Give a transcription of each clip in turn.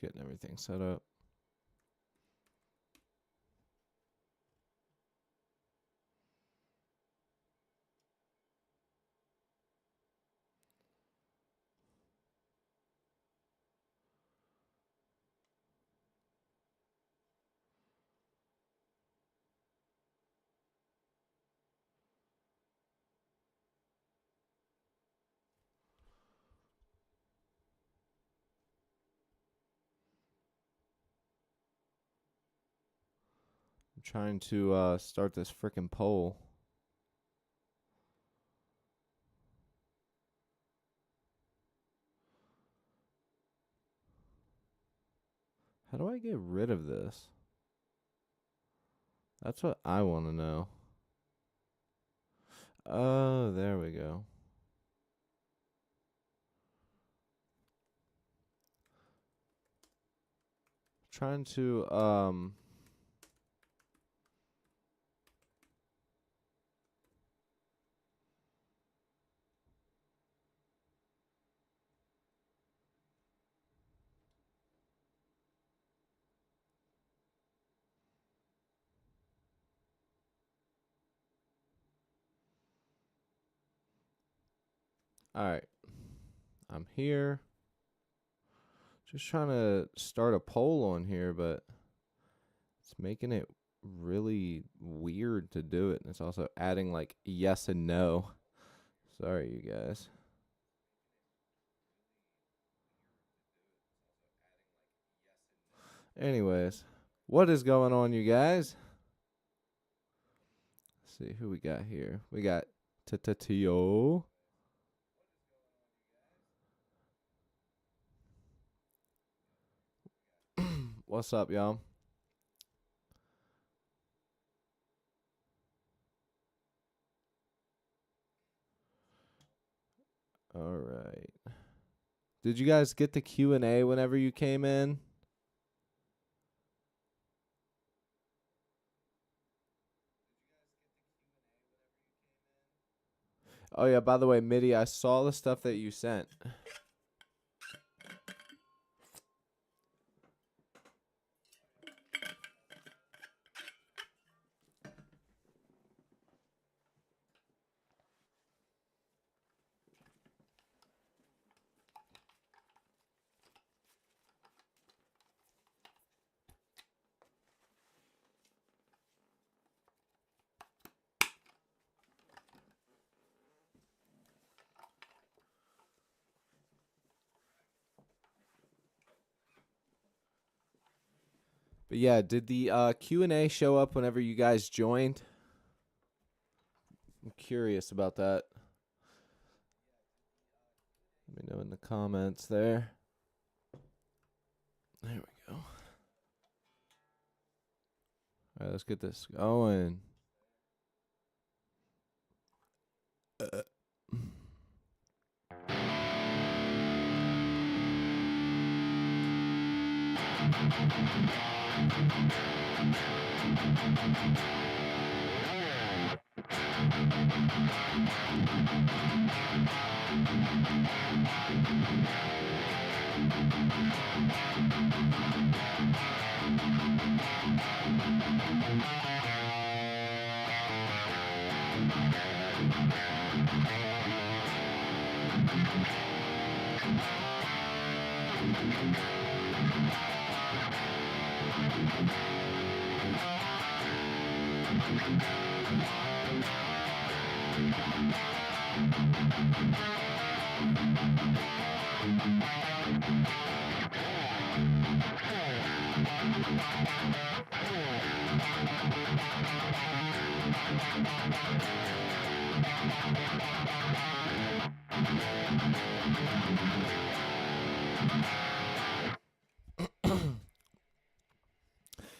Just getting everything set up. I'm trying to start this frickin' poll. How do I get rid of this? That's what I want to know. Oh, there we go. Trying to all right. I'm here. Just trying to start a poll on here, but it's making it really weird to do it. And it's also adding like yes and no. Sorry, you guys. Anyways, what is going on, you guys? Let's see who we got here. We got Tio. What's up, y'all? All right. Did you guys get the Q&A whenever you came in? Oh yeah, by the way, Mitty, I saw the stuff that you sent. But yeah, did the Q&A show up whenever you guys joined? I'm curious about that. Let me know in the comments there. There we go. All right, let's get this going.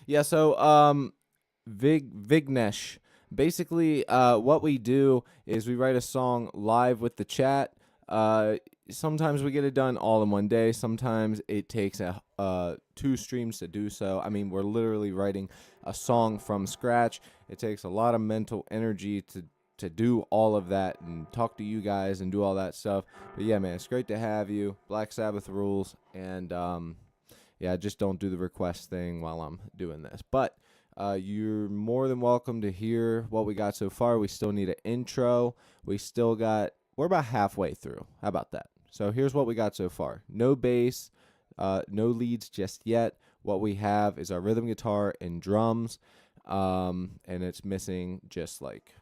Yeah, so Vignesh. Basically, what we do is we write a song live with the chat. Sometimes we get it done all in one day. Sometimes it takes two streams to do so. I mean, we're literally writing a song from scratch. It takes a lot of mental energy to do all of that and talk to you guys and do all that stuff. But yeah, man, it's great to have you. Black Sabbath rules, and yeah, just don't do the request thing while I'm doing this. But you're more than welcome to hear what we got so far. We still need an intro. We're about halfway through. How about that? So here's what we got so far. No bass, no leads just yet. What we have is our rhythm guitar and drums, and it's missing just like,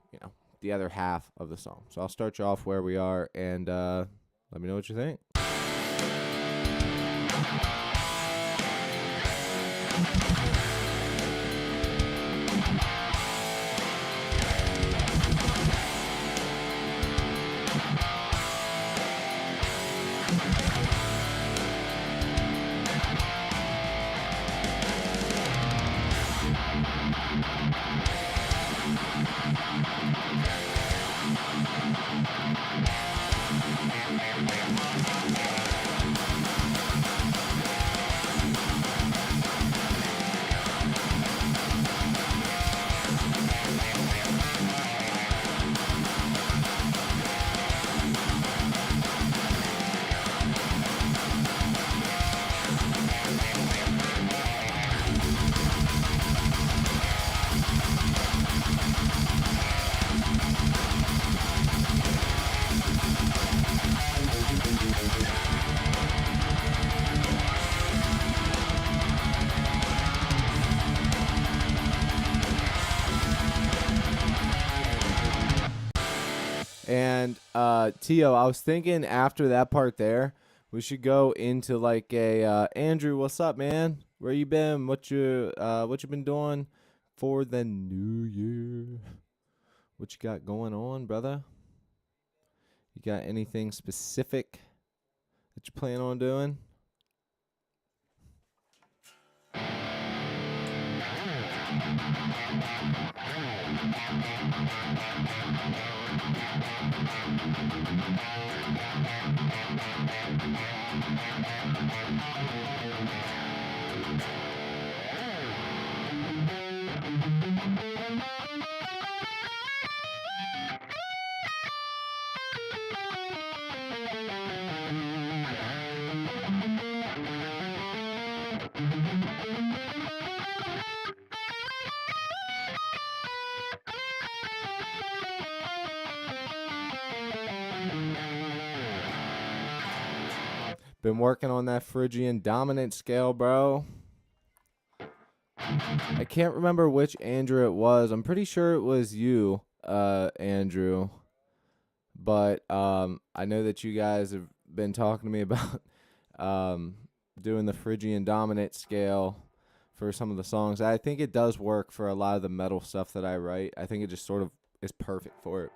the other half of the song. So I'll start you off where we are, and let me know what you think. And Tio, I was thinking after that part there, we should go into like a Andrew, what's up, man? Where you been? What you been doing for the new year? What you got going on, brother? You got anything specific that you plan on doing? Been working on that Phrygian dominant scale, bro. I can't remember which Andrew it was. I'm pretty sure it was you, Andrew. But I know that you guys have been talking to me about doing the Phrygian dominant scale for some of the songs. I think it does work for a lot of the metal stuff that I write. I think it just sort of is perfect for it.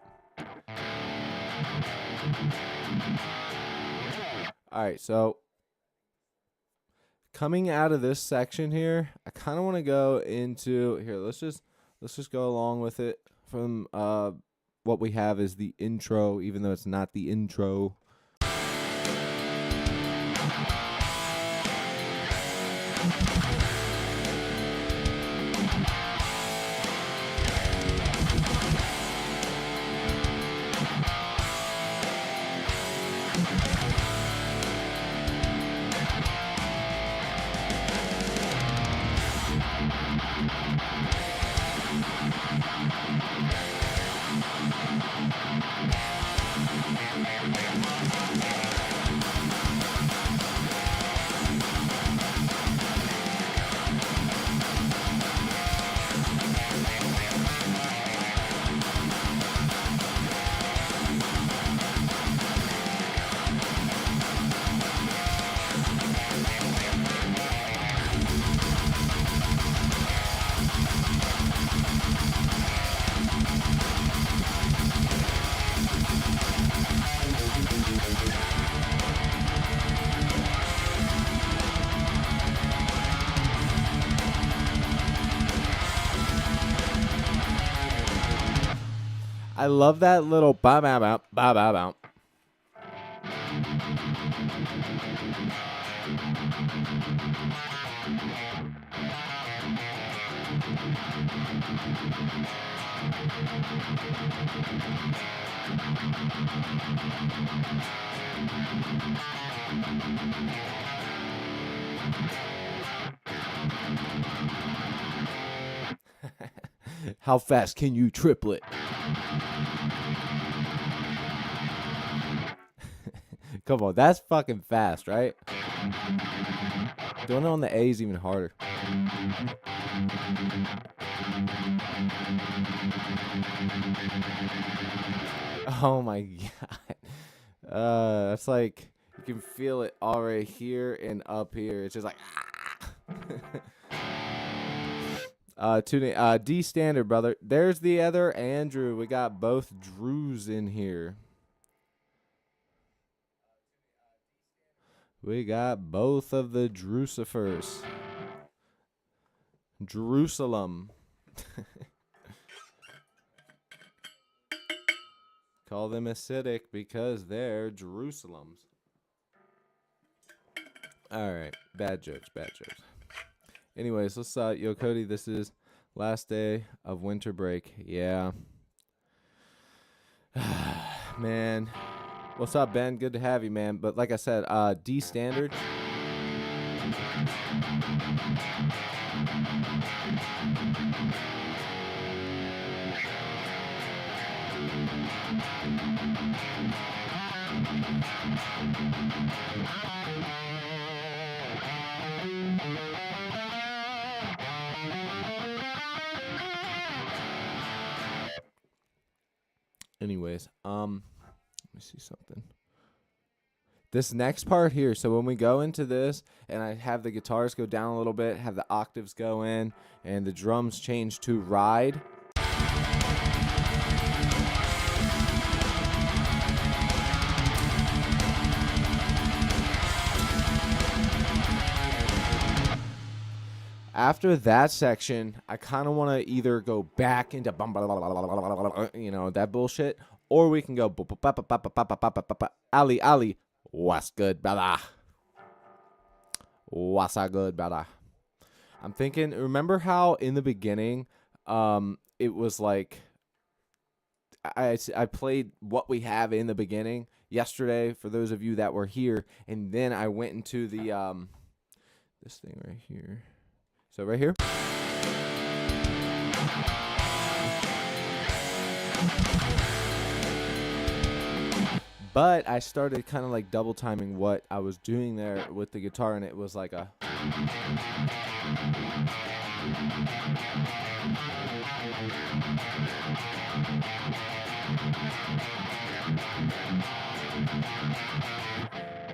All right, so coming out of this section here, I kind of want to go into here. Let's just go along with it from what we have is the intro, even though it's not the intro. I love that little ba ba ba ba ba ba. How fast can you triplet? Come on, that's fucking fast, right? Doing it on the A is even harder. Oh my god. It's like you can feel it all right here and up here. It's just like D standard, brother. There's the other Andrew. We got both Drews in here. We got both of the Drusifers. Jerusalem. Call them acidic because they're Jerusalems. Alright. Bad jokes. Anyways, let's yo Cody, this is last day of winter break. Yeah. Man. What's up, Ben? Good to have you, man. But like I said, D standard. Anyways, let me see something. This next part here, so when we go into this, and I have the guitars go down a little bit, have the octaves go in, and the drums change to ride. After that section, I kind of want to either go back into that bullshit, or we can go Ali, what's good, brother? What's good, brother? I'm thinking, remember how in the beginning, it was like I played What We Have in the beginning yesterday for those of you that were here, and then I went into the this thing right here. So right here. But I started kind of like double timing what I was doing there with the guitar, and it was like a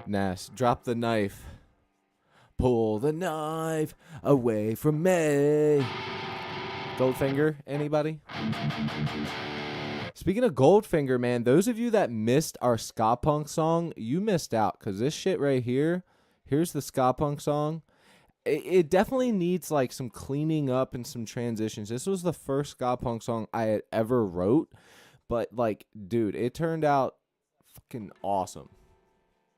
Nas, drop the knife. Pull the knife away from me. Goldfinger, anybody? Speaking of Goldfinger, man, those of you that missed our ska punk song, you missed out, because this shit right here, here's the ska punk song. It definitely needs like some cleaning up and some transitions. This was the first ska punk song I had ever wrote, but like, dude, it turned out fucking awesome.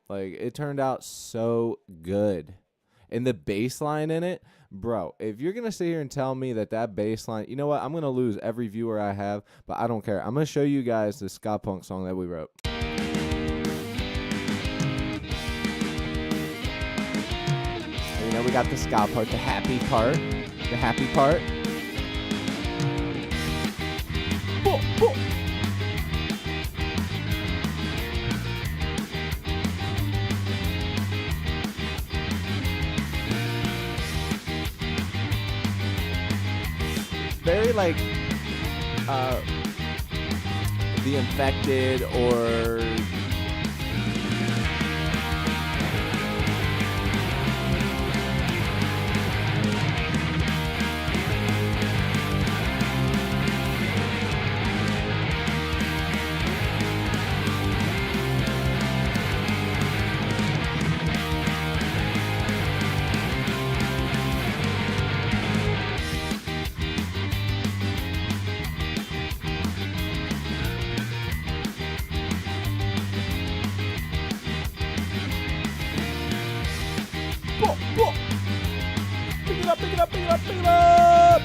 Like, it turned out so good. And the bass line in it, bro, if you're going to sit here and tell me that bass line, you know what? I'm going to lose every viewer I have, but I don't care. I'm going to show you guys the ska punk song that we wrote. And, you know, we got the ska part, the happy part. Boom, boom. Very like The Infected or Pick it up.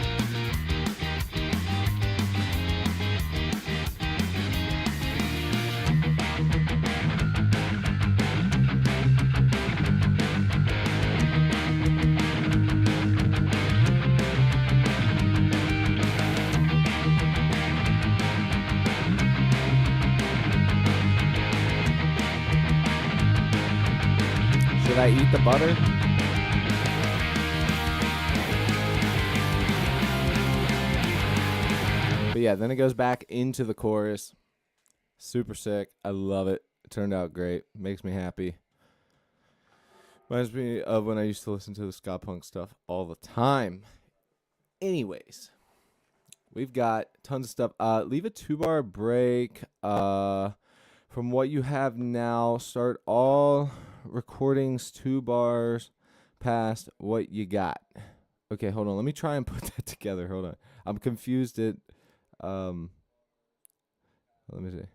Should I eat the butter? But yeah, then it goes back into the chorus. Super sick. I love it. It turned out great. Makes me happy. Reminds me of when I used to listen to the ska punk stuff all the time. Anyways, we've got tons of stuff. Leave a 2-bar break. From what you have now, start all recordings 2 bars past what you got. Okay, hold on. Let me try and put that together. Hold on. I'm confused at let me see.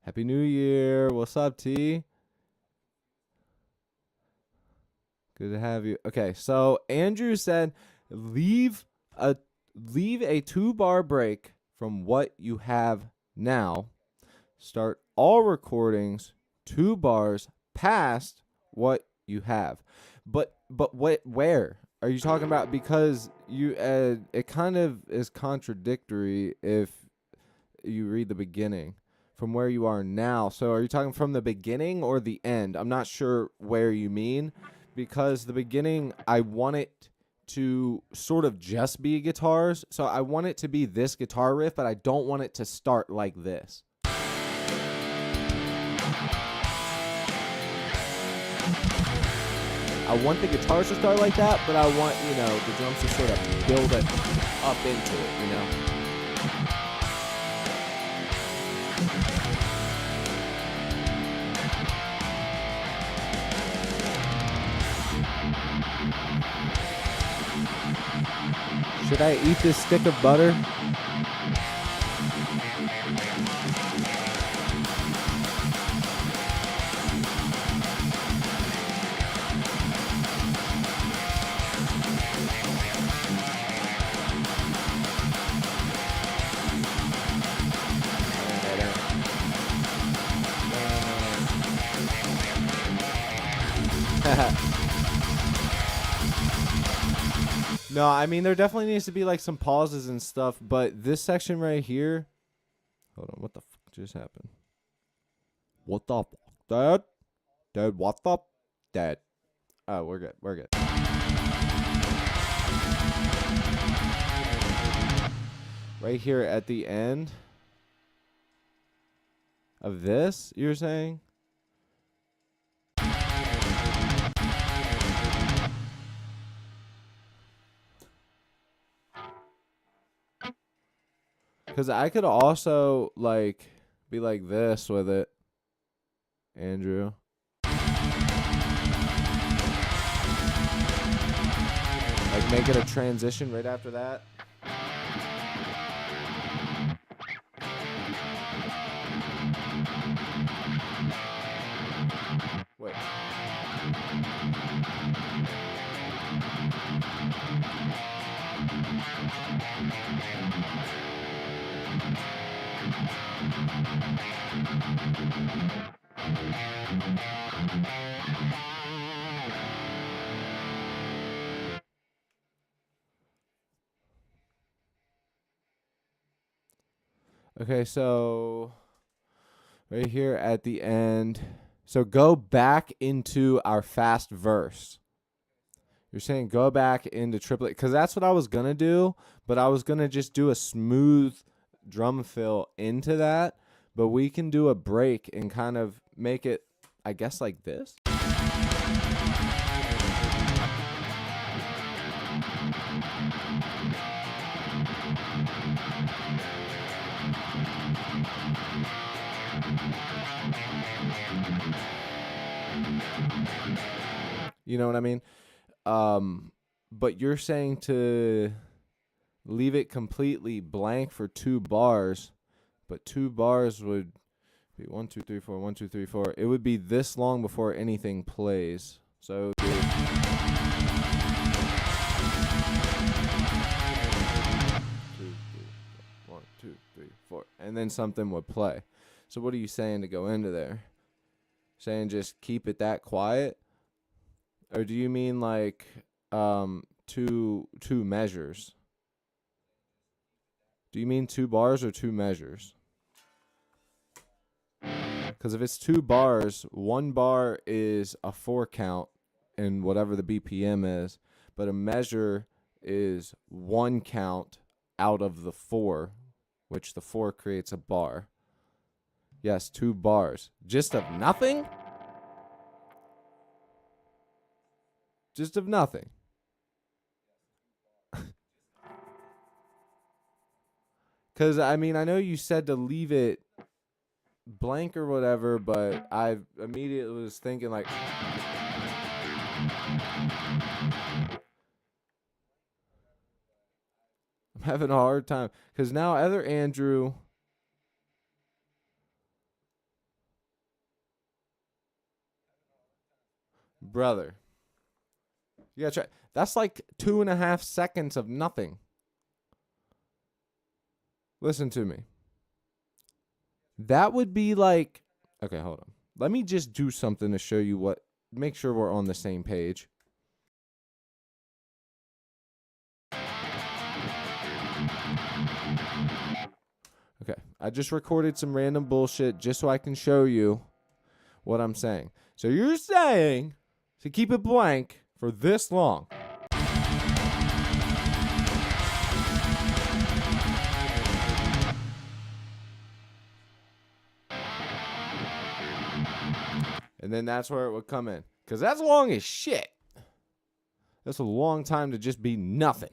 Happy New Year. What's up, T? Good to have you. Okay, so Andrew said leave a 2-bar break from what you have now. Start all recordings 2 bars past what you have. But where are you talking about? Because you it kind of is contradictory if you read the beginning from where you are now. So are you talking from the beginning or the end? I'm not sure where you mean, because the beginning, I want it to sort of just be guitars. So I want it to be this guitar riff, but I don't want it to start like this. I want the guitars to start like that, but I want, the drums to sort of build it up into it, Should I eat this stick of butter? No, I mean, there definitely needs to be like some pauses and stuff, but this section right here. Hold on, what the fuck just happened? What the fuck, Dad? Dad, what the? Dad. Oh, we're good. We're good. Right here at the end of this, you're saying? Because I could also, like, be like this with it, Andrew. Like, make it a transition right after that. Wait. Okay, so right here at the end. So go back into our fast verse. You're saying go back into triplet, because that's what I was going to do, but I was going to just do a smooth drum fill into that, but we can do a break and kind of make it, I guess, like this. You know what I mean? But you're saying to leave it completely blank for 2 bars, but 2 bars would be 1, 2, 3, 4, 1, 2, 3, 4. It would be this long before anything plays. So 2, 3, 1, 2, 3, 4, and then something would play. So what are you saying to go into there? Saying just keep it that quiet? Or do you mean like 2 measures? Do you mean 2 bars or 2 measures? Because if it's 2 bars, 1 bar is a 4 count in whatever the BPM is, but a measure is 1 count out of the 4, which the 4 creates a bar. Yes, 2 bars. Just of nothing? Just of nothing. Because, I mean, I know you said to leave it blank or whatever, but I immediately was thinking, like, I'm having a hard time. Because now other Andrew... Brother. You gotta try. That's like 2.5 seconds of nothing. Listen to me. That would be like... Okay, hold on. Let me just do something to show you what... Make sure we're on the same page. Okay, I just recorded some random bullshit just so I can show you what I'm saying. So you're saying to keep it blank for this long. And then that's where it would come in. Because that's long as shit. That's a long time to just be nothing.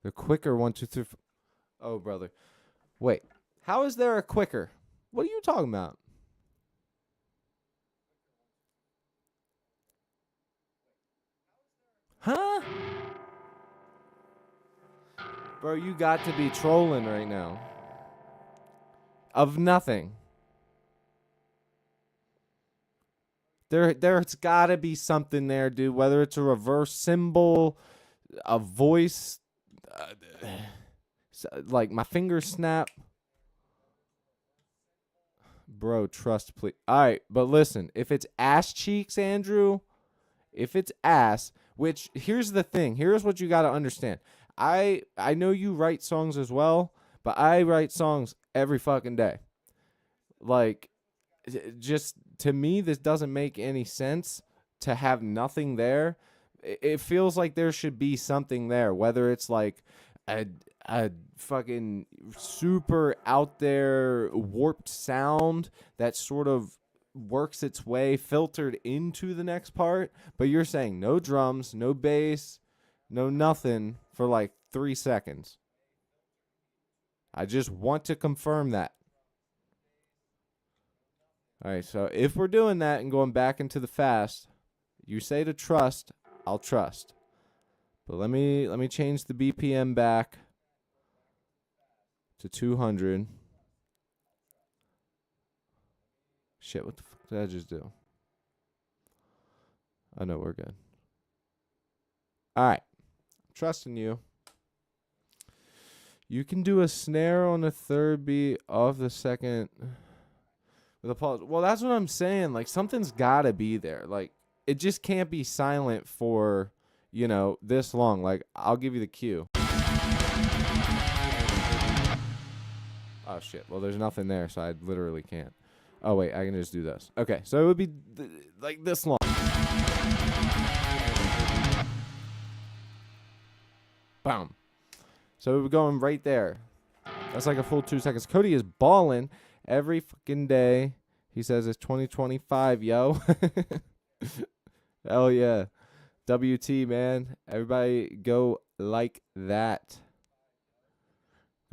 The quicker 1, 2, 3, 4. Oh, brother. Wait. How is there a quicker? What are you talking about? Huh? Bro, you got to be trolling right now. Of nothing. There's got to be something there, dude. Whether it's a reverse symbol, a voice, like my fingers snap. Bro, trust, please. All right, but listen. If it's ass cheeks, Andrew, if it's ass, which here's the thing. Here's what you got to understand. I know you write songs as well, but I write songs every fucking day. Like, just to me, this doesn't make any sense to have nothing there. It feels like there should be something there, whether it's like a fucking super out there warped sound that sort of works its way filtered into the next part. But you're saying no drums, no bass, no nothing for like 3 seconds. I just want to confirm that. All right, so if we're doing that and going back into the fast, you say to trust, I'll trust. But let me change the BPM back to 200. Shit, what the fuck did I just do? I know we're good. All right, I'm trusting you. You can do a snare on the third beat of the second with a pause. Well, that's what I'm saying. Like, something's got to be there. Like, it just can't be silent for, this long. Like, I'll give you the cue. Oh, shit. Well, there's nothing there, so I literally can't. Oh, wait. I can just do this. Okay. So it would be like this long. Boom. So it would go in right there. That's like a full 2 seconds. Cody is balling every fucking day. He says it's 2025, yo. Hell yeah. WT, man. Everybody go like that.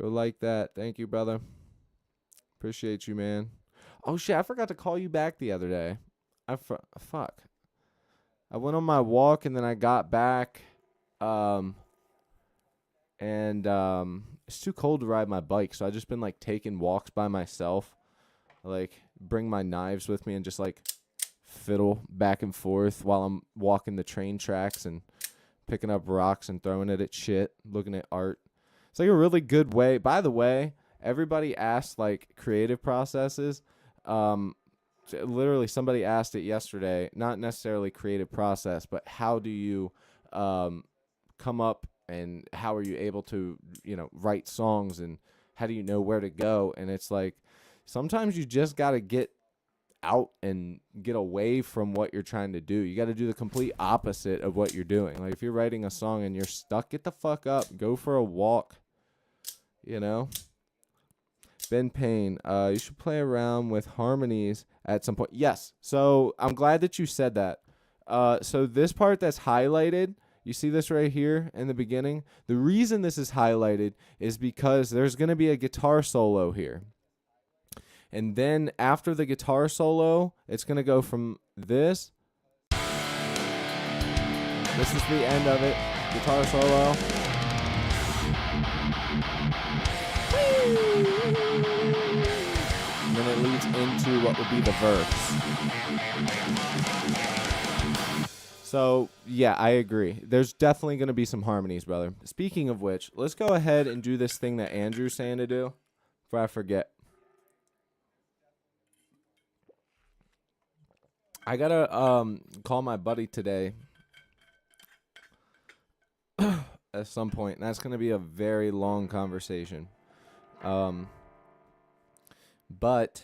Go like that. Thank you, brother. Appreciate you, man. Oh, shit. I forgot to call you back the other day. Fuck. I went on my walk and then I got back. And it's too cold to ride my bike, so I've just been like taking walks by myself. Like, bring my knives with me and just like fiddle back and forth while I'm walking the train tracks and picking up rocks and throwing it at shit, looking at art. It's like a really good way. By the way, everybody asked like creative processes. Literally somebody asked it yesterday, not necessarily creative process, but how do you come up and how are you able to, write songs and how do you know where to go? And it's like sometimes you just got to get out and get away from what you're trying to do. You got to do the complete opposite of what you're doing. Like if you're writing a song and you're stuck, get the fuck up, go for a walk, Ben Payne, you should play around with harmonies at some point. Yes. So I'm glad that you said that. So this part that's highlighted, you see this right here in the beginning? The reason this is highlighted is because there's going to be a guitar solo here. And then after the guitar solo, it's going to go from this. This is the end of it. Guitar solo. And then it leads into what would be the verse. So, yeah, I agree. There's definitely going to be some harmonies, brother. Speaking of which, let's go ahead and do this thing that Andrew's saying to do before I forget. I got to call my buddy today at some point, and that's going to be a very long conversation. But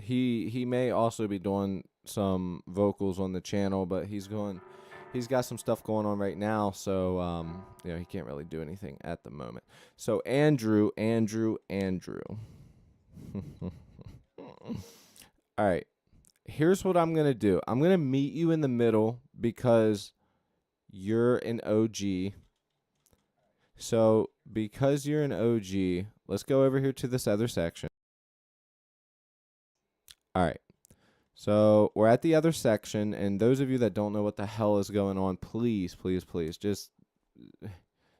he may also be doing some vocals on the channel, but he's got some stuff going on right now, so he can't really do anything at the moment. So Andrew. All right. Here's what I'm going to do. I'm going to meet you in the middle because you're an OG. So because you're an OG, let's go over here to this other section. All right. So we're at the other section, and those of you that don't know what the hell is going on, please, just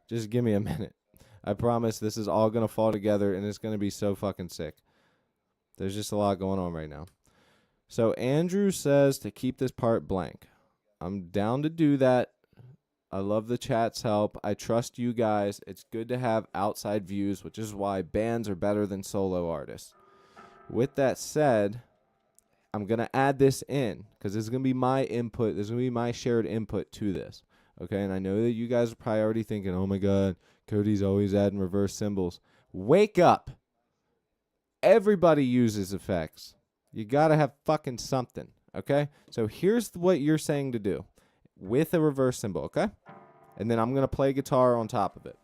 give me a minute. I promise this is all going to fall together, and it's going to be so fucking sick. There's just a lot going on right now. So Andrew says to keep this part blank. I'm down to do that. I love the chat's help. I trust you guys. It's good to have outside views, which is why bands are better than solo artists. With that said, I'm going to add this in because this is going to be my input. This is going to be my shared input to this. Okay, and I know that you guys are probably already thinking, oh my God, Cody's always adding reverse cymbals. Wake up. Everybody uses effects. You got to have fucking something, okay? So here's what you're saying to do with a reverse cymbal, okay? And then I'm going to play guitar on top of it.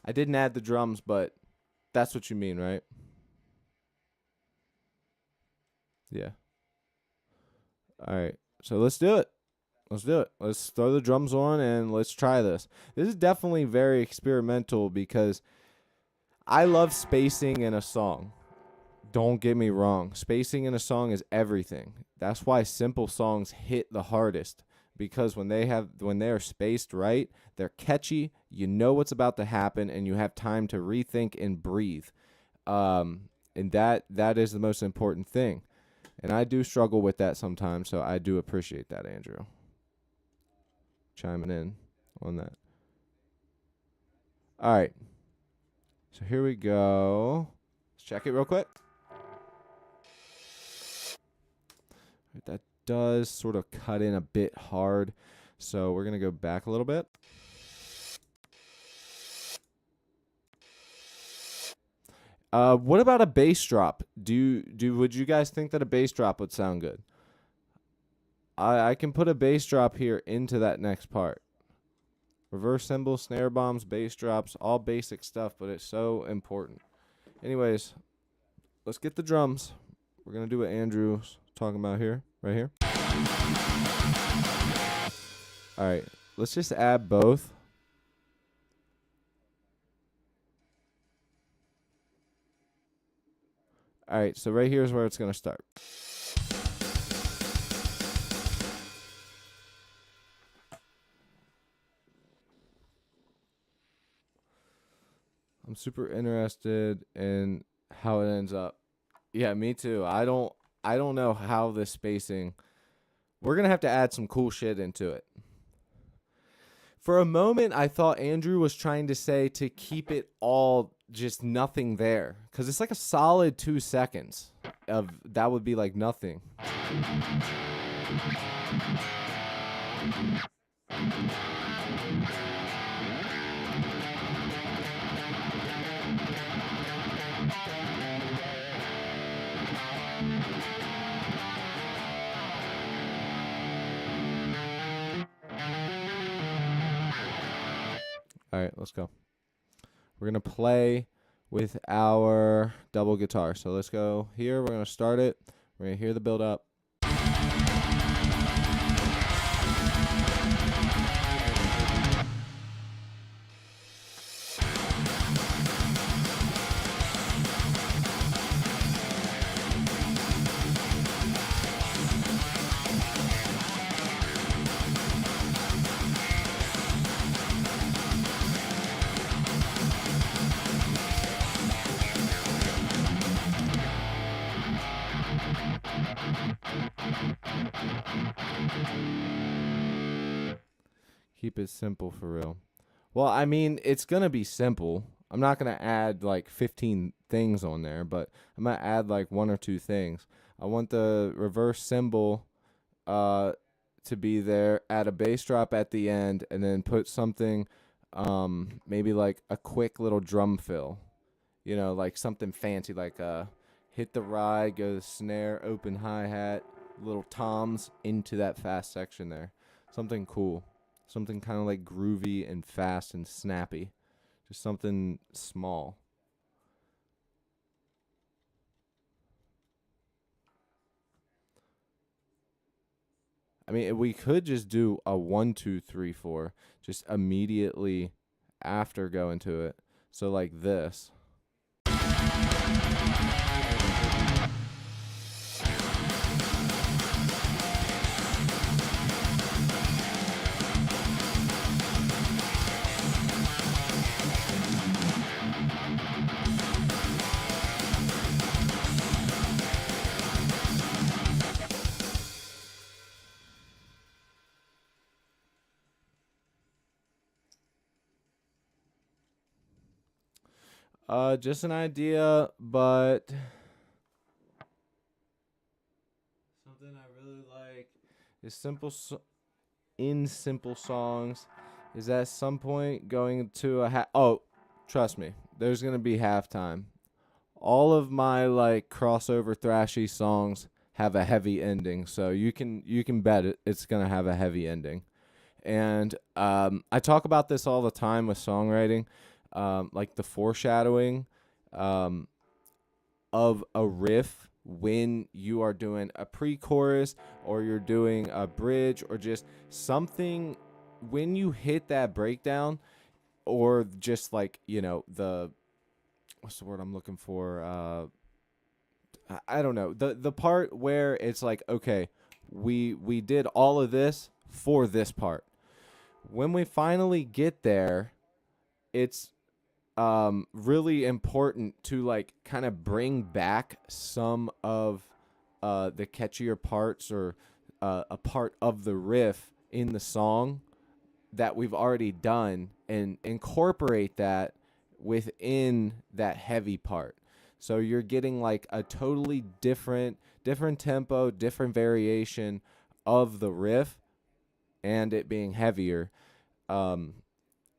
I didn't add the drums, but that's what you mean, right? Yeah. All right. So let's do it. Let's throw the drums on and let's try this. This is definitely very experimental because I love spacing in a song. Don't get me wrong. Spacing in a song is everything. That's why simple songs hit the hardest. Because when they are spaced right, they're catchy, you know what's about to happen, and you have time to rethink and breathe. And that is the most important thing. And I do struggle with that sometimes, so I do appreciate that, Andrew. Chiming in on that. All right. So here we go. Let's check it real quick. That does sort of cut in a bit hard, so we're going to go back a little bit. What about a bass drop? Would you guys think that a bass drop would sound good? I can put a bass drop here into that next part. Reverse cymbal, snare bombs, bass drops, all basic stuff, but it's so important. Anyways, let's get the drums. We're going to do what Andrew's talking about here, right here. All right, let's just add both. All right, so right here is where it's going to start. I'm super interested in how it ends up. Yeah, me too. I don't I don't know how this spacing. We're going to have to add some cool shit into it. For a moment, I thought Andrew was trying to say to keep it all just nothing there, because it's like a solid 2 seconds of that would be like nothing. All right, let's go. We're going to play with our double guitar. So let's go here. We're going to start it. We're going to hear the build up. Keep it simple for real. Well, I mean, it's going to be simple. I'm not going to add like 15 things on there, but I'm going to add like 1 or 2 things. I want the reverse cymbal to be there, add a bass drop at the end, and then put something, maybe like a quick little drum fill. You know, like something fancy, like hit the ride, go to the snare, open hi-hat, little toms into that fast section there. Something cool. Something kind of like groovy and fast and snappy. Just something small. I mean, we could just do a 1, 2, 3, 4 just immediately after going to it. So like this. Just an idea, but something I really like is simple songs is at some point going to trust me, there's gonna be halftime. All of my like crossover thrashy songs have a heavy ending, so you can bet it's gonna have a heavy ending. And I talk about this all the time with songwriting. Like the foreshadowing of a riff when you are doing a pre-chorus or you're doing a bridge or just something when you hit that breakdown or just like, what's the word I'm looking for? I don't know. The part where it's like, okay, we did all of this for this part. When we finally get there, it's really important to like kind of bring back some of the catchier parts or a part of the riff in the song that we've already done and incorporate that within that heavy part. So you're getting like a totally different tempo, different variation of the riff and it being heavier.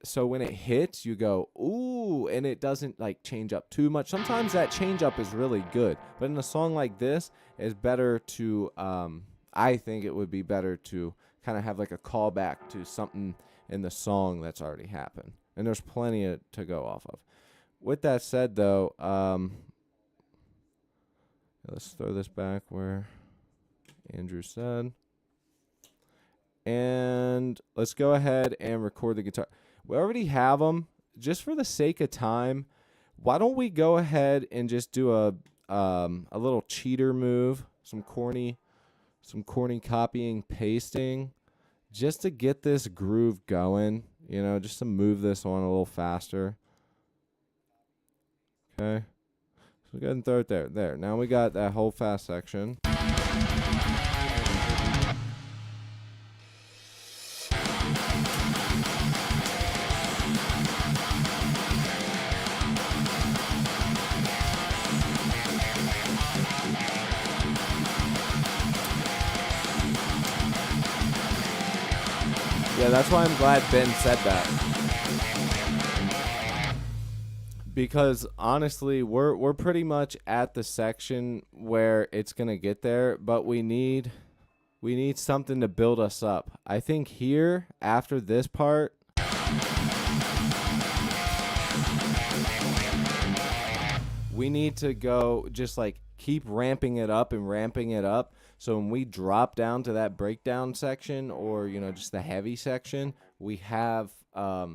So when it hits, you go, ooh, and it doesn't like change up too much. Sometimes that change up is really good, but in a song like this, it's better to, I think it would be better to kind of have like a callback to something in the song that's already happened. And there's plenty to go off of. With that said, though, let's throw this back where Andrew said. And let's go ahead and record the guitar. We already have them. Just for the sake of time, why don't we go ahead and just do a little cheater move, some corny copying, pasting, just to get this groove going, just to move this on a little faster. Okay. So go ahead and throw it there. There. Now we got that whole fast section. Yeah, that's why I'm glad Ben said that. Because honestly, we're pretty much at the section where it's gonna get there, but we need something to build us up. I think here after this part, we need to go just like keep ramping it up and ramping it up. So when we drop down to that breakdown section, or just the heavy section, we have a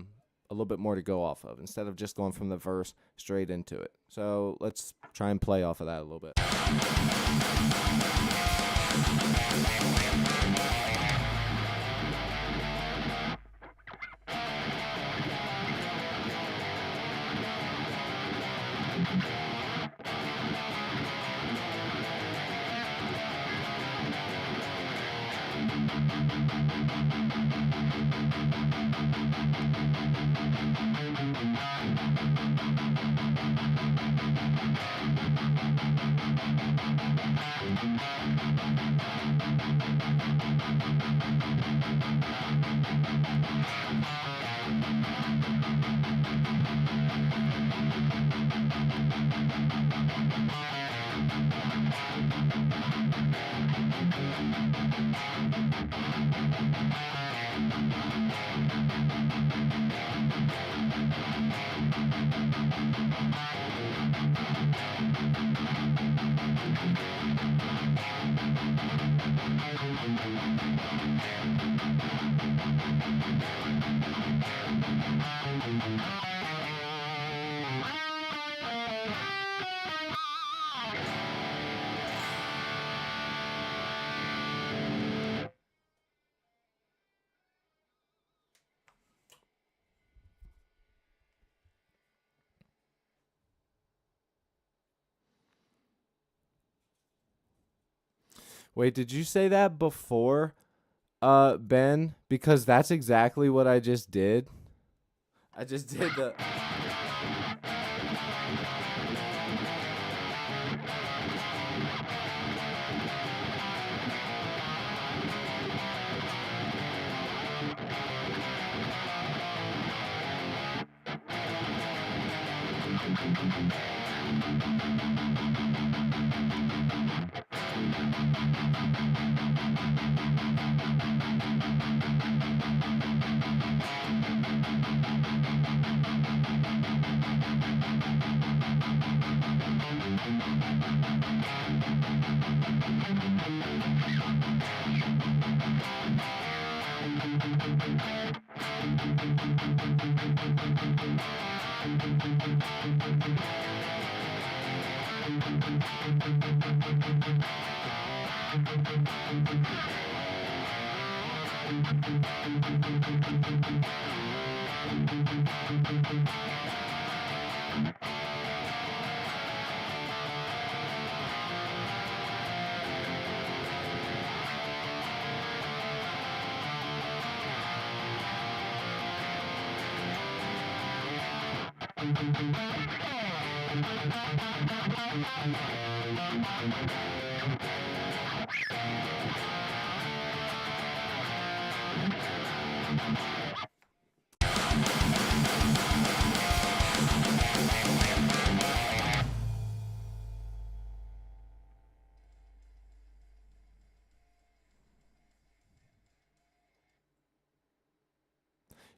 little bit more to go off of instead of just going from the verse straight into it. So let's try and play off of that a little bit. Wait, did you say that before, Ben? Because that's exactly what I just did. I just did the.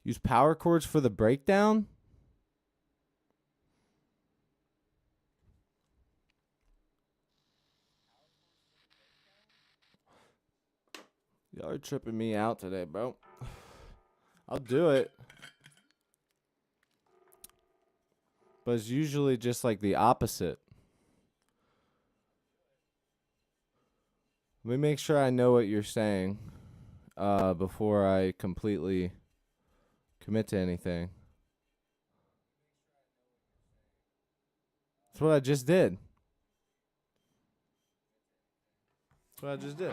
Use power chords for the breakdown? Y'all are tripping me out today, bro. I'll do it. But it's usually just like the opposite. Let me make sure I know what you're saying before I completely commit to anything. That's what I just did. That's what I just did.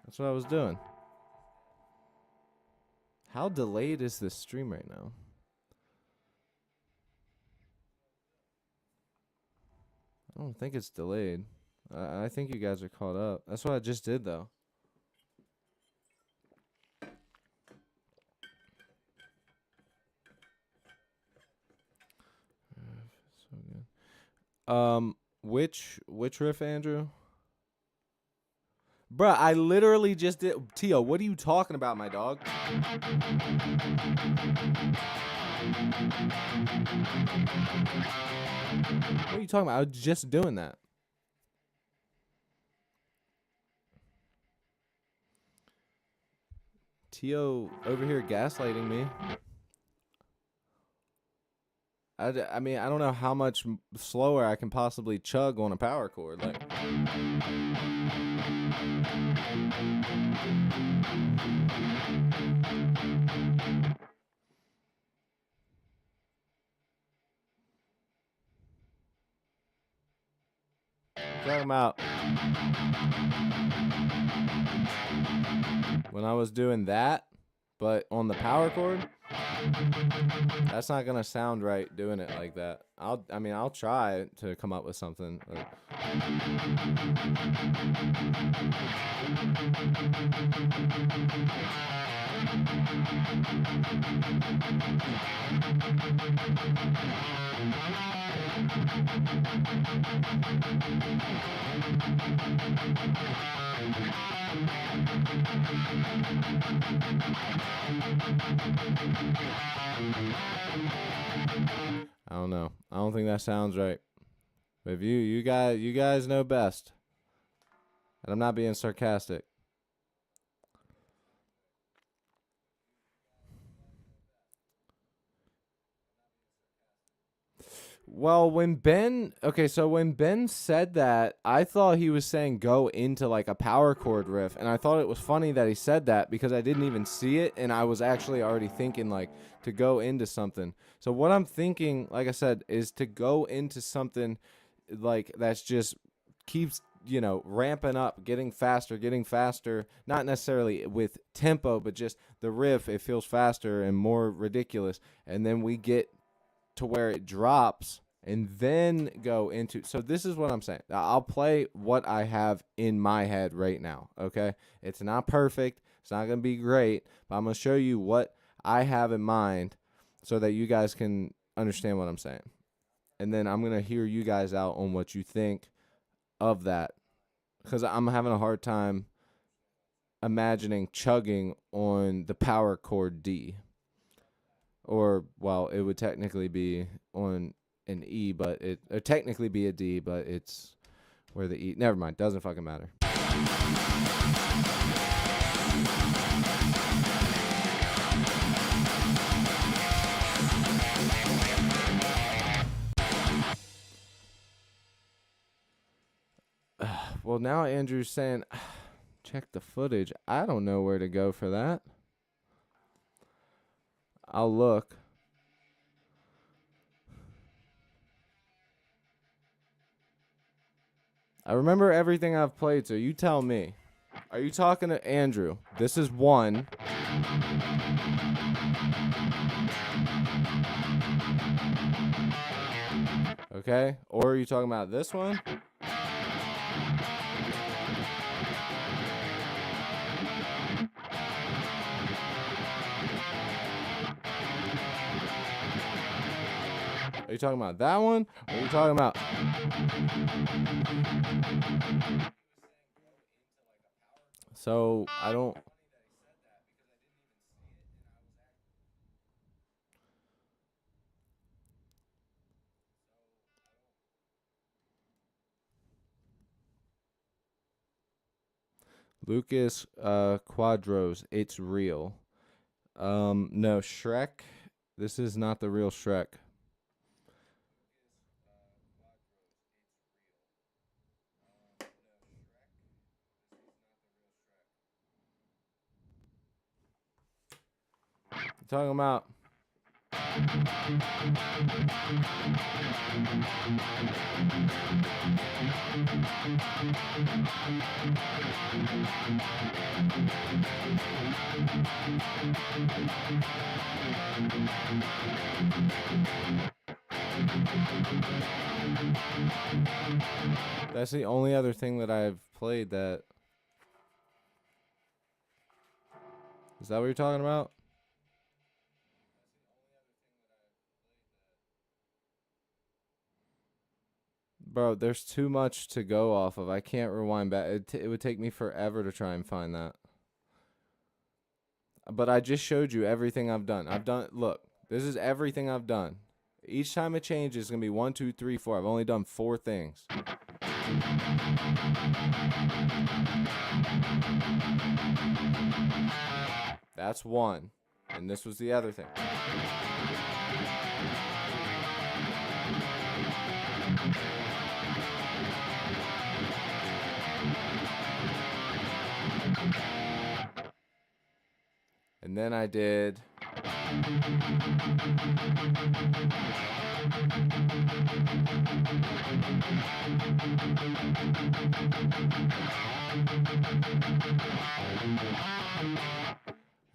That's what I was doing. How delayed is this stream right now? I don't think it's delayed. I think you guys are caught up. That's what I just did, though. So good. Which riff, Andrew? Bruh, I literally just did. Tio, what are you talking about, my dog? What are you talking about? I was just doing that. Tio over here gaslighting me. I mean, I don't know how much slower I can possibly chug on a power chord. Like, talking about when I was doing that, but on the power chord, that's not gonna sound right doing it like that. I'll try to come up with something. I don't know. I don't think that sounds right. But if you guys know best. And I'm not being sarcastic. Well, when Ben said that, I thought he was saying go into like a power chord riff, and I thought it was funny that he said that because I didn't even see it, and I was actually already thinking like to go into something. So what I'm thinking, like I said, is to go into something like that's just keeps ramping up, getting faster, not necessarily with tempo, but just the riff, it feels faster and more ridiculous, and then we get to where it drops and then go into. So this is what I'm saying. I'll play what I have in my head right now, okay? It's not perfect. It's not going to be great, but I'm going to show you what I have in mind so that you guys can understand what I'm saying. And then I'm going to hear you guys out on what you think of that, because I'm having a hard time imagining chugging on the power chord D. Or, well, it would technically be on an E, but it would technically be a D, but it's where the E. Never mind. Doesn't fucking matter. Well, now Andrew's saying, check the footage. I don't know where to go for that. I'll look. I remember everything I've played, so you tell me. Are you talking to Andrew? This is one. Okay? Or are you talking about this one? Are you talking about that one? Or are you talking about... So, I don't... Lucas Quadros, it's real. No, Shrek. This is not the real Shrek. Talking about That's the only other thing that I've played that. Is that what you're talking about? Bro, there's too much to go off of. I can't rewind back. It would take me forever to try and find that. But I just showed you everything I've done. Look, this is everything I've done. Each time it changes, it's going to be 1, 2, 3, 4. I've only done 4 things. That's one. And this was the other thing. And then I did.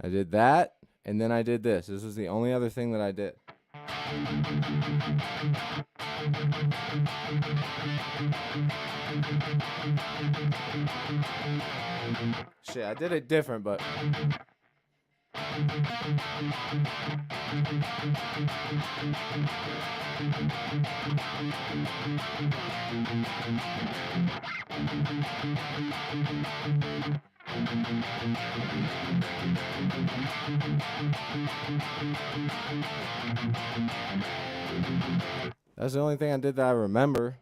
I did that, and then I did this. This was the only other thing that I did. Shit, I did it different, but... That's the only thing I did that I remember.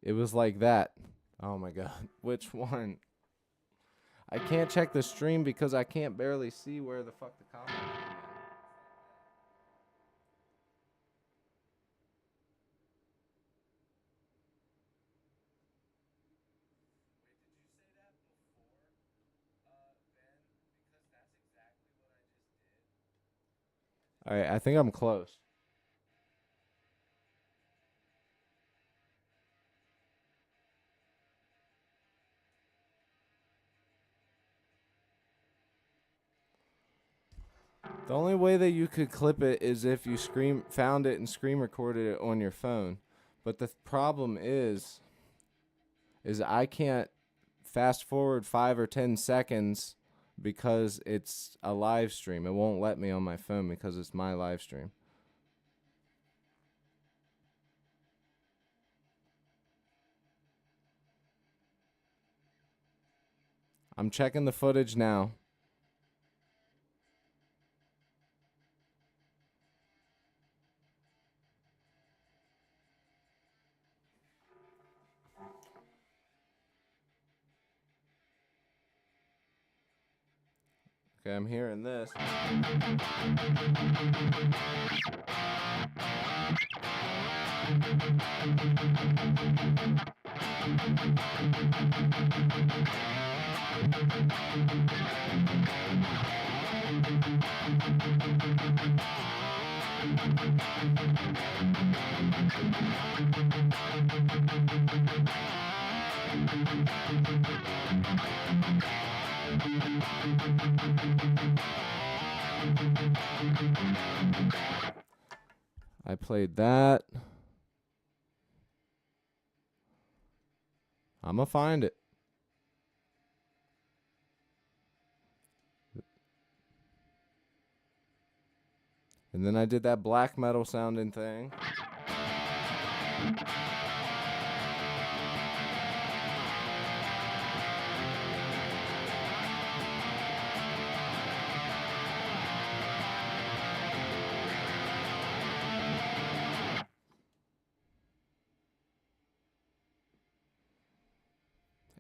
It was like that. Oh my god. Which one? I can't check the stream because I can't barely see where the fuck the comment is. All right, I think I'm close. The only way that you could clip it is if you found it and screen recorded it on your phone. But the problem is I can't fast forward 5 or 10 seconds because it's a live stream. It won't let me on my phone because it's my live stream. I'm checking the footage now. Okay, I'm hearing this. I played that. I'm gonna find it. And then I did that black metal sounding thing.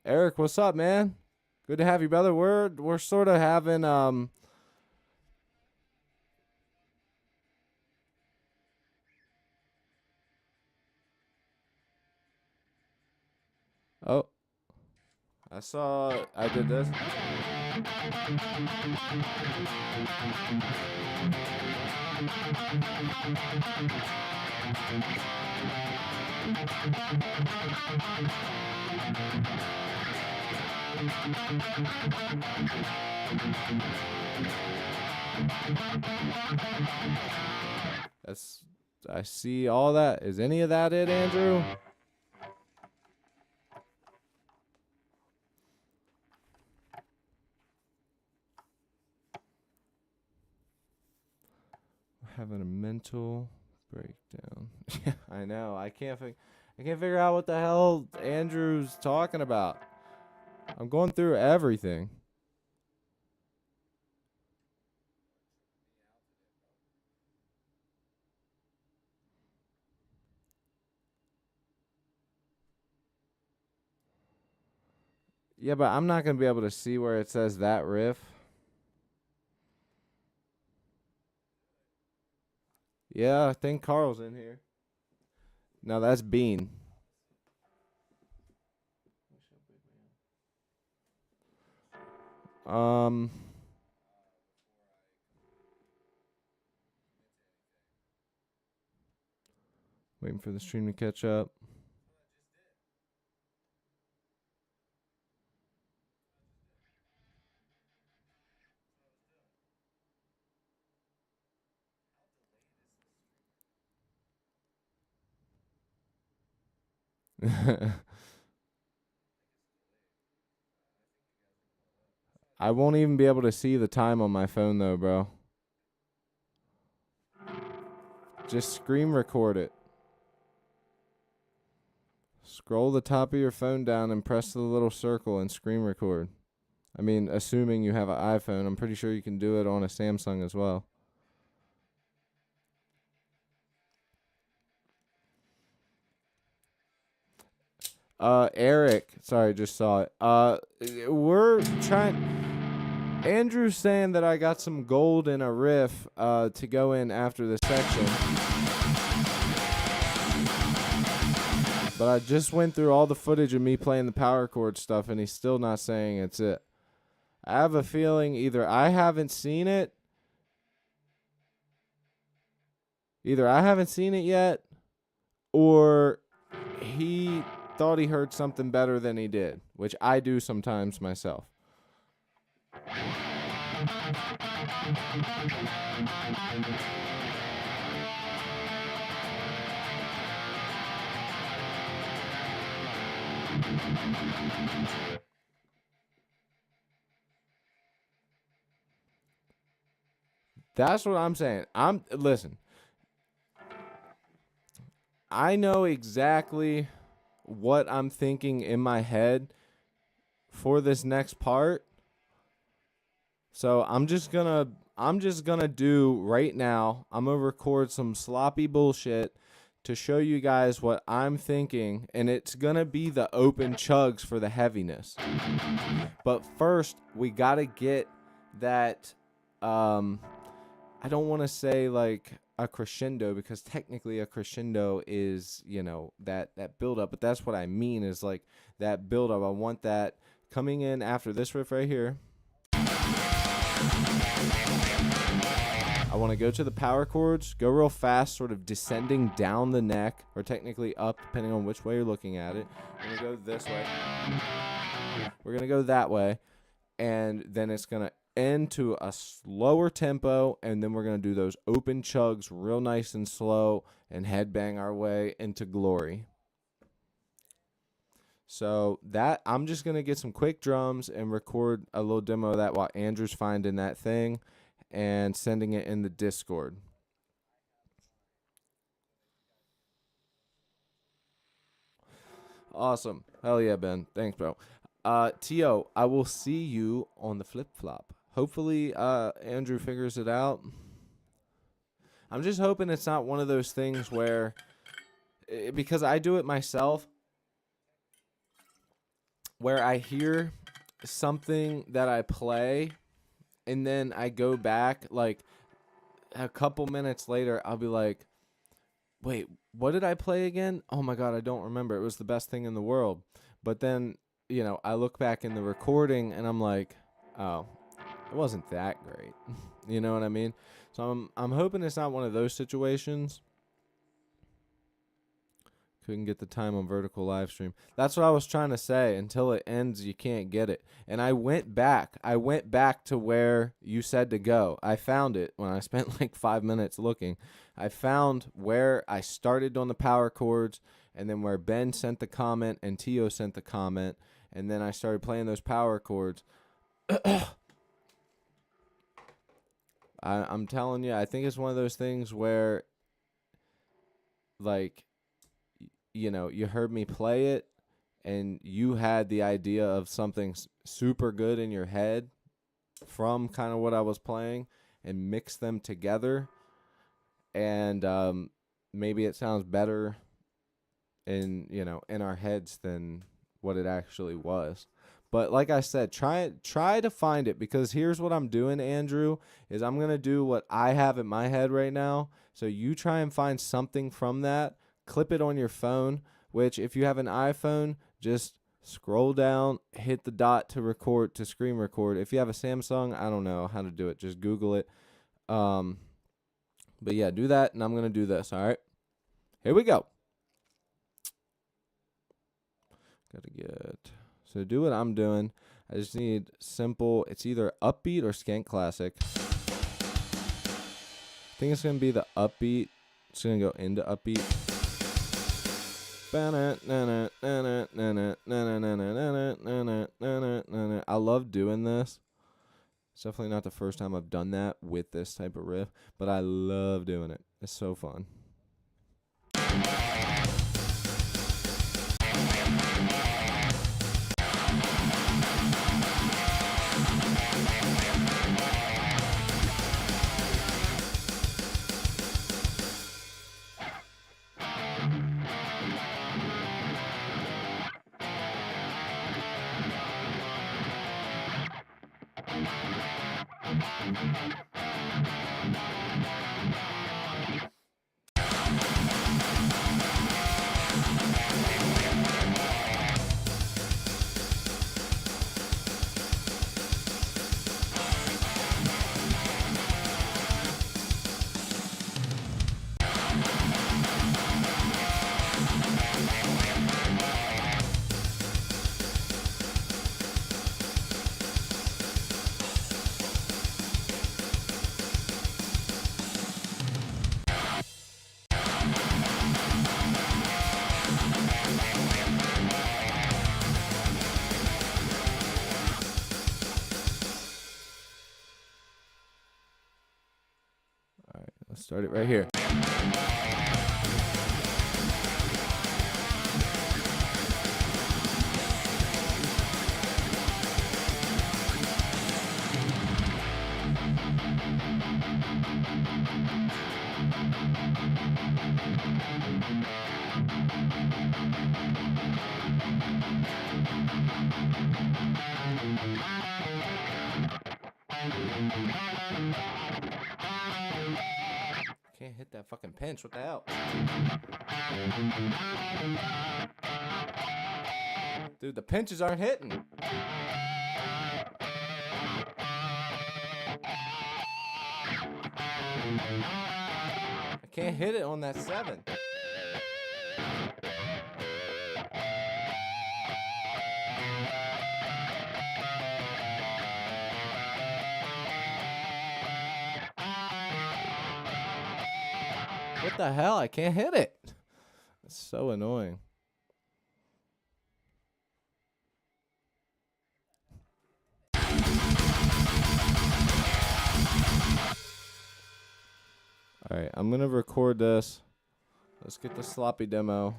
Eric, what's up, man? Good to have you, brother. We're sort of having Oh, I did this. That's, I see all that. Is any of that it, Andrew? Having a mental breakdown. Yeah, I know. I can't figure out what the hell Andrew's talking about. I'm going through everything. Yeah, but I'm not gonna be able to see where it says that riff. Yeah, I think Carl's in here. No, that's Bean. Um, Waiting for the stream to catch up. I won't even be able to see the time on my phone though, bro. Just screen record it. Scroll the top of your phone down and press the little circle and screen record. I mean, assuming you have an iPhone, I'm pretty sure you can do it on a Samsung as well. Eric, sorry, just saw it. We're trying. Andrew's saying that I got some gold in a riff to go in after this section. But I just went through all the footage of me playing the power chord stuff, and he's still not saying it's it. I have a feeling either I haven't seen it yet, or he thought he heard something better than he did, which I do sometimes myself. That's what I'm saying. Listen. I know exactly what I'm thinking in my head for this next part. So I'm just gonna do right now. I'm gonna record some sloppy bullshit to show you guys what I'm thinking, and it's gonna be the open chugs for the heaviness. But first, we gotta get that. I don't want to say like a crescendo, because technically a crescendo is, that build up, but that's what I mean is like that build up. I want that coming in after this riff right here. I want to go to the power chords, go real fast, sort of descending down the neck, or technically up, depending on which way you're looking at it. We're going to go this way. We're going to go that way. And then it's going to end to a slower tempo, and then we're going to do those open chugs real nice and slow and headbang our way into glory. So that I'm just going to get some quick drums and record a little demo of that while Andrew's finding that thing and sending it in the Discord. Awesome. Hell yeah, Ben. Thanks, bro. Tio, I will see you on the flip-flop. Hopefully, Andrew figures it out. I'm just hoping it's not one of those things where, because I do it myself, where I hear something that I play, and then I go back, like, a couple minutes later, I'll be like, wait, what did I play again? Oh my God, I don't remember. It was the best thing in the world. But then, I look back in the recording and I'm like, oh, it wasn't that great. You know what I mean? So I'm hoping it's not one of those situations. Couldn't get the time on vertical live stream. That's what I was trying to say. Until it ends, you can't get it. And I went back. I went back to where you said to go. I found it when I spent like 5 minutes looking. I found where I started on the power chords, and then where Ben sent the comment and Tio sent the comment, and then I started playing those power chords. I'm telling you, I think it's one of those things where, like, you heard me play it and you had the idea of something super good in your head from kind of what I was playing and mixed them together. And maybe it sounds better in our heads than what it actually was. But like I said, try to find it, because here's what I'm doing, Andrew, is I'm going to do what I have in my head right now. So you try and find something from that, clip it on your phone, which if you have an iPhone, just scroll down, hit the dot to record, to screen record. If you have a Samsung, I don't know how to do it. Just Google it. But yeah, do that, and I'm going to do this, all right? Here we go. Gotta get... So to do what I'm doing, I just need simple, it's either upbeat or skank classic. I think it's going to be the upbeat. It's going to go into upbeat. I love doing this. It's definitely not the first time I've done that with this type of riff, but I love doing it. It's so fun. All right, let's start it right here. Can't hit that fucking pinch. What the hell? Dude, the pinches aren't hitting. I can't hit it on that 7. What the hell? I can't hit it. It's so annoying. All right, I'm going to record this. Let's get the sloppy demo.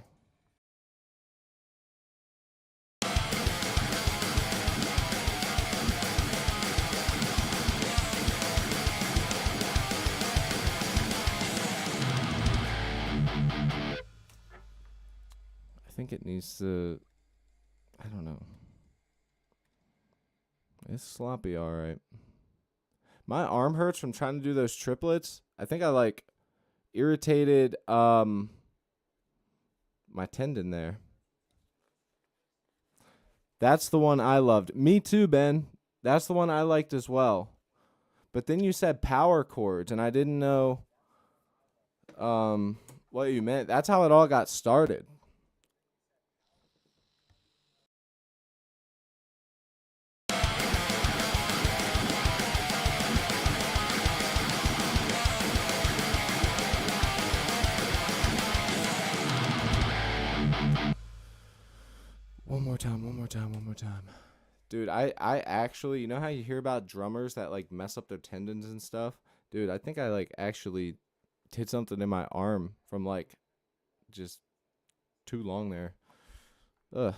I think it needs to, I don't know. It's sloppy, all right. My arm hurts from trying to do those triplets. I think I irritated my tendon there. That's the one I loved. Me too, Ben. That's the one I liked as well. But then you said power chords, and I didn't know um, what you meant. That's how it all got started. One more time, one more time, one more time. Dude, I actually, you know how you hear about drummers that like mess up their tendons and stuff? Dude, I think I like actually did something in my arm from like just too long there. Ugh.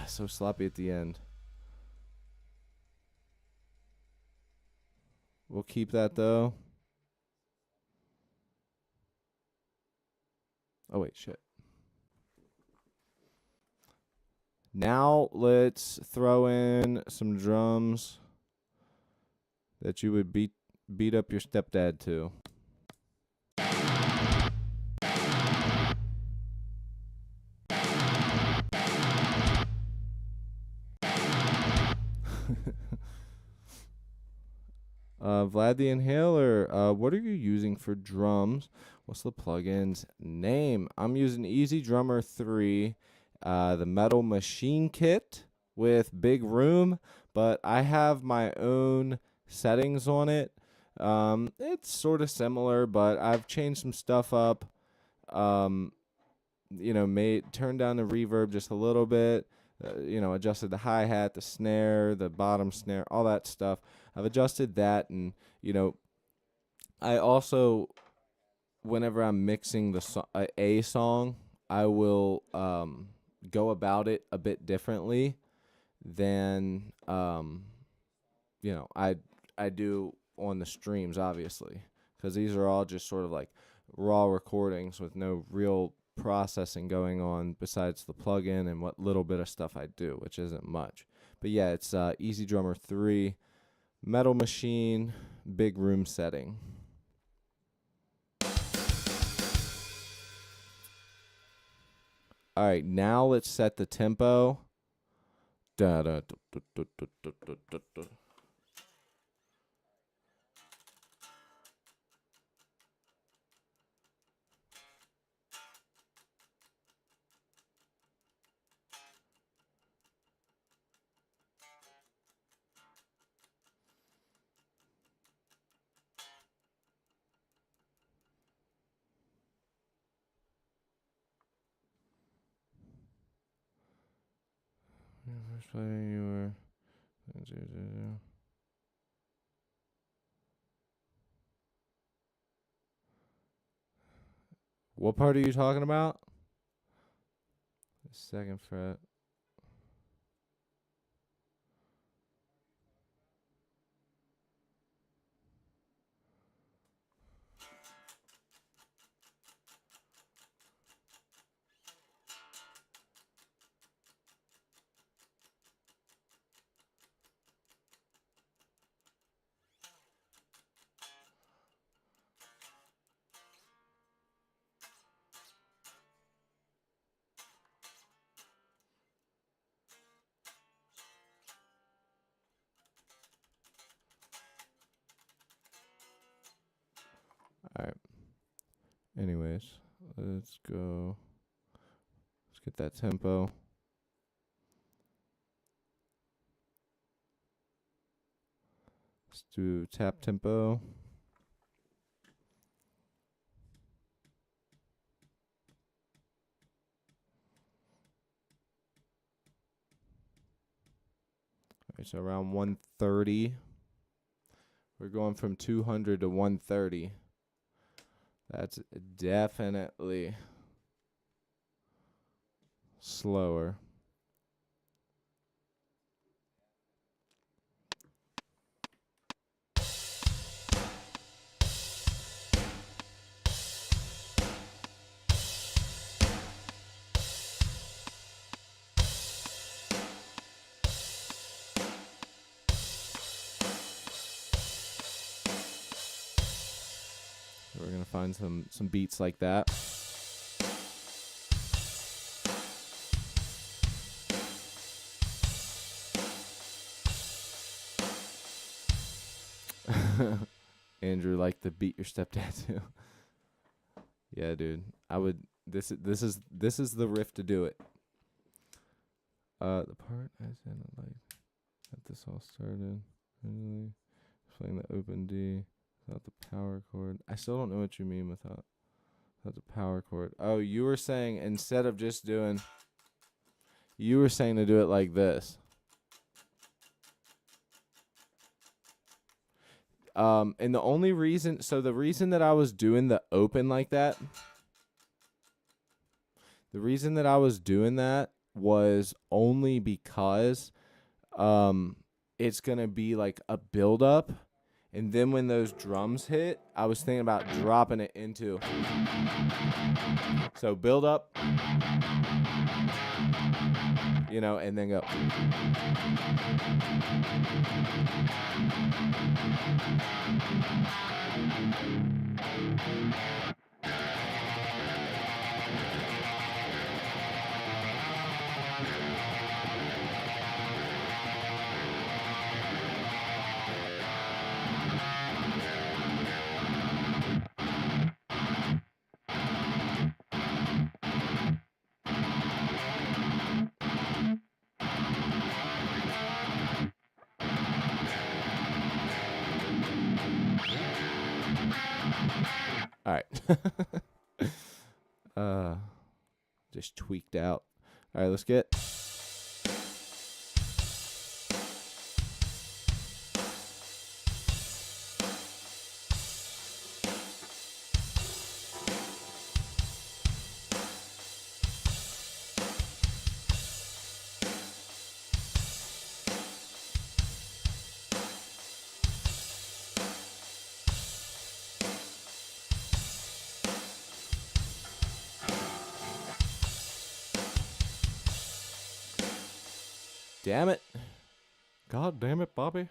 So sloppy at the end. We'll keep that though. Oh wait, shit. Now let's throw in some drums that you would beat up your stepdad to. Vlad the Inhaler, what are you using for drums? What's the plugin's name? I'm using Easy Drummer 3, the Metal Machine Kit with Big Room, but I have my own settings on it. It's sort of similar, but I've changed some stuff up. Um, turned down the reverb just a little bit. Adjusted the hi-hat, the snare, the bottom snare, all that stuff. I've adjusted that, and I also, whenever I'm mixing a song, I will go about it a bit differently than I do on the streams, obviously, because these are all just sort of like raw recordings with no real processing going on besides the plugin and what little bit of stuff I do, which isn't much. But yeah, it's Easy Drummer 3, Metal Machine, Big Room setting. All right, now let's set the tempo. Da, da, da, da, da, da, da, da, da. First player you were. What part are you talking about? The second fret. All right. Anyways, let's go. Let's get that tempo. Let's do tap tempo. All right, so around 130. We're going from 200 to 130. That's definitely slower. find some beats like that. Andrew liked the beat your stepdad too. Yeah, dude. I would. This is the riff to do it. The part I said like that this all started. Really playing the open D without the power chord. I still don't know what you mean without the power chord. Oh, you were saying instead of just doing. You were saying to do it like this. And the only reason, so the reason that I was doing the open like that, the reason that I was doing that was only because, it's going to be like a build up. And then when those drums hit, I was thinking about dropping it into. So build up, you know, and then go. All right. Just tweaked out. All right, let's get. Damn it. God damn it, Bobby.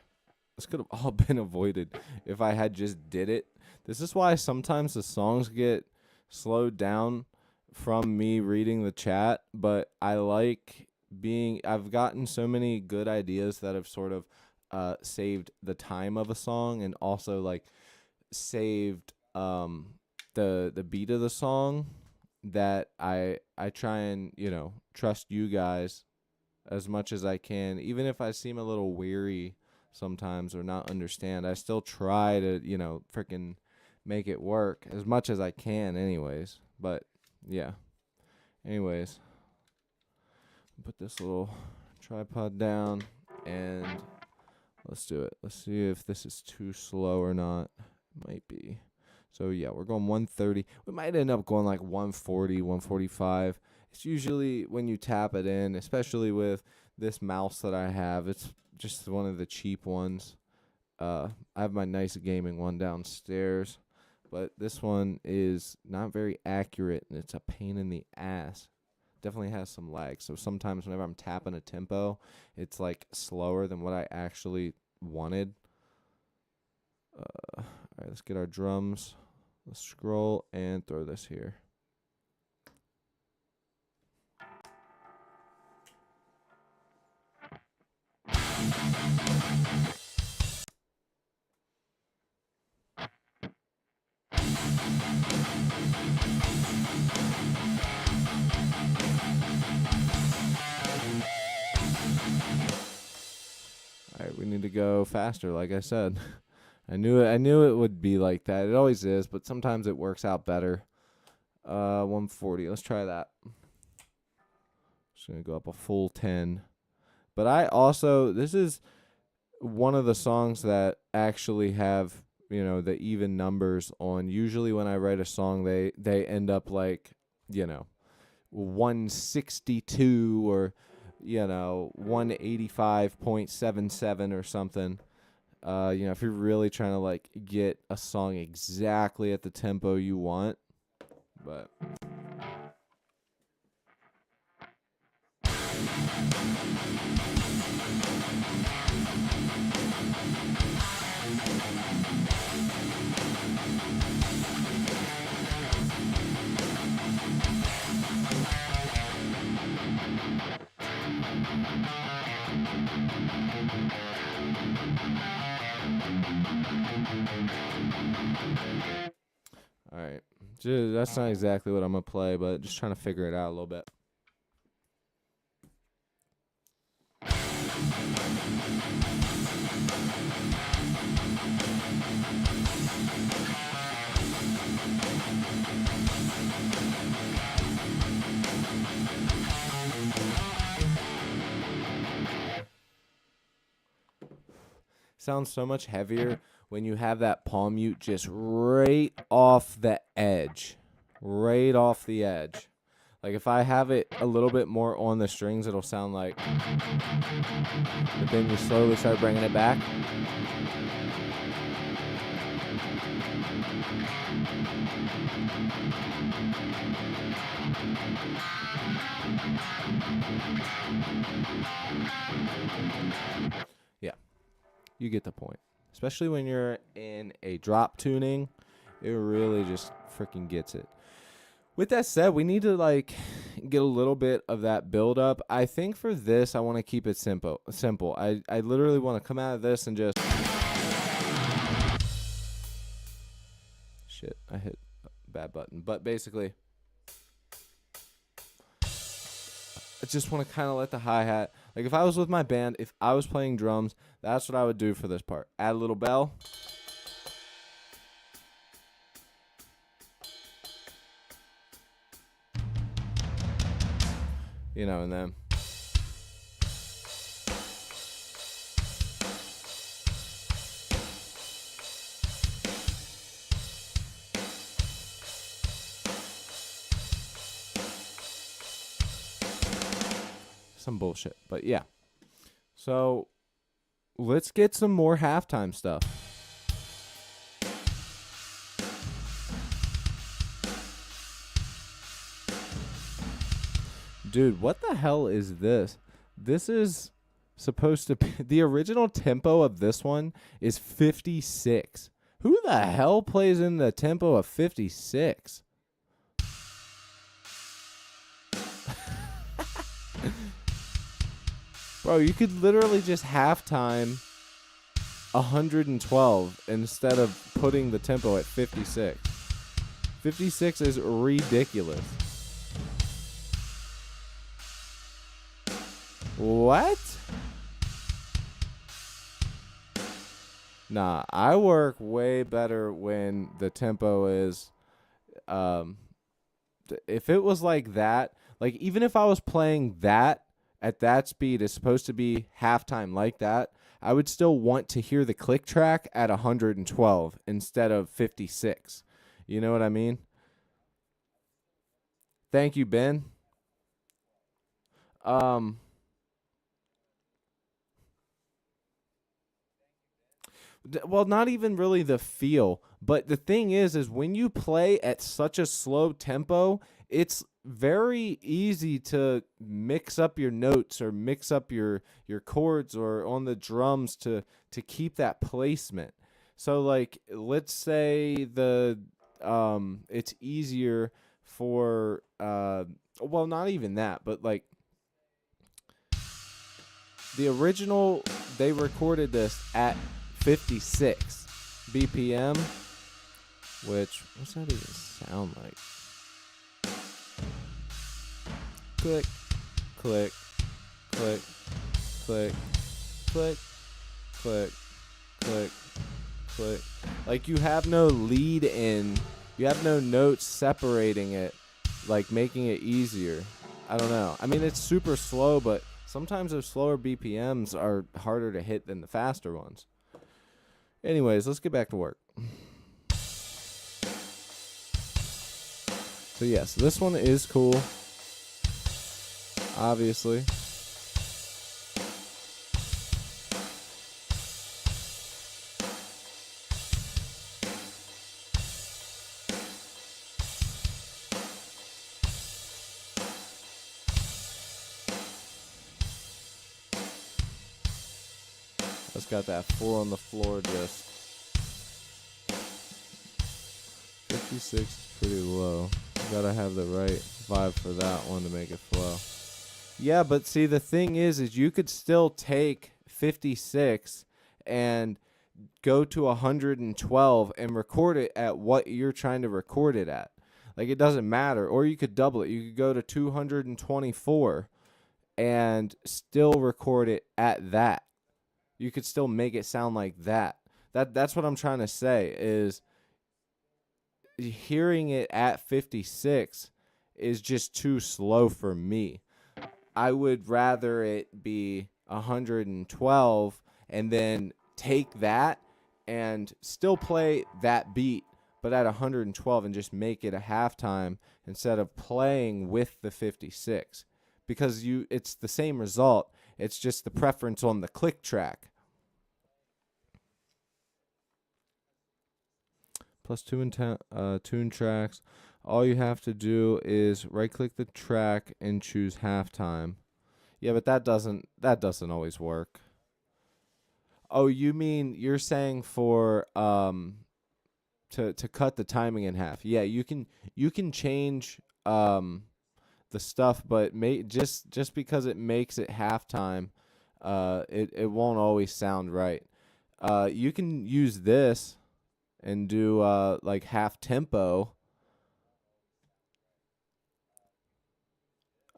This could have all been avoided if I had just did it. This is why sometimes the songs get slowed down from me reading the chat, but I like I've gotten so many good ideas that have sort of saved the time of a song and also like saved the beat of the song that I try and, you know, trust you guys as much as I can. Even if I seem a little weary sometimes or not understand, I still try to, you know, freaking make it work as much as I can anyways. But yeah. Anyways, put this little tripod down and let's do it. Let's see if this is too slow or not. Might be. So yeah, we're going 130. We might end up going like 140, 145. It's usually when you tap it in, especially with this mouse that I have, it's just one of the cheap ones. I have my nice gaming one downstairs, but this one is not very accurate, and it's a pain in the ass. Definitely has some lag, so sometimes whenever I'm tapping a tempo, it's like slower than what I actually wanted. All right, let's get our drums. Let's scroll and throw this here. All right, we need to go faster, like I said. I knew it would be like that. It always is, but sometimes it works out better. 140. Let's try that. Just going to go up a full 10. But I also, this is one of the songs that actually have, you know, the even numbers on. Usually when I write a song, they end up like, you know, 162 or, you know, 185.77 or something. You know, if you're really trying to like get a song exactly at the tempo you want, but All right. That's not exactly what I'm going to play, but just trying to figure it out a little bit. Sounds so much heavier when you have that palm mute just right off the edge. Right off the edge. Like if I have it a little bit more on the strings, it'll sound like. But then you slowly start bringing it back. Yeah, you get the point. Especially when you're in a drop tuning, it really just freaking gets it. With that said, we need to like get a little bit of that build up. I think for this, I want to keep it simple. I literally want to come out of this and just shit. I hit a bad button, but basically, I just want to kind of let the hi-hat. Like if I was with my band, if I was playing drums, that's what I would do for this part. Add a little bell. You know, and then some bullshit. But yeah. So let's get some more halftime stuff. Dude, what the hell is this? This is supposed to be... The original tempo of this one is 56. Who the hell plays in the tempo of 56? Bro, you could literally just halftime 112 instead of putting the tempo at 56. 56 is ridiculous. What? Nah, I work way better when the tempo is, if it was like that, like even if I was playing that at that speed, it's supposed to be halftime like that, I would still want to hear the click track at 112 instead of 56. You know what I mean? Thank you, Ben. Well, not even really the feel, but the thing is when you play at such a slow tempo, it's very easy to mix up your notes or mix up your chords or on the drums to keep that placement. So like let's say the it's easier for well, not even that, but like the original, they recorded this at 56 BPM, which, what's that even sound like? Click, click, click, click, click, click, click, click. Like you have no lead in, you have no notes separating it, like making it easier. I don't know. I mean, it's super slow, but sometimes those slower BPMs are harder to hit than the faster ones. Anyways, let's get back to work. So yes, this one is cool. Obviously. Just got that 4 on the floor just. 56 is pretty low. You gotta have the right vibe for that one to make it flow. Yeah, but see, the thing is you could still take 56 and go to 112 and record it at what you're trying to record it at. Like, it doesn't matter. Or you could double it. You could go to 224 and still record it at that. You could still make it sound like that. That's what I'm trying to say is hearing it at 56 is just too slow for me. I would rather it be 112 and then take that and still play that beat, but at 112 and just make it a halftime instead of playing with the 56. Because it's the same result. It's just the preference on the click track. Plus tune tracks. All you have to do is right click the track and choose halftime. Yeah, but that doesn't always work. Oh, you mean you're saying for to cut the timing in half. Yeah, you can change the stuff, but just because it makes it halftime, it won't always sound right. You can use this and do like half tempo.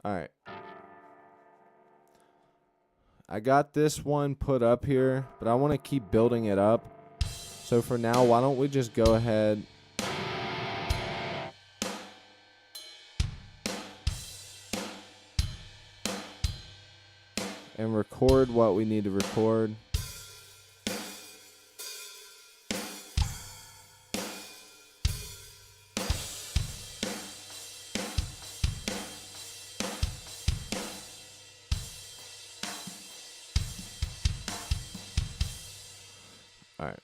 All right. I got this one put up here, but I want to keep building it up. So for now, why don't we just go ahead and record what we need to record. All right.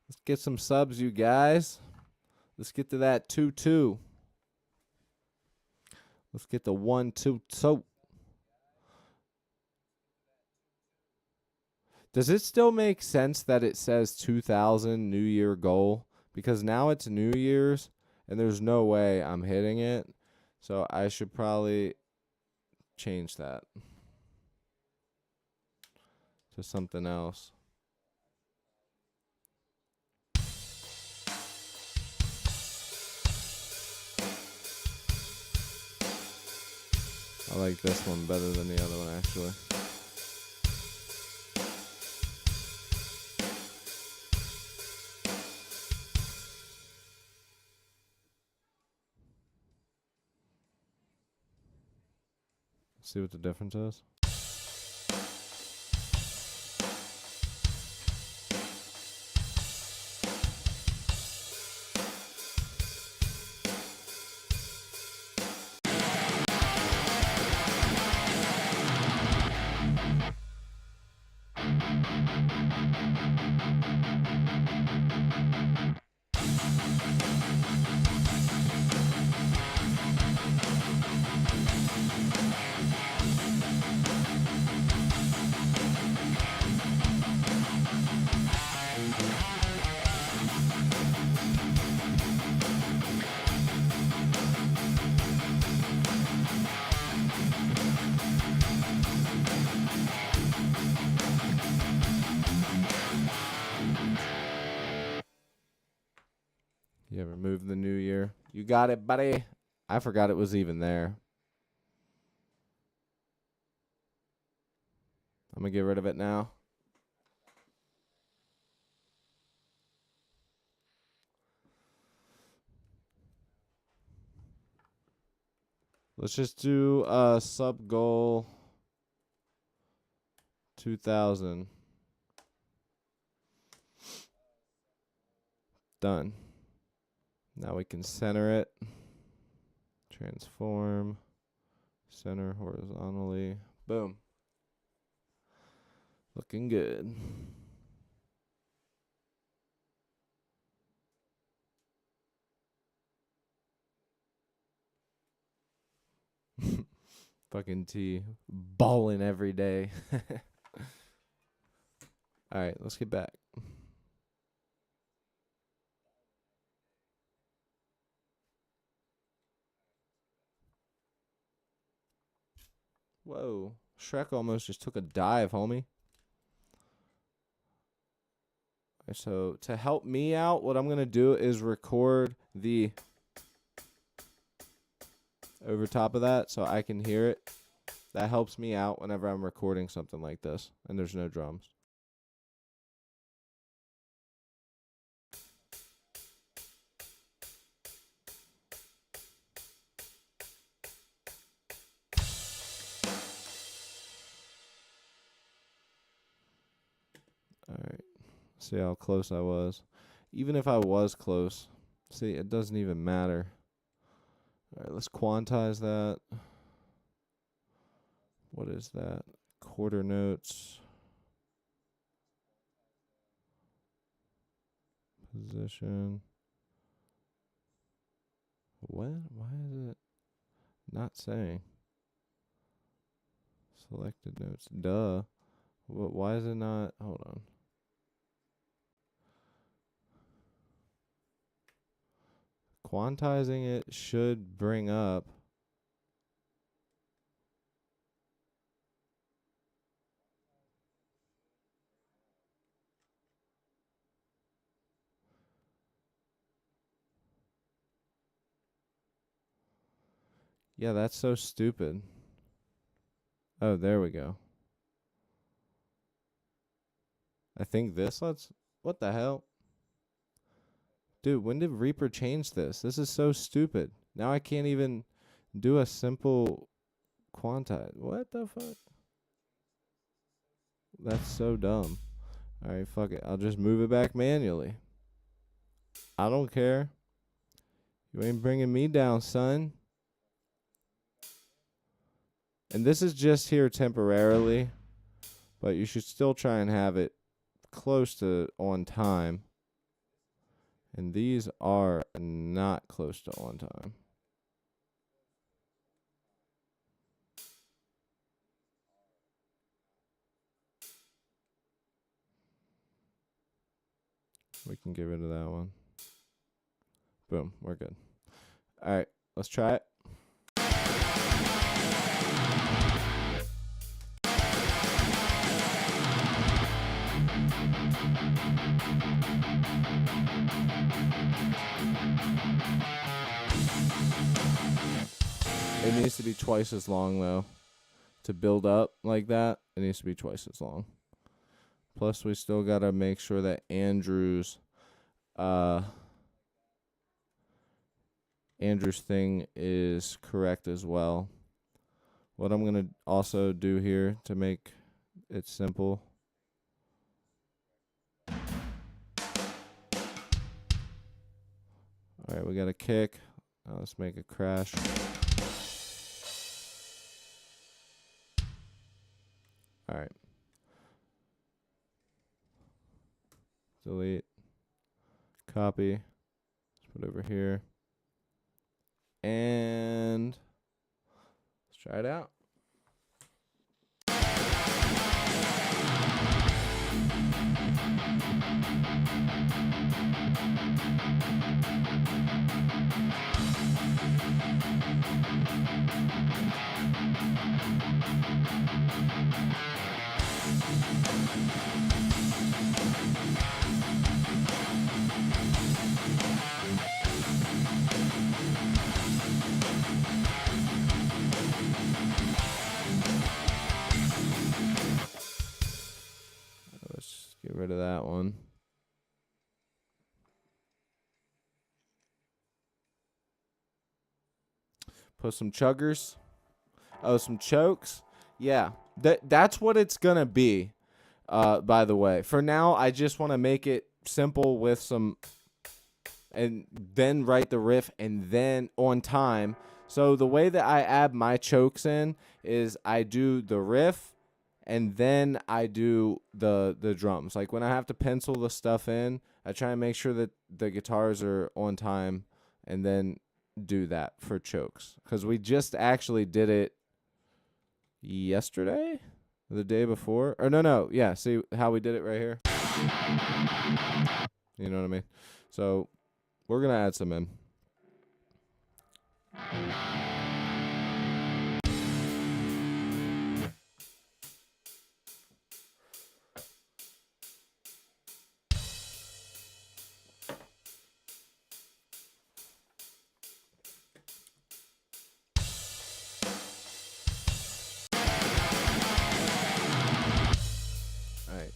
Let's get some subs, you guys. Let's get to that 2-2. Let's get the 1-2. So, does it still make sense that it says 2000 New Year goal? Because now it's New Year's, and there's no way I'm hitting it. So I should probably change that to something else. I like this one better than the other one, actually. See what the difference is? Yeah, remove the New Year. You got it, buddy. I forgot it was even there. I'm going to get rid of it now. Let's just do sub goal 2000. Done. Now we can center it. Transform. Center horizontally. Boom. Looking good. Fucking T. Balling every day. All right, let's get back. Whoa. Shrek almost just took a dive, homie. So to help me out, what I'm going to do is record the over top of that so I can hear it. That helps me out whenever I'm recording something like this and there's no drums. All right. See how close I was. Even if I was close, see, it doesn't even matter. All right, let's quantize that. What is that? Quarter notes. Position. What? Why is it not saying? Selected notes. Duh. Why is it not? Hold on. Quantizing it should bring up. Yeah, that's so stupid. Oh, there we go. I think this lets. What the hell? Dude, when did Reaper change this? This is so stupid. Now I can't even do a simple quantize. What the fuck? That's so dumb. Alright, fuck it. I'll just move it back manually. I don't care. You ain't bringing me down, son. And this is just here temporarily, but you should still try and have it close to on time. And these are not close to on time. We can get rid of that one. Boom, we're good. All right, let's try it. It needs to be twice as long, though. To build up like that, it needs to be twice as long. Plus, we still got to make sure that Andrew's thing is correct as well. What I'm going to also do here to make it simple. All right, we got a kick. Now let's make a crash. All right. Delete. Copy. Let's put it over here. And let's try it out. Let's get rid of that one. Put some chuggers. Oh, some chokes. Yeah, that's what it's gonna be. By the way, for now, I just want to make it simple with some, and then write the riff, and then on time. So the way that I add my chokes in is I do the riff, and then I do the drums. Like when I have to pencil the stuff in, I try and make sure that the guitars are on time, and then do that for chokes. Because we just actually did it yesterday, the day before, or no, yeah. See how we did it right here. You know what I mean? So we're gonna add some in. All right.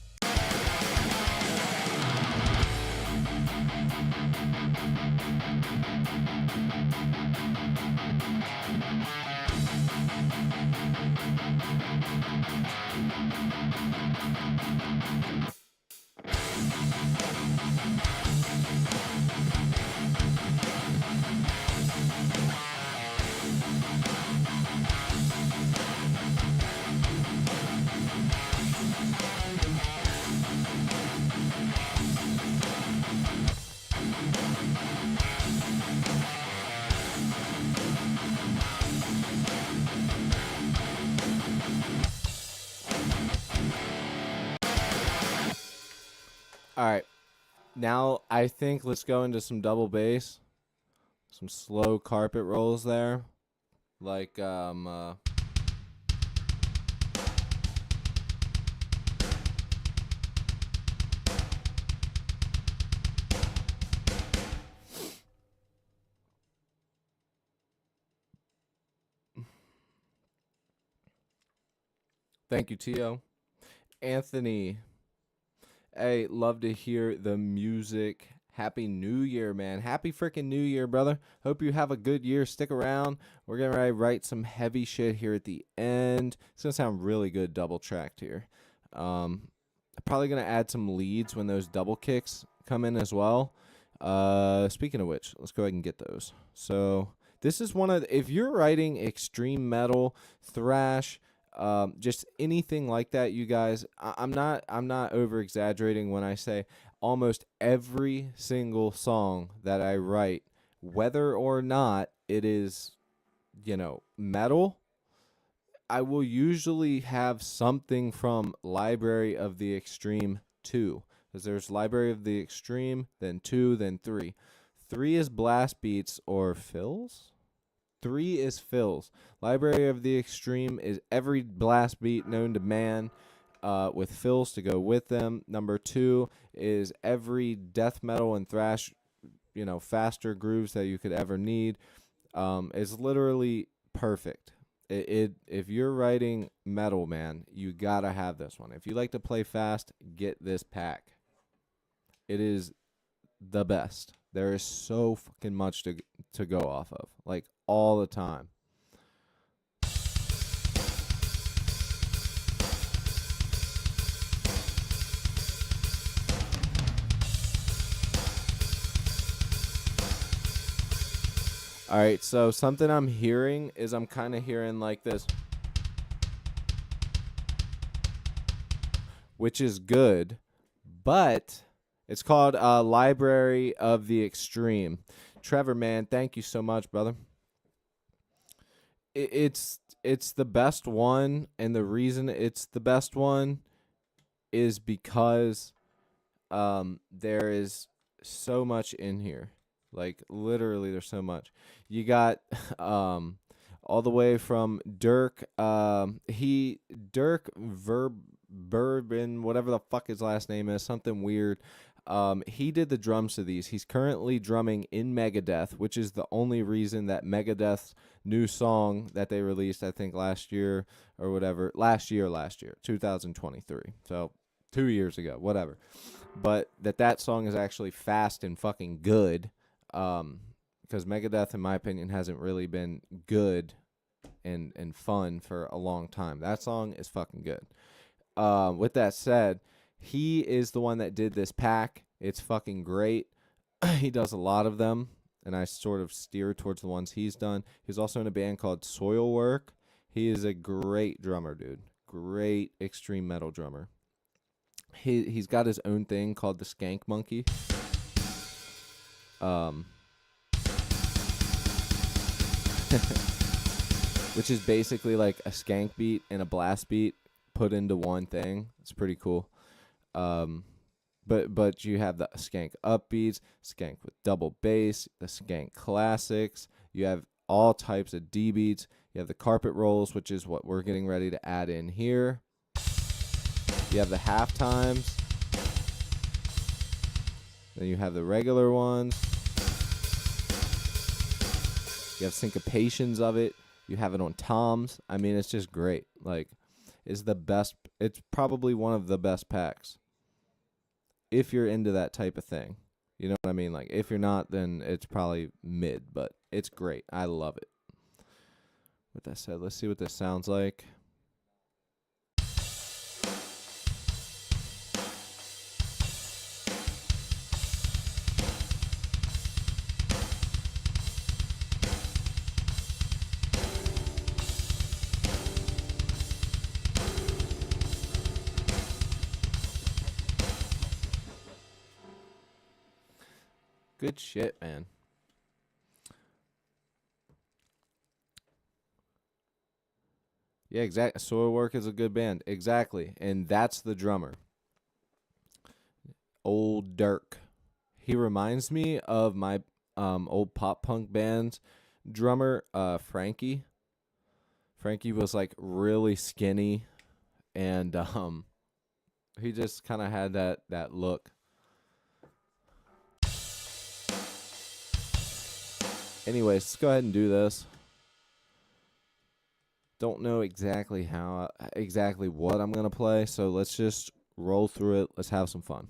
All right. Now I think let's go into some double bass, some slow carpet rolls there, like Thank you, Tio. Anthony. Hey, love to hear the music. Happy New Year, man. Happy freaking New Year, brother. Hope you have a good year. Stick around. We're going to write some heavy shit here at the end. It's going to sound really good double tracked here. Probably going to add some leads when those double kicks come in as well. Speaking of which, let's go ahead and get those. So this is one of, if you're writing extreme metal, thrash, just anything like that, you guys, I'm not over exaggerating when I say almost every single song that I write, whether or not it is, metal, I will usually have something from Library of the Extreme 2. Because there's Library of the Extreme, then 2, then 3. 3 is blast beats or fills. 3 is fills. Library of the Extreme is every blast beat known to man with fills to go with them. Number 2 is every death metal and thrash, faster grooves that you could ever need. It's literally perfect. If you're writing metal, man, you gotta have this one. If you like to play fast, get this pack. It is the best. There is so fucking much to go off of, like all the time. All right, so something I'm hearing is I'm kind of hearing like this, which is good, but it's called Library of the Extreme. Trevor, man, thank you so much, brother. It's the best one, and the reason it's the best one is because there is so much in here. Like, literally, there's so much. You got all the way from Dirk. Dirk Bourbon, whatever the fuck his last name is, something weird. He did the drums to these. He's currently drumming in Megadeth, which is the only reason that Megadeth's new song that they released, I think last year or whatever, last year, 2023. So 2 years ago, whatever. But that song is actually fast and fucking good. Because Megadeth, in my opinion, hasn't really been good and fun for a long time. That song is fucking good. With that said, he is the one that did this pack. It's fucking great. He does a lot of them, and I sort of steer towards the ones he's done. He's also in a band called Soilwork. He is a great drummer, dude. Great extreme metal drummer. He's got his own thing called the Skank Monkey. which is basically like a skank beat and a blast beat put into one thing. It's pretty cool. But you have the skank upbeats, skank with double bass, the skank classics. You have all types of D beats. You have the carpet rolls, which is what we're getting ready to add in here. You have the half times. Then you have the regular ones. You have syncopations of it. You have it on toms. I mean, it's just great. Like, it's the best. It's probably one of the best packs if you're into that type of thing. You know what I mean? Like, if you're not, then it's probably mid, but it's great. I love it. With that said, let's see what this sounds like. Good shit, man. Yeah, exactly. Soilwork is a good band. Exactly. And that's the drummer. Old Dirk. He reminds me of my old pop punk band's drummer, Frankie. Frankie was like really skinny, and he just kind of had that look. Anyways, let's go ahead and do this. Don't know exactly what I'm gonna play, so let's just roll through it. Let's have some fun.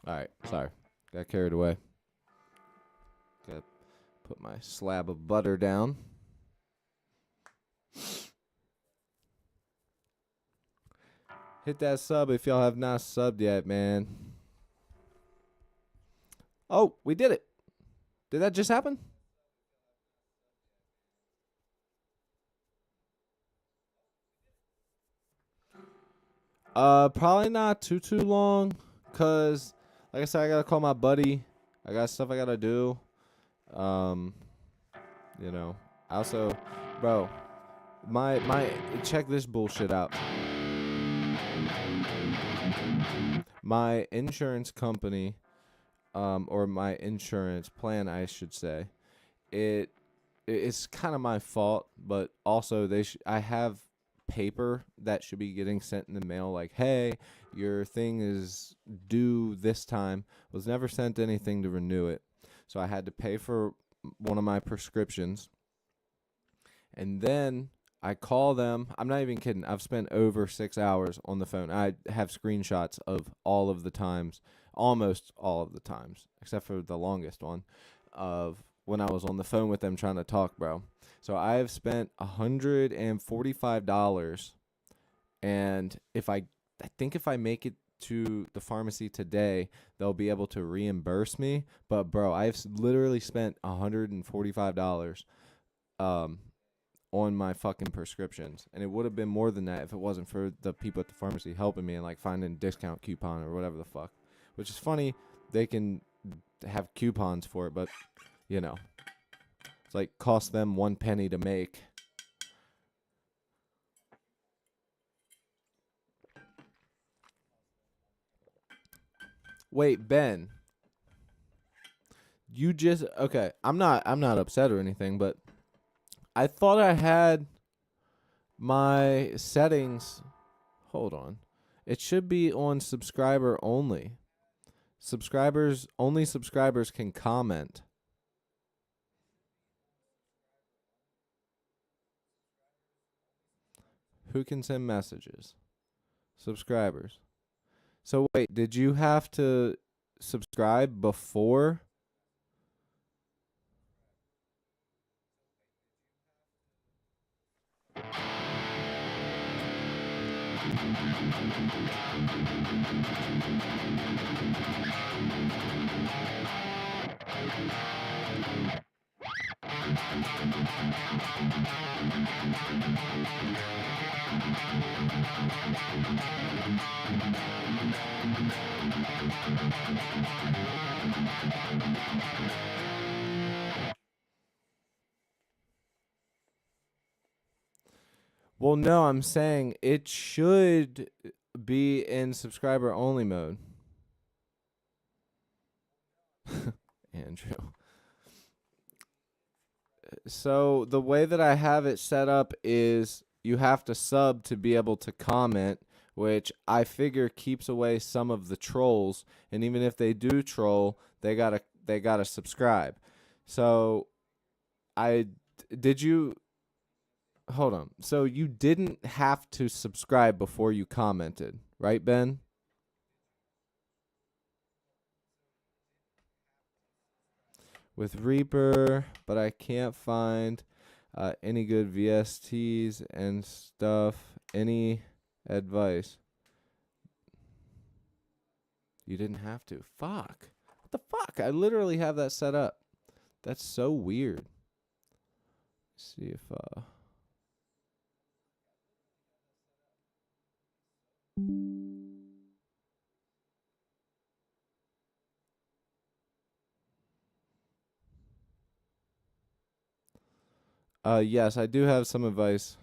All right, sorry. Got carried away. Got to put my slab of butter down. Hit that sub if y'all have not subbed yet, man. Oh, we did it. Did that just happen? Probably not too long, cause like I said, I gotta call my buddy. I got stuff I gotta do. You know. Also, bro, my check this bullshit out. My insurance company, or my insurance plan, I should say, it's kind of my fault, but also I have paper that should be getting sent in the mail like, hey, your thing is due this time. Was never sent anything to renew it, so I had to pay for one of my prescriptions, and then I call them. I'm not even kidding. I've spent over 6 hours on the phone. I have screenshots of all of the times, almost all of the times, except for the longest one, of when I was on the phone with them trying to talk, bro. So I have spent $145, and if I I think if I make it to the pharmacy today, they'll be able to reimburse me. But bro, literally spent $145 um on my fucking prescriptions, and it would have been more than that if it wasn't for the people at the pharmacy helping me and like finding a discount coupon or whatever the fuck. Which is funny, they can have coupons for it, but you know, it's like cost them 1 penny to make. Wait, Ben, you just okay. I'm not upset or anything, but I thought I had my settings. Hold on. It should be on subscriber only. Only subscribers can comment. Who can send messages? Subscribers. So wait, did you have to subscribe before? Well, no, I'm saying it should be in subscriber only mode. Andrew. So the way that I have it set up is you have to sub to be able to comment, which I figure keeps away some of the trolls. And even if they do troll, they gotta subscribe. So I did you hold on. So you didn't have to subscribe before you commented, right, Ben? With Reaper, but I can't find any good VSTs and stuff. Any advice? You didn't have to. Fuck. What the fuck? I literally have that set up. That's so weird. Let's see if yes, I do have some advice.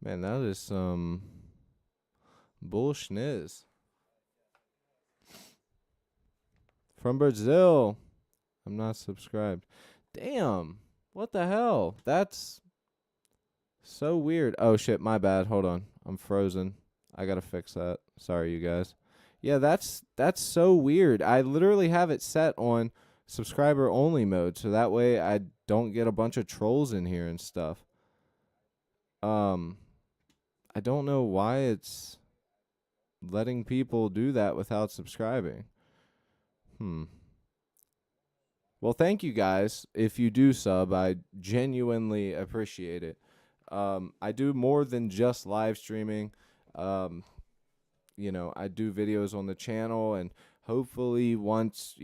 Man, that is some bullshniz. From Brazil. I'm not subscribed. Damn. What the hell? That's so weird. Oh shit, my bad. Hold on. I'm frozen. I gotta fix that. Sorry, you guys. Yeah, that's so weird. I literally have it set on subscriber only mode, so that way I don't get a bunch of trolls in here and stuff. Um, I don't know why it's letting people do that without subscribing. Well, thank you guys. If you do sub, I genuinely appreciate it. I do more than just live streaming. Um, I do videos on the channel, and hopefully once,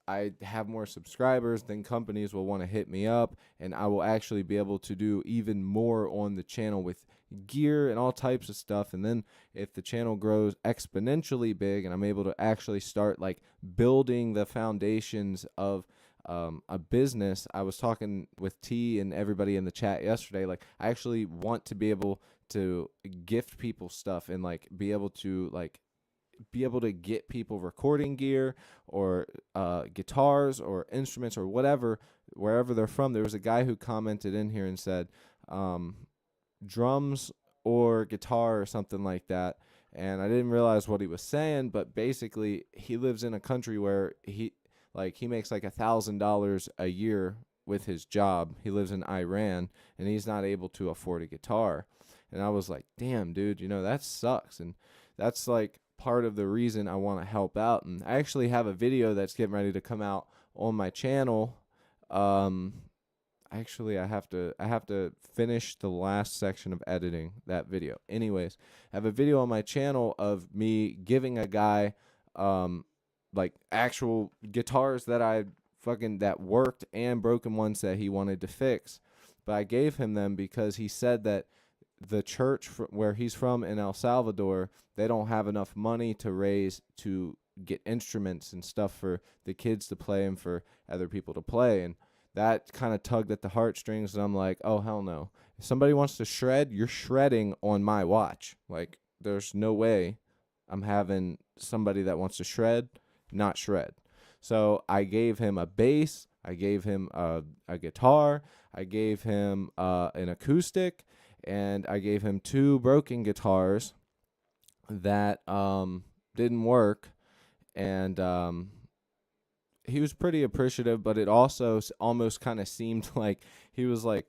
I have more subscribers, then companies will want to hit me up, and I will actually be able to do even more on the channel with gear and all types of stuff. And then if the channel grows exponentially big and I'm able to actually start like building the foundations of a business, I was talking with T and everybody in the chat yesterday, like I actually want to be able to gift people stuff and like be able to get people recording gear or guitars or instruments or whatever, wherever they're from. There was a guy who commented in here and said drums or guitar or something like that. And I didn't realize what he was saying, but basically he lives in a country where he makes like $1,000 a year with his job. He lives in Iran and he's not able to afford a guitar. And I was like, damn, dude, that sucks. And that's like part of the reason I want to help out. And I actually have a video that's getting ready to come out on my channel Actually, I have to finish the last section of editing that video. Anyways, I have a video on my channel of me giving a guy um like actual guitars that I fucking that worked and broken ones that he wanted to fix. But I gave him them because he said that the church where he's from in El Salvador, they don't have enough money to raise to get instruments and stuff for the kids to play and for other people to play. And that kind of tugged at the heartstrings. And I'm like, oh, hell no. If somebody wants to shred, you're shredding on my watch. Like, there's no way I'm having somebody that wants to shred not shred. So I gave him a bass. I gave him a guitar. I gave him an acoustic. And I gave him 2 broken guitars that didn't work. And he was pretty appreciative, but it also almost kind of seemed like he was like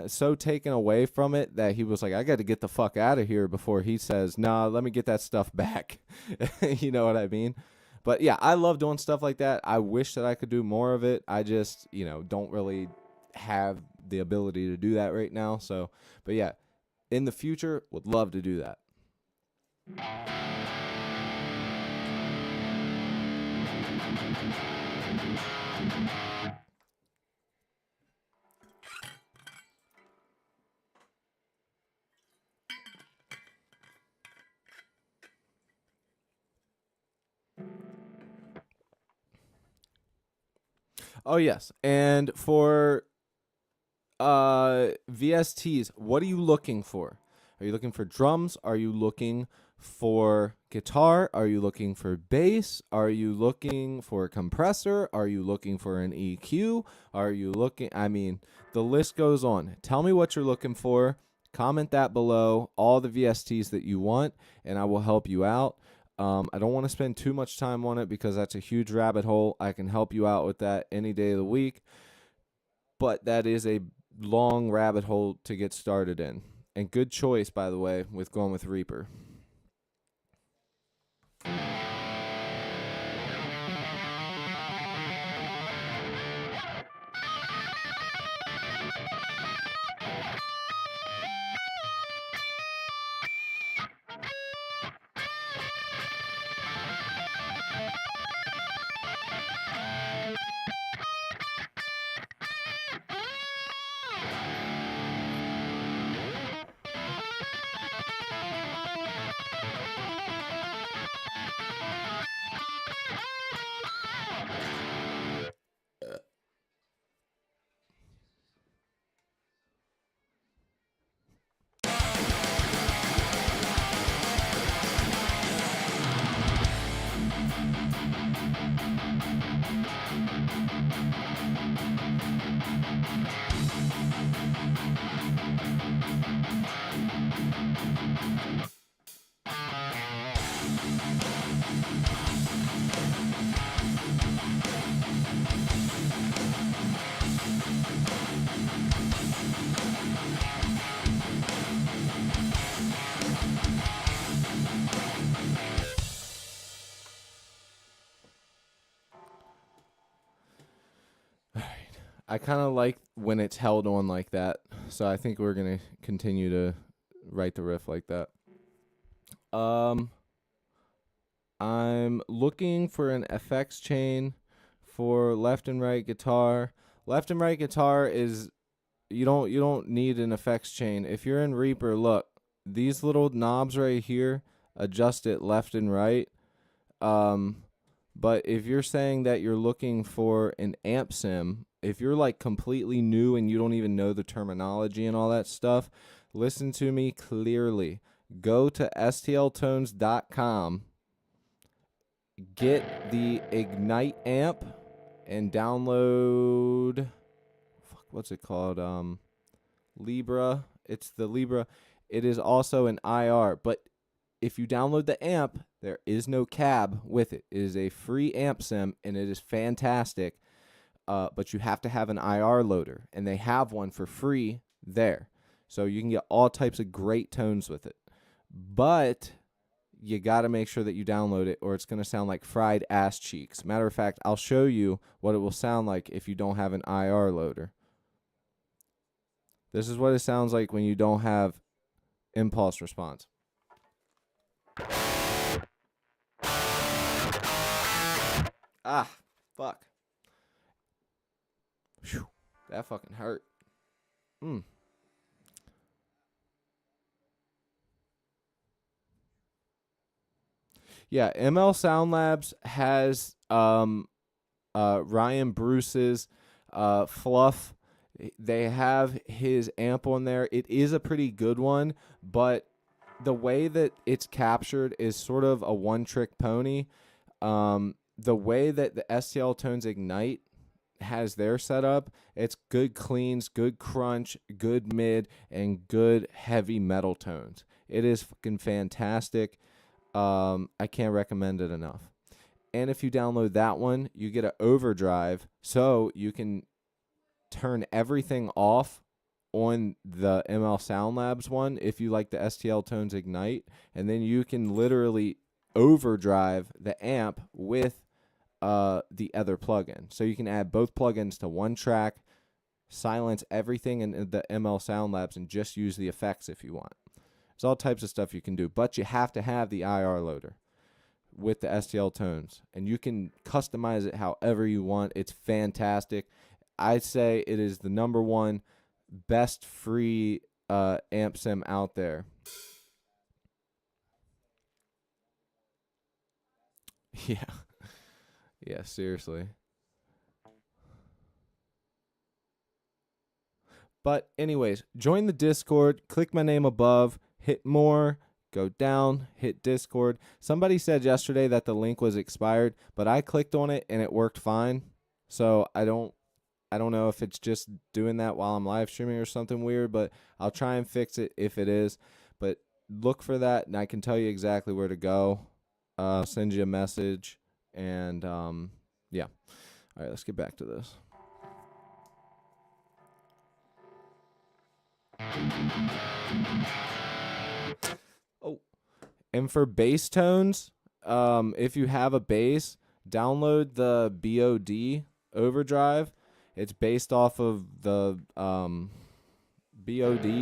so taken away from it that he was like, I got to get the fuck out of here before he says, nah, let me get that stuff back. You know what I mean? But yeah, I love doing stuff like that. I wish that I could do more of it. I just, don't really have the ability to do that right now. So, but yeah, in the future, would love to do that. Oh yes, and for VSTs, what are you looking for? Are you looking for drums? Are you looking for guitar? Are you looking for bass? Are you looking for a compressor? Are you looking for an EQ? Are you looking, I mean, the list goes on. Tell me what you're looking for. Comment that below, all the VSTs that you want, and I will help you out. I don't want to spend too much time on it because that's a huge rabbit hole. I can help you out with that any day of the week, but that is a long rabbit hole to get started in. And good choice, by the way, with going with Reaper. I kind of like when it's held on like that, so I think we're gonna continue to write the riff like that. I'm looking for an FX chain for left and right guitar. Left and right guitar is you don't need an effects chain. If you're in Reaper, look, these little knobs right here adjust it left and right. But if you're saying that you're looking for an amp sim, if you're like completely new and you don't even know the terminology and all that stuff, listen to me clearly. Go to stltones.com, get the Ignite amp, and download, what's it called? Libra. It's the Libra. It is also an IR, but if you download the amp, there is no cab with it. It is a free amp sim, and it is fantastic. But you have to have an IR loader, and they have one for free there. So you can get all types of great tones with it. But you got to make sure that you download it, or it's going to sound like fried ass cheeks. Matter of fact, I'll show you what it will sound like if you don't have an IR loader. This is what it sounds like when you don't have impulse response. Ah, fuck. Whew, that fucking hurt. Yeah, ML Sound Labs has Ryan Bruce's Fluff. They have his amp on there. It is a pretty good one, but the way that it's captured is sort of a one-trick pony. The way that the STL Tones Ignite has their setup, it's good cleans, good crunch, good mid, and good heavy metal tones. It is fucking fantastic. I can't recommend it enough. And if you download that one, you get an overdrive, so you can turn everything off on the ML Sound Labs one if you like the STL Tones Ignite, and then you can literally overdrive the amp with the other plugin. So you can add both plugins to one track, silence everything in the ML Sound Labs, and just use the effects if you want. There's all types of stuff you can do, but you have to have the IR loader with the STL Tones, and you can customize it however you want. It's fantastic. I'd say it is the #1 best free amp sim out there. Yeah. Yeah, seriously. But anyways, join the Discord, click my name above, hit more, go down, hit Discord. Somebody said yesterday that the link was expired, but I clicked on it and it worked fine. So I don't know if it's just doing that while I'm live streaming or something weird, but I'll try and fix it if it is. But look for that, and I can tell you exactly where to go. Send you a message, and yeah. All right, let's get back to this. Oh, and for bass tones, if you have a bass, download the BOD overdrive. It's based off of the BOD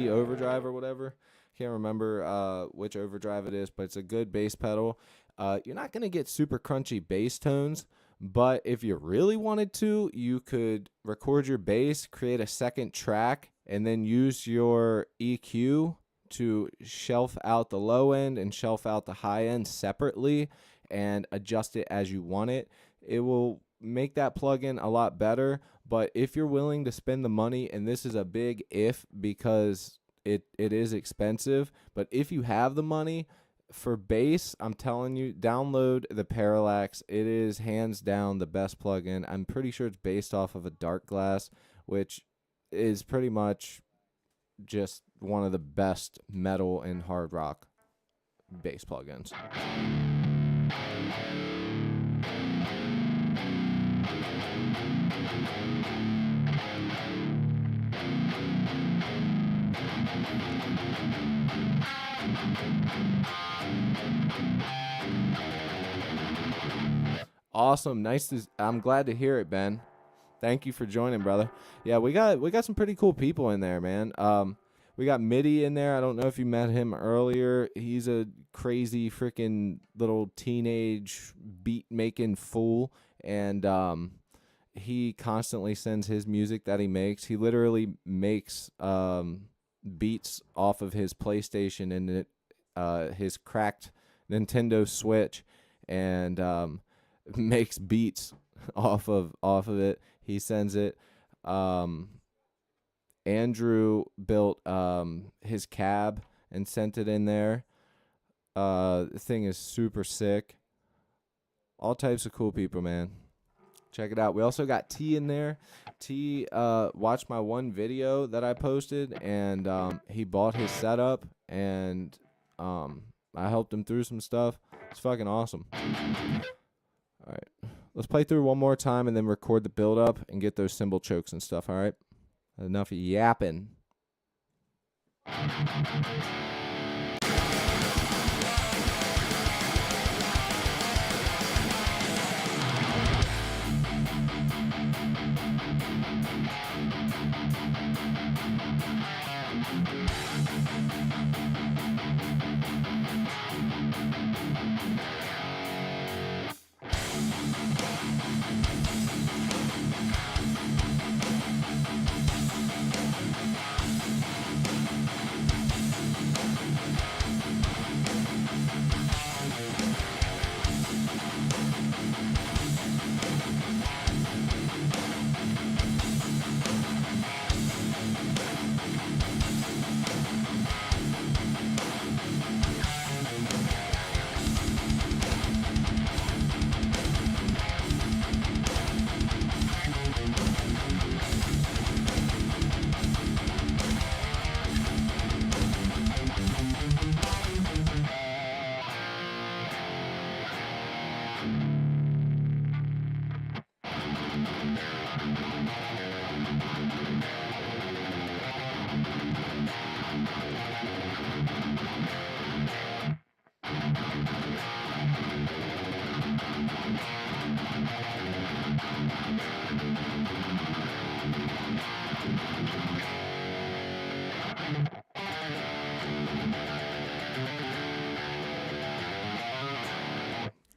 overdrive or whatever. Can't remember which overdrive it is, but it's a good bass pedal. You're not going to get super crunchy bass tones, but if you really wanted to, you could record your bass, create a second track, and then use your EQ to shelf out the low end and shelf out the high end separately and adjust it as you want it. It will make that plugin a lot better, but if you're willing to spend the money, and this is a big if because it is expensive, but if you have the money, for bass, I'm telling you, download the Parallax. It is hands down the best plugin. I'm pretty sure it's based off of a Dark Glass, which is pretty much just one of the best metal and hard rock bass plugins. Awesome. I'm glad to hear it, Ben. Thank you for joining, brother. Yeah, we got some pretty cool people in there, man. We got Mitty in there. I don't know if you met him earlier. He's a crazy freaking little teenage beat making fool, and he constantly sends his music that he makes. He literally makes beats off of his PlayStation and his cracked Nintendo Switch, and makes beats off of it. He sends it. Andrew built his cab and sent it in there. The thing is super sick. All types of cool people, man. Check it out. We also got T in there. T watched my one video that I posted, and he bought his setup, and I helped him through some stuff. It's fucking awesome. All right. Let's play through one more time and then record the build up and get those cymbal chokes and stuff, all right? Enough yapping.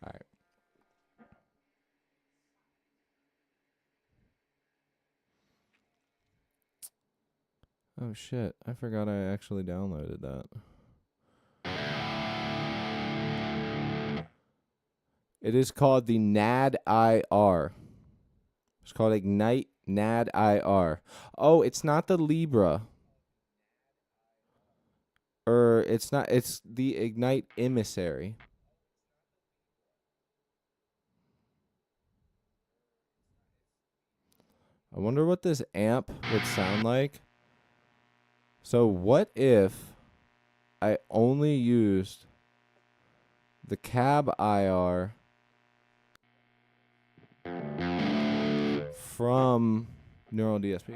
All right. Oh shit! I forgot I actually downloaded that. It is called the NAD IR. It's called Ignite NAD IR. Oh, it's not the Libra. Or it's not. It's the Ignite Emissary. I wonder what this amp would sound like. So what if I only used the cab IR from Neural DSP?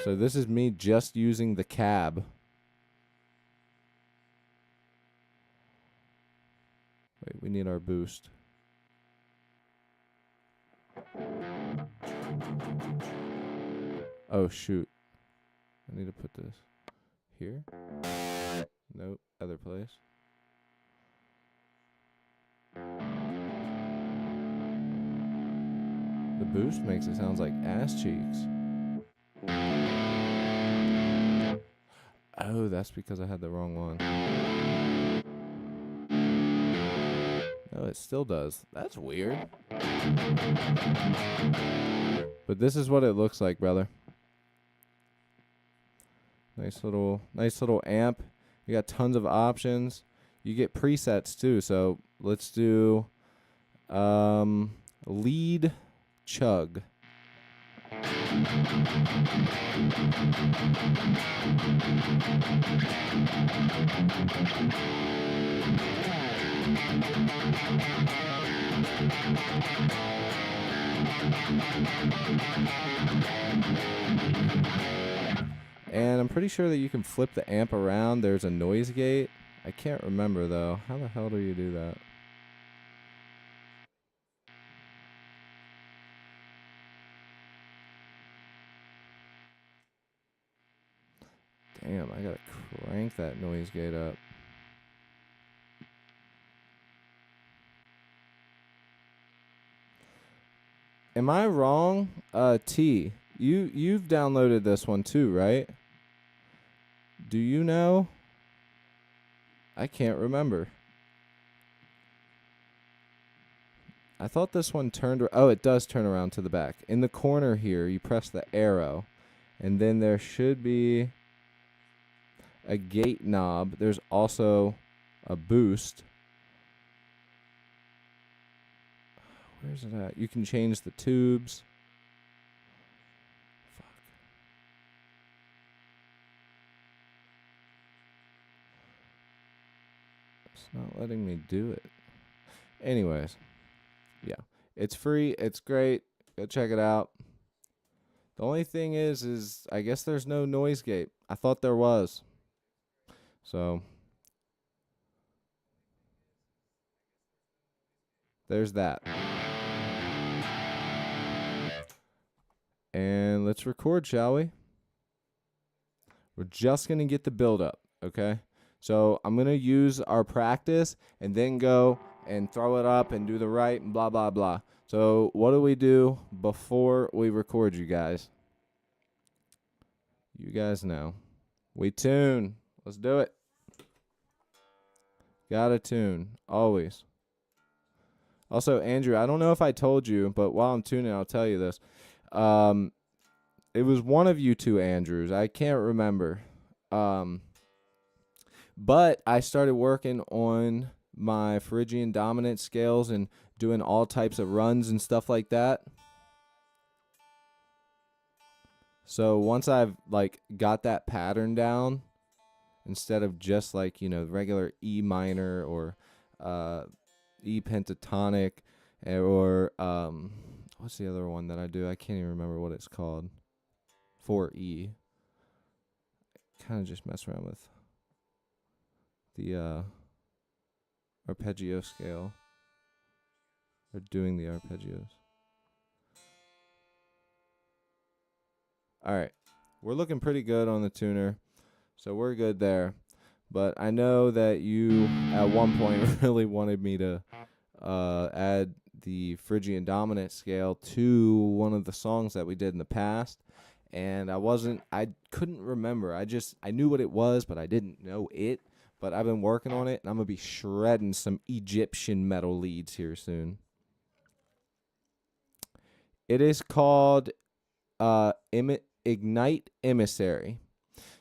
So this is me just using the cab. Wait, we need our boost. Oh, shoot. I need to put this here. Nope, other place. The boost makes it sound like ass cheeks. Oh, that's because I had the wrong one. No, it still does. That's weird. But this is what it looks like, brother. Nice little amp. You got tons of options. You get presets too. So let's do lead chug. And I'm pretty sure that you can flip the amp around. There's a noise gate. I can't remember though. How the hell do you do that? Damn, I gotta crank that noise gate up. Am I wrong? T, you've downloaded this one too, right? Do you know? I can't remember. I thought this one turned. Oh, it does turn around to the back. In the corner here, you press the arrow, and then there should be a gate knob. There's also a boost. Where's it at? You can change the tubes. Fuck. It's not letting me do it. Anyways, yeah. It's free. It's great. Go check it out. The only thing is I guess there's no noise gate. I thought there was. So there's that. And let's record, shall we? We're just going to get the build up, okay? So I'm going to use our practice and then go and throw it up and do the right and blah, blah, blah. So what do we do before we record, you guys? You guys know. We tune. Let's do it. Gotta tune. Always. Also, Andrew, I don't know if I told you, but while I'm tuning, I'll tell you this. It was one of you two Andrews. I can't remember. But I started working on my Phrygian dominant scales and doing all types of runs and stuff like that. So once I've like got that pattern down, instead of just like, regular E minor or E pentatonic or what's the other one that I do? I can't even remember what it's called. 4E. Kind of just mess around with the arpeggio scale, or doing the arpeggios. All right, we're looking pretty good on the tuner, so we're good there. But I know that you at one point really wanted me to add the Phrygian dominant scale to one of the songs that we did in the past, and I couldn't remember. I knew what it was, but I didn't know it. But I've been working on it, and I'm going to be shredding some Egyptian metal leads here soon. It is called Ignite Emissary.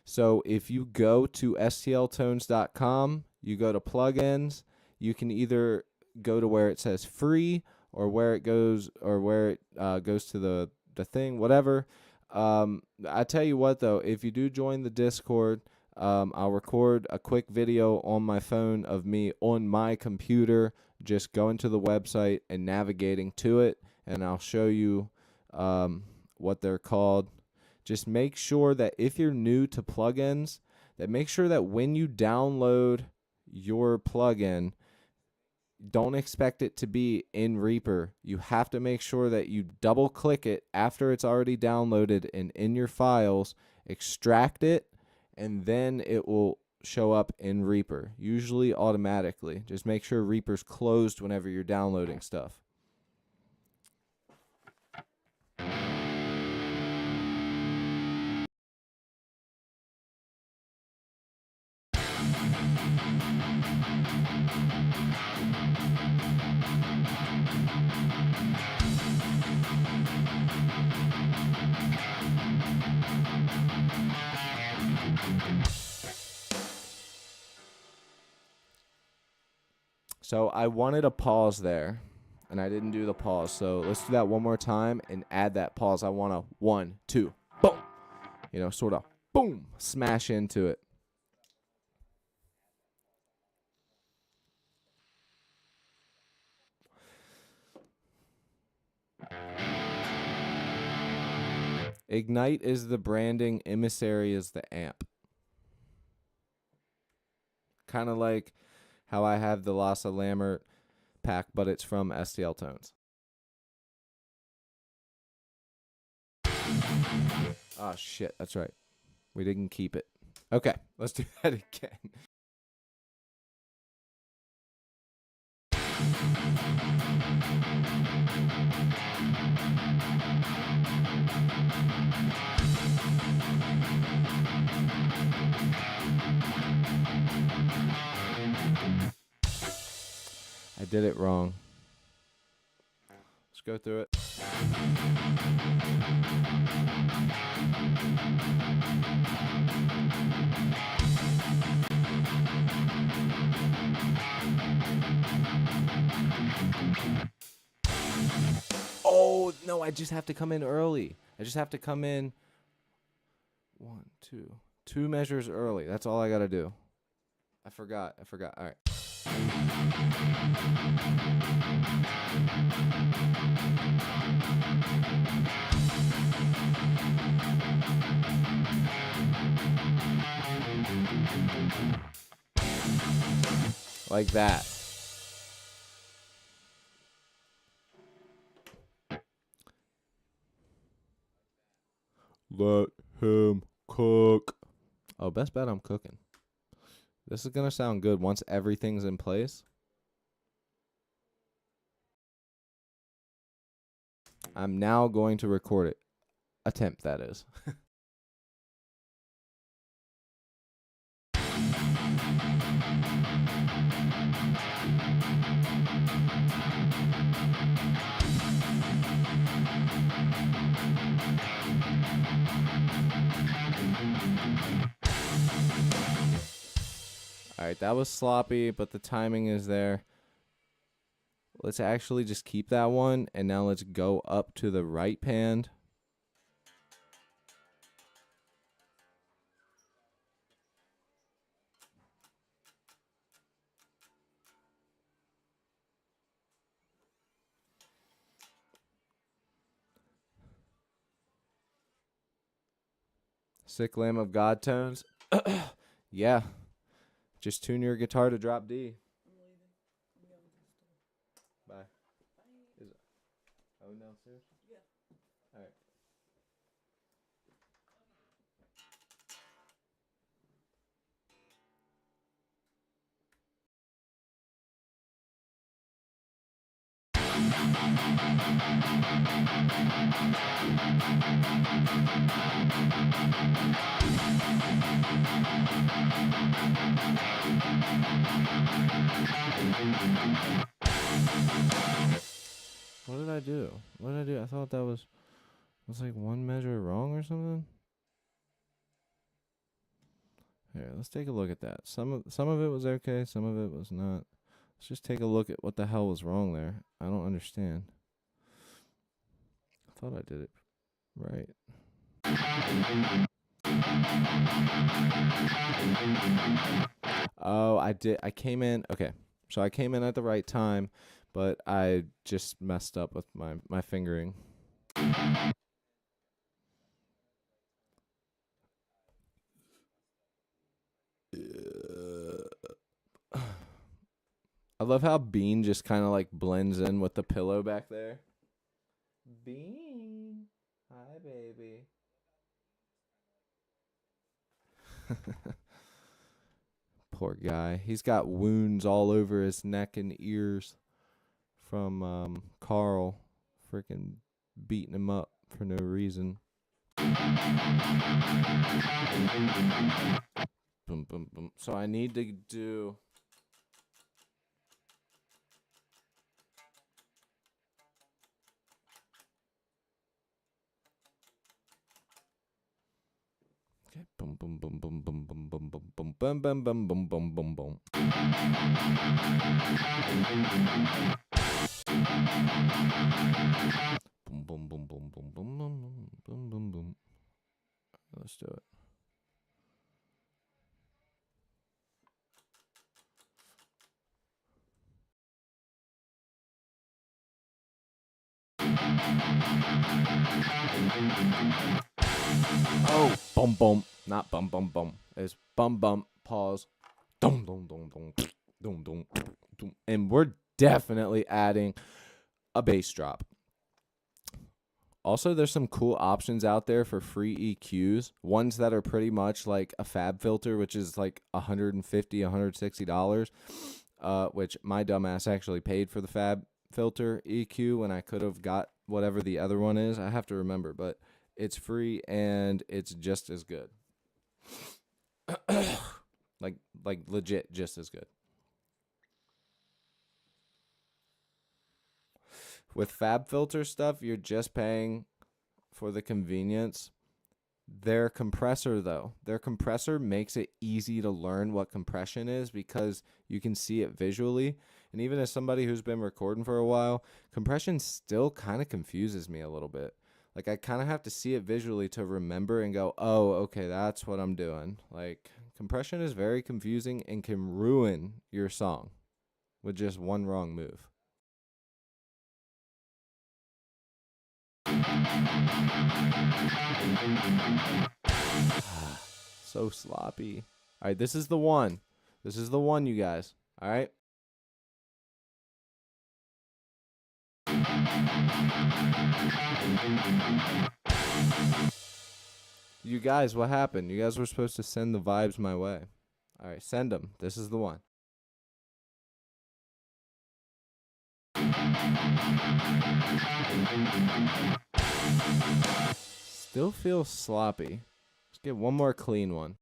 So if you go to stltones.com, you go to plugins, you can either go to where it says free or where it goes to the thing, whatever. I tell you what, though, if you do join the Discord, I'll record a quick video on my phone of me on my computer just going to the website and navigating to it, and I'll show you what they're called. Just make sure that if you're new to plugins, that make sure that when you download your plugin, don't expect it to be in Reaper. You have to make sure that you double click it after it's already downloaded and in your files, extract it, and then it will show up in Reaper, usually automatically. Just make sure Reaper's closed whenever you're downloading stuff. So I wanted a pause there, and I didn't do the pause. So let's do that one more time and add that pause. I want a 1, 2, boom. Sort of boom, smash into it. Ignite is the branding, Emissary is the amp. Kind of like how I have the Lasse Lammert pack, but it's from STL Tones. Oh, shit, that's right. We didn't keep it. Okay, let's do that again. I did it wrong. Let's go through it. Oh, no, I just have to come in early. I just have to come in 2 measures early. That's all I got to do. I forgot. All right. Like that. Let him cook. Oh, best bet I'm cooking. This is going to sound good once everything's in place. I'm now going to record it. Attempt, that is. All right, that was sloppy, but the timing is there. Let's actually just keep that one, and now let's go up to the right pan. Sick Lamb of God tones. Yeah. Just tune your guitar to drop D. Bye. Is it? Oh, no, seriously? Yeah. All right. What did I do? What did I do? I thought that was like one measure wrong or something. Here, let's take a look at that. Some of it was okay, some of it was not. Let's just take a look at what the hell was wrong there. I don't understand. I thought I did it right. Oh, I did. I came in. Okay. So I came in at the right time, but I just messed up with my fingering. I love how Bean just kind of like blends in with the pillow back there. Bean. Hi, baby. Poor guy. He's got wounds all over his neck and ears from Carl freaking beating him up for no reason. Boom, boom, boom. So I need to do... Okay. Boom, boom, boom, boom, boom, boom, boom, boom, boom, boom, boom, boom, boom, boom, boom, boom. Boom, boom, boom, boom, boom, boom, boom, boom, boom, boom. Let's do it. Oh, bum bum, not bum bum bum. It's bum bum. Pause. Dum dum dum dum dum dum dum. And we're definitely adding a bass drop. Also, there's some cool options out there for free EQs. Ones that are pretty much like a Fab filter, which is like $150, $160. Which my dumbass actually paid for the Fab filter EQ when I could have got whatever the other one is. I have to remember, but it's free and it's just as good. like legit just as good. With Fab filter stuff, you're just paying for the convenience. Their compressor, though, their compressor makes it easy to learn what compression is because you can see it visually. And even as somebody who's been recording for a while, compression still kind of confuses me a little bit. Like, I kind of have to see it visually to remember and go, oh, okay, that's what I'm doing. Like, compression is very confusing and can ruin your song with just one wrong move. So sloppy. All right, this is the one. This is the one, you guys. All right. You guys, what happened? You guys were supposed to send the vibes my way. All right, send them. This is the one. Still feels sloppy. Let's get one more clean one.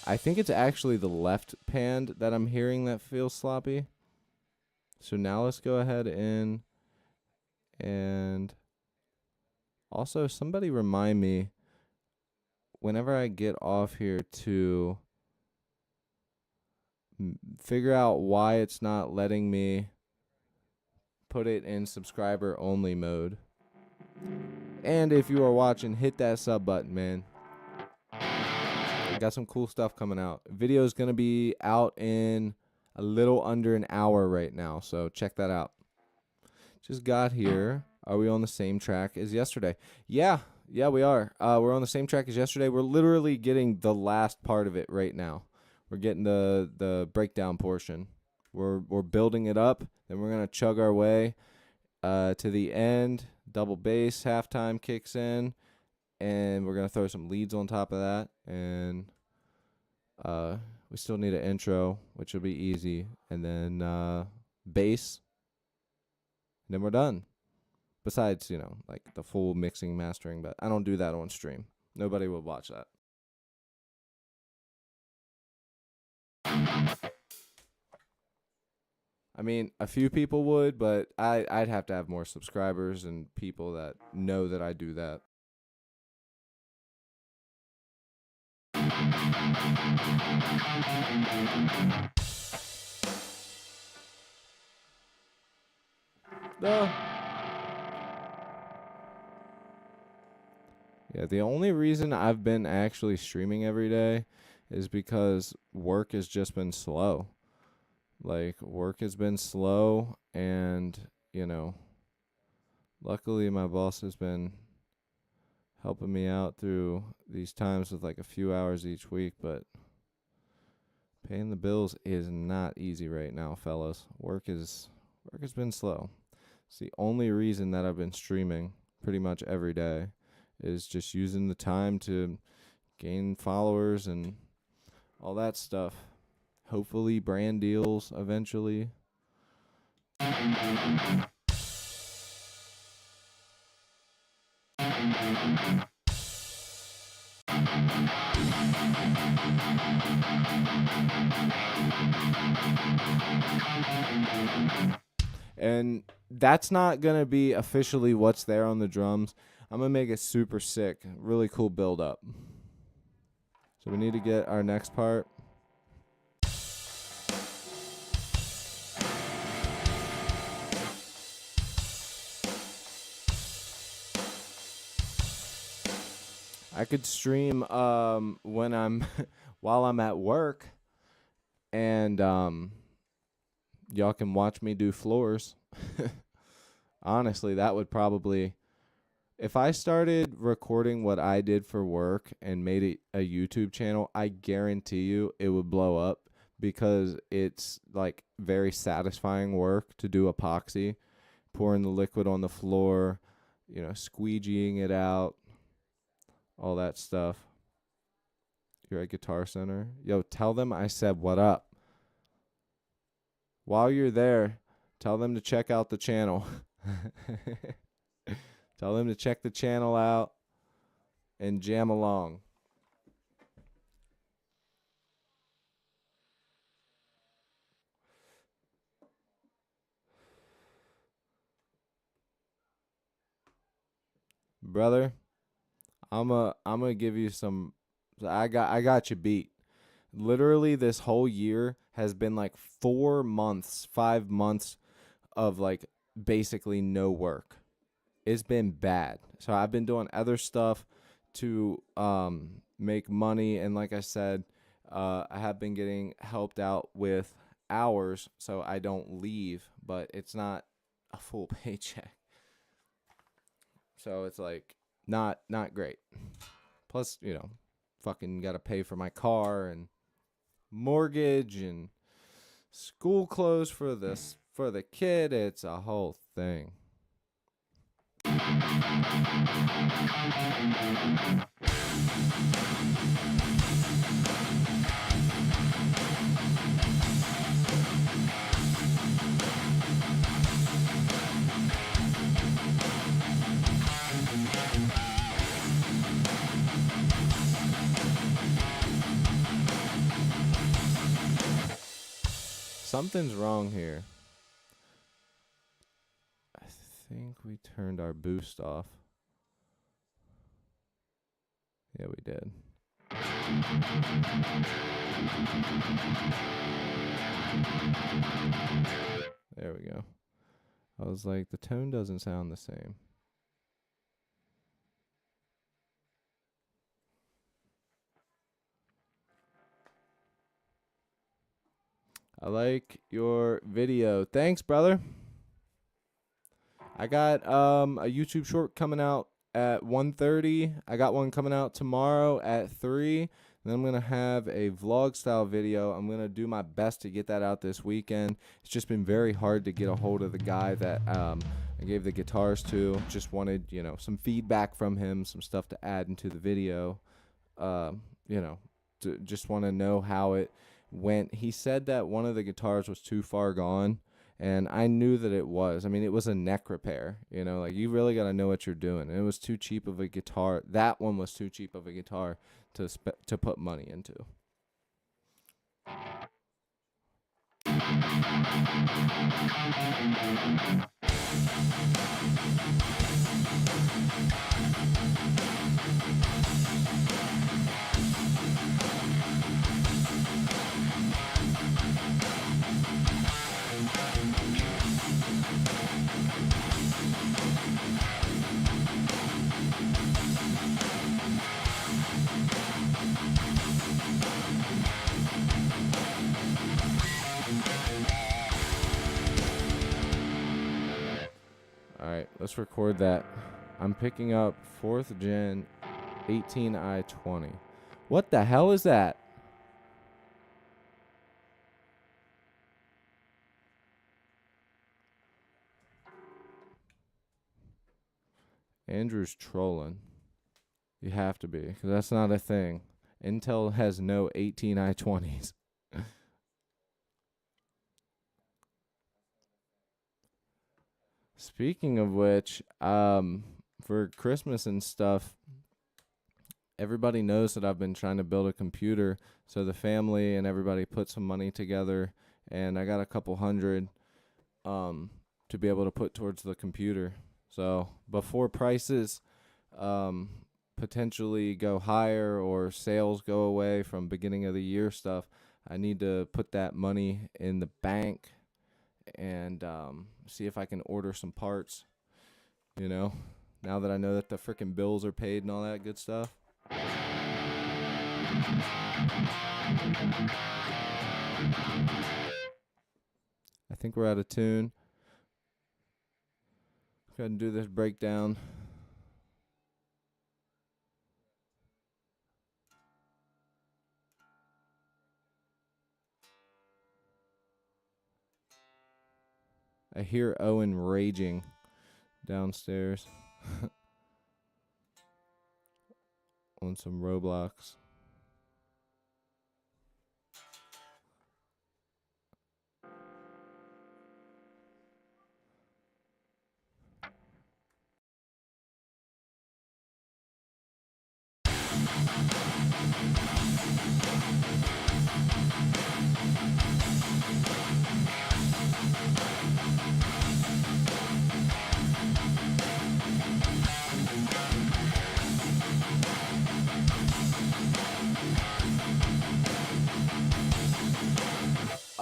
I think it's actually the left panned that I'm hearing that feels sloppy. So now let's go ahead and also somebody remind me whenever I get off here to figure out why it's not letting me put it in subscriber only mode. And if you are watching, hit that sub button, man. I got some cool stuff coming out. Video is going to be out in a little under an hour right now, so check that out. Just got here. Are we on the same track as yesterday? Yeah, we are. We're on the same track as yesterday. We're literally getting the last part of it right now. We're getting the breakdown portion. We're building it up, then we're gonna chug our way to the end. Double bass halftime kicks in, and we're gonna throw some leads on top of that, and we still need an intro, which will be easy, and then bass, and then we're done. Besides, like the full mixing, mastering, but I don't do that on stream. Nobody will watch that. I mean, a few people would, but I'd have to have more subscribers and people that know that I do that. Yeah, the only reason I've been actually streaming every day is because work has just been slow. Like, work has been slow, and, luckily my boss has been helping me out through these times with like a few hours each week, but paying the bills is not easy right now, fellas. Work has been slow. It's the only reason that I've been streaming pretty much every day is just using the time to gain followers and all that stuff. Hopefully brand deals eventually. And that's not going to be officially what's there on the drums. I'm going to make it super sick. Really cool build up. So we need to get our next part. I could stream when I'm while I'm at work, and y'all can watch me do floors. Honestly, that would probably, if I started recording what I did for work and made it a YouTube channel, I guarantee you it would blow up because it's like very satisfying work to do epoxy, pouring the liquid on the floor, squeegeeing it out, all that stuff. You're at Guitar Center. Yo, tell them I said what up. While you're there, tell them to check out the channel. Tell them to check the channel out and jam along. Brother, I'm gonna give you some. I got you beat. Literally, this whole year has been like 4 months, 5 months of like basically no work. It's been bad. So I've been doing other stuff to make money, and like I said, I have been getting helped out with hours so I don't leave, but it's not a full paycheck. So it's like not great. Plus, fucking got to pay for my car and mortgage and school clothes for this For the kid, it's a whole thing. Something's wrong here. I think we turned our boost off. Yeah, we did. There we go. I was like, the tone doesn't sound the same. I like your video. Thanks, brother. I got a YouTube short coming out at 1:30. I got one coming out tomorrow at 3. Then I'm going to have a vlog style video. I'm going to do my best to get that out this weekend. It's just been very hard to get a hold of the guy that I gave the guitars to. Just wanted, some feedback from him, some stuff to add into the video. Just want to know how it went. He said that one of the guitars was too far gone. And I knew that it was. I mean, it was a neck repair. You really got to know what you're doing. And it was too cheap of a guitar. That one was too cheap of a guitar to put money into. All right, let's record that. I'm picking up 4th Gen 18i20. What the hell is that? Andrew's trolling. You have to be, because that's not a thing. Intel has no 18i20s. Speaking of which, for Christmas and stuff, everybody knows that I've been trying to build a computer. So the family and everybody put some money together, and I got a couple hundred to be able to put towards the computer. So before prices potentially go higher or sales go away from beginning of the year stuff, I need to put that money in the bank and see if I can order some parts, now that I know that the freaking bills are paid and all that good stuff. I think we're out of tune. Go ahead and do this breakdown. I hear Owen raging downstairs on some Roblox.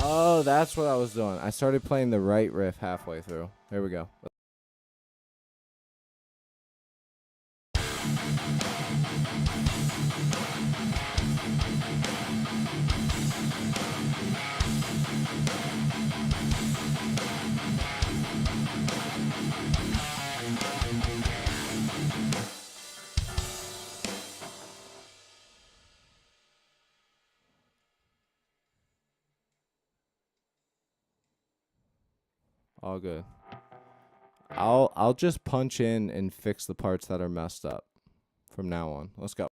Oh, that's what I was doing. I started playing the right riff halfway through. There we go. All good. I'll just punch in and fix the parts that are messed up from now on. Let's go.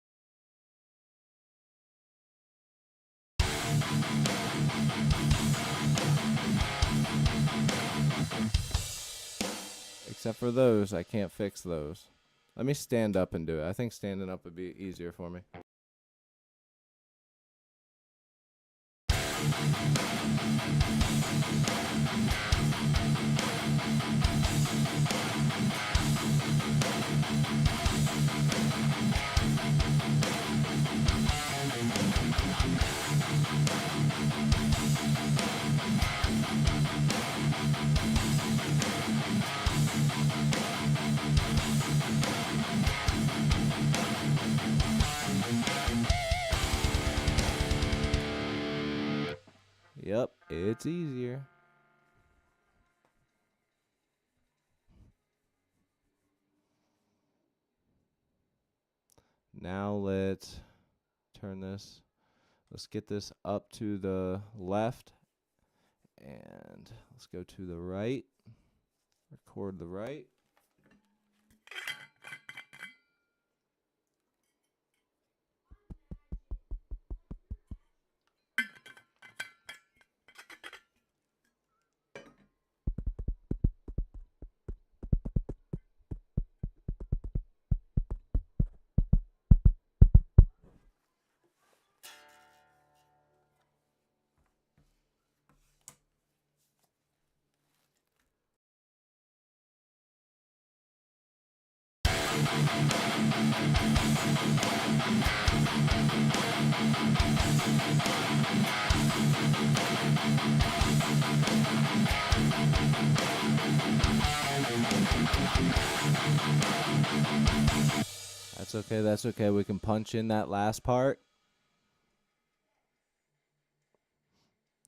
Except for those, I can't fix those. Let me stand up and do it. I think standing up would be easier for me. Yep, it's easier. Now let's turn this. Let's get this up to the left. And let's go to the right. Record the right. That's okay, that's okay. We can punch in that last part.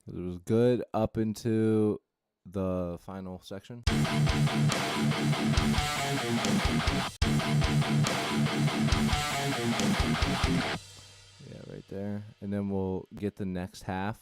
It was good up into the final section. Yeah, right there. And then we'll get the next half.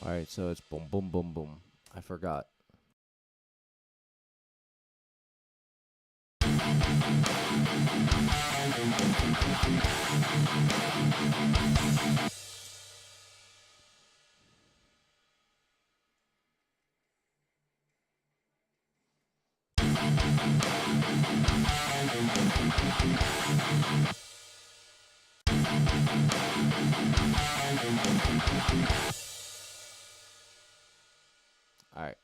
All right, so it's boom, boom, boom, boom. I forgot. All right.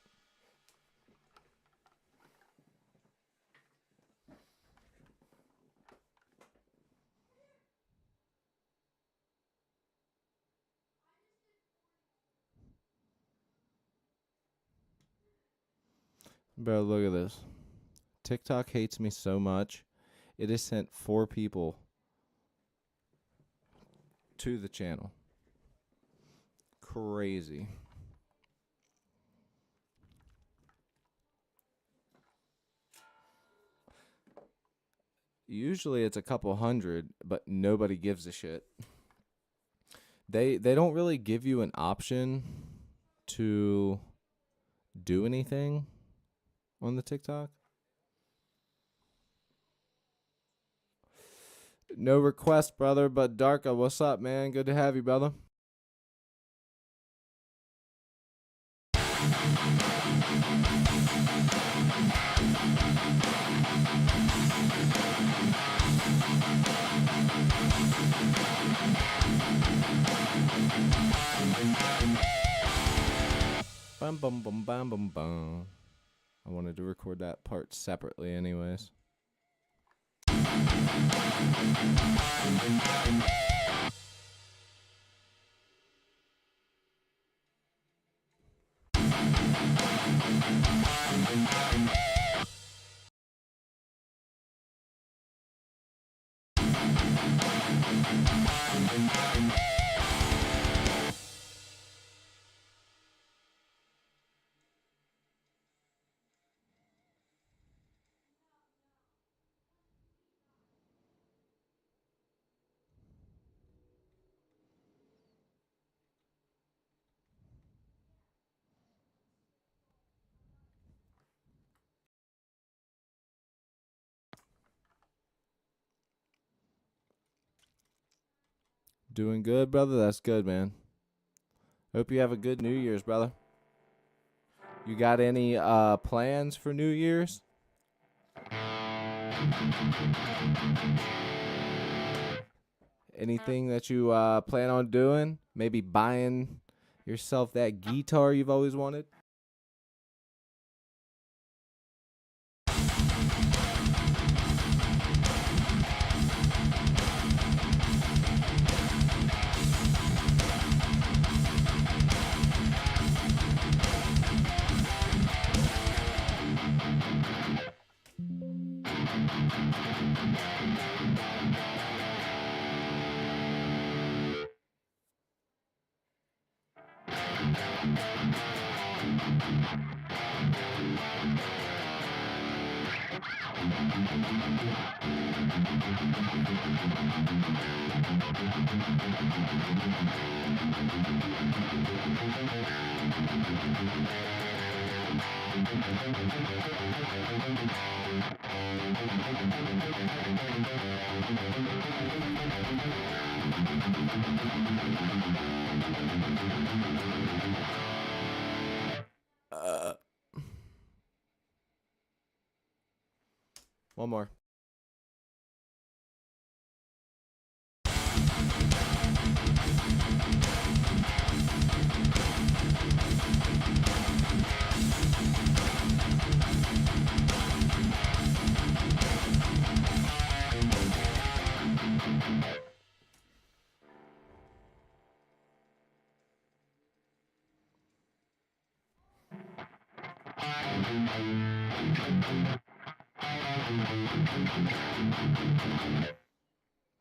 Bro, look at this. TikTok hates me so much. It has sent 4 people to the channel. Crazy. Usually it's a couple hundred, but nobody gives a shit. They don't really give you an option to do anything on the TikTok. No request, brother, but Darka, what's up, man? Good to have you, brother. Bum bum bum bum bum bum. I wanted to record that part separately, anyways. Doing good, brother? That's good, man. Hope you have a good New Year's, brother. You got any plans for New Year's? Anything that you plan on doing? Maybe buying yourself that guitar you've always wanted? One more.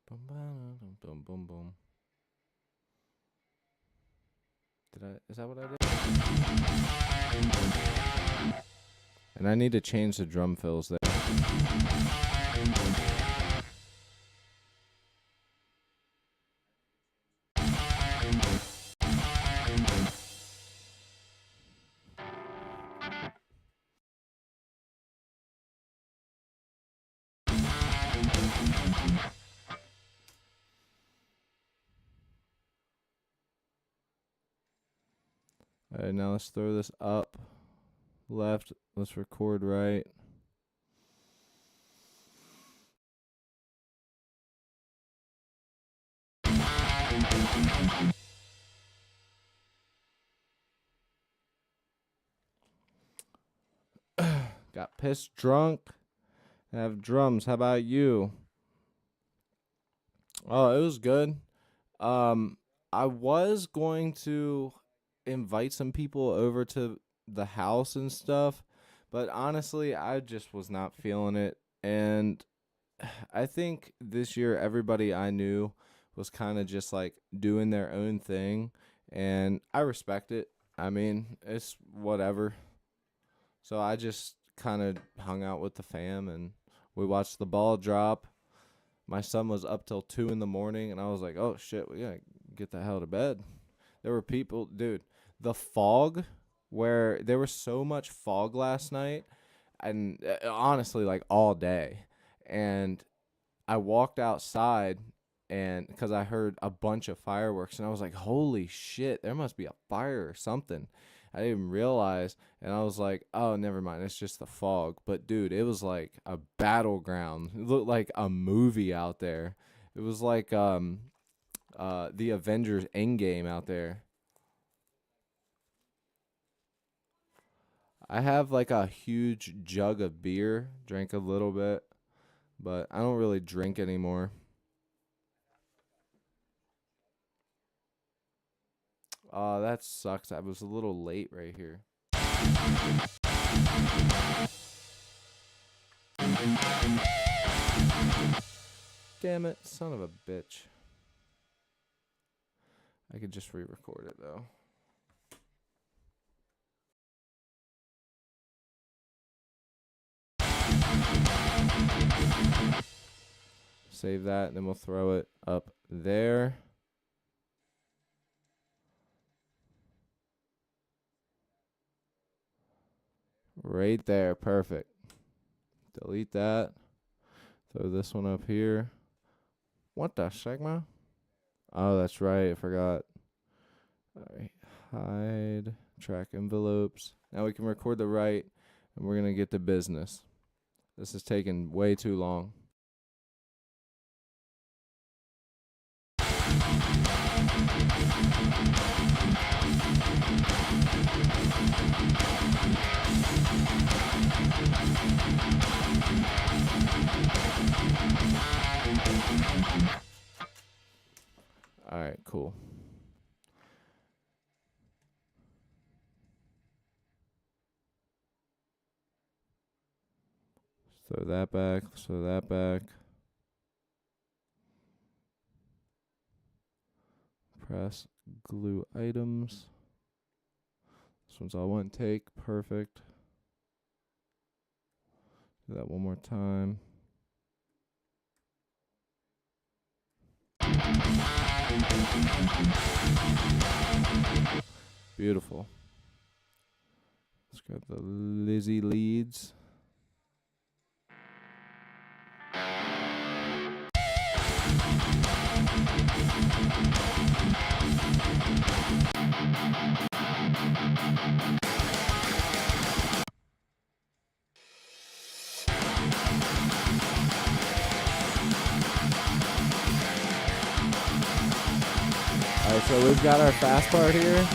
Boom, boom, boom, boom, boom. Is that what I did? And I need to change the drum fills there. All right, now let's throw this up, left. Let's record right. Got pissed drunk. I have drums. How about you? Oh, it was good. I was going to invite some people over to the house and stuff, but honestly, I just was not feeling it. And I think this year everybody I knew was kind of just like doing their own thing, and I respect it. I mean, it's whatever. So I just kind of hung out with the fam and we watched the ball drop. My son was up till 2 in the morning, and I was like, oh shit, we gotta get the hell to bed. There were people, dude, the fog, where there was so much fog last night, and honestly, like all day. And I walked outside, and because I heard a bunch of fireworks, and I was like, holy shit, there must be a fire or something. I didn't even realize, and I was like, oh, never mind, it's just the fog. But dude, it was like a battleground. It looked like a movie out there. It was like the Avengers Endgame out there. I have like a huge jug of beer, drank a little bit, but I don't really drink anymore. Oh, that sucks. I was a little late right here. Damn it, son of a bitch. I could just re-record it though. Save that, and then we'll throw it up there. Right there, perfect. Delete that. Throw this one up here. What the Sigma? Oh, that's right, I forgot. Alright, hide, track envelopes. Now we can record the right, and we're gonna get to business. This is taking way too long. Alright, cool. Throw that back, throw that back. Press glue items. This one's all one take, perfect. Do that one more time. Beautiful. Let's grab the Lizzie leads. Alright, so we've got our fast part here.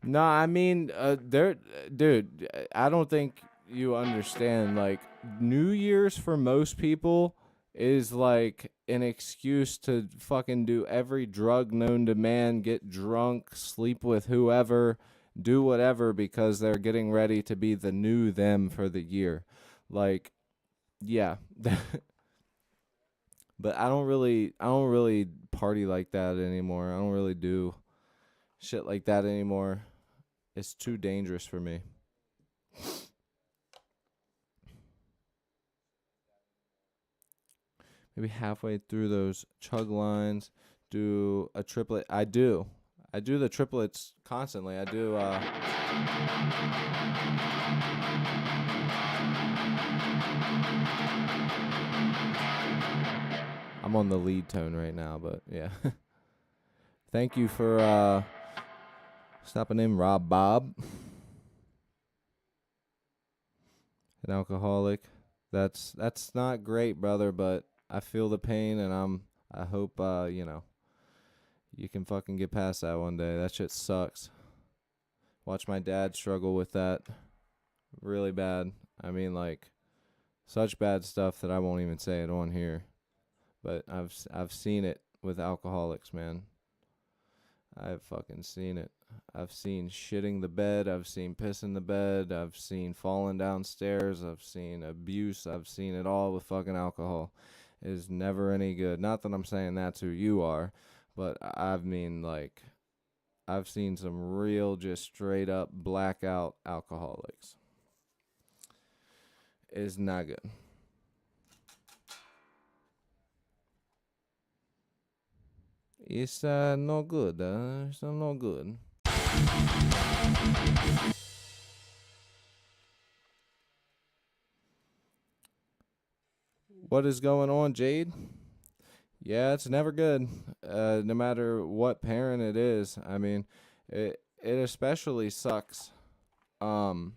No, I mean, dude, I don't think you understand. Like, New Year's for most people is like an excuse to fucking do every drug known to man, get drunk, sleep with whoever, do whatever because they're getting ready to be the new them for the year. Like, yeah. But I don't really party like that anymore. I don't really do shit like that anymore. It's too dangerous for me. Maybe halfway through those chug lines, do a triplet. I do. I do the triplets constantly. I do. I'm on the lead tone right now, but yeah. Thank you for stopping in, Rob Bob. An alcoholic. That's not great, brother, but I feel the pain, and I hope you can fucking get past that one day. That shit sucks. Watch my dad struggle with that really bad. I mean, like, such bad stuff that I won't even say it on here. But I've seen it with alcoholics, man. I've fucking seen it. I've seen shitting the bed. I've seen pissing the bed. I've seen falling downstairs. I've seen abuse. I've seen it all with fucking alcohol. It is never any good. Not that I'm saying that's who you are, but I mean, like, I've seen some real, just straight up blackout alcoholics. It's not good. It's no good. It's no good. What is going on, Jade? Yeah, it's never good. No matter what parent it is. I mean, it especially sucks. Um,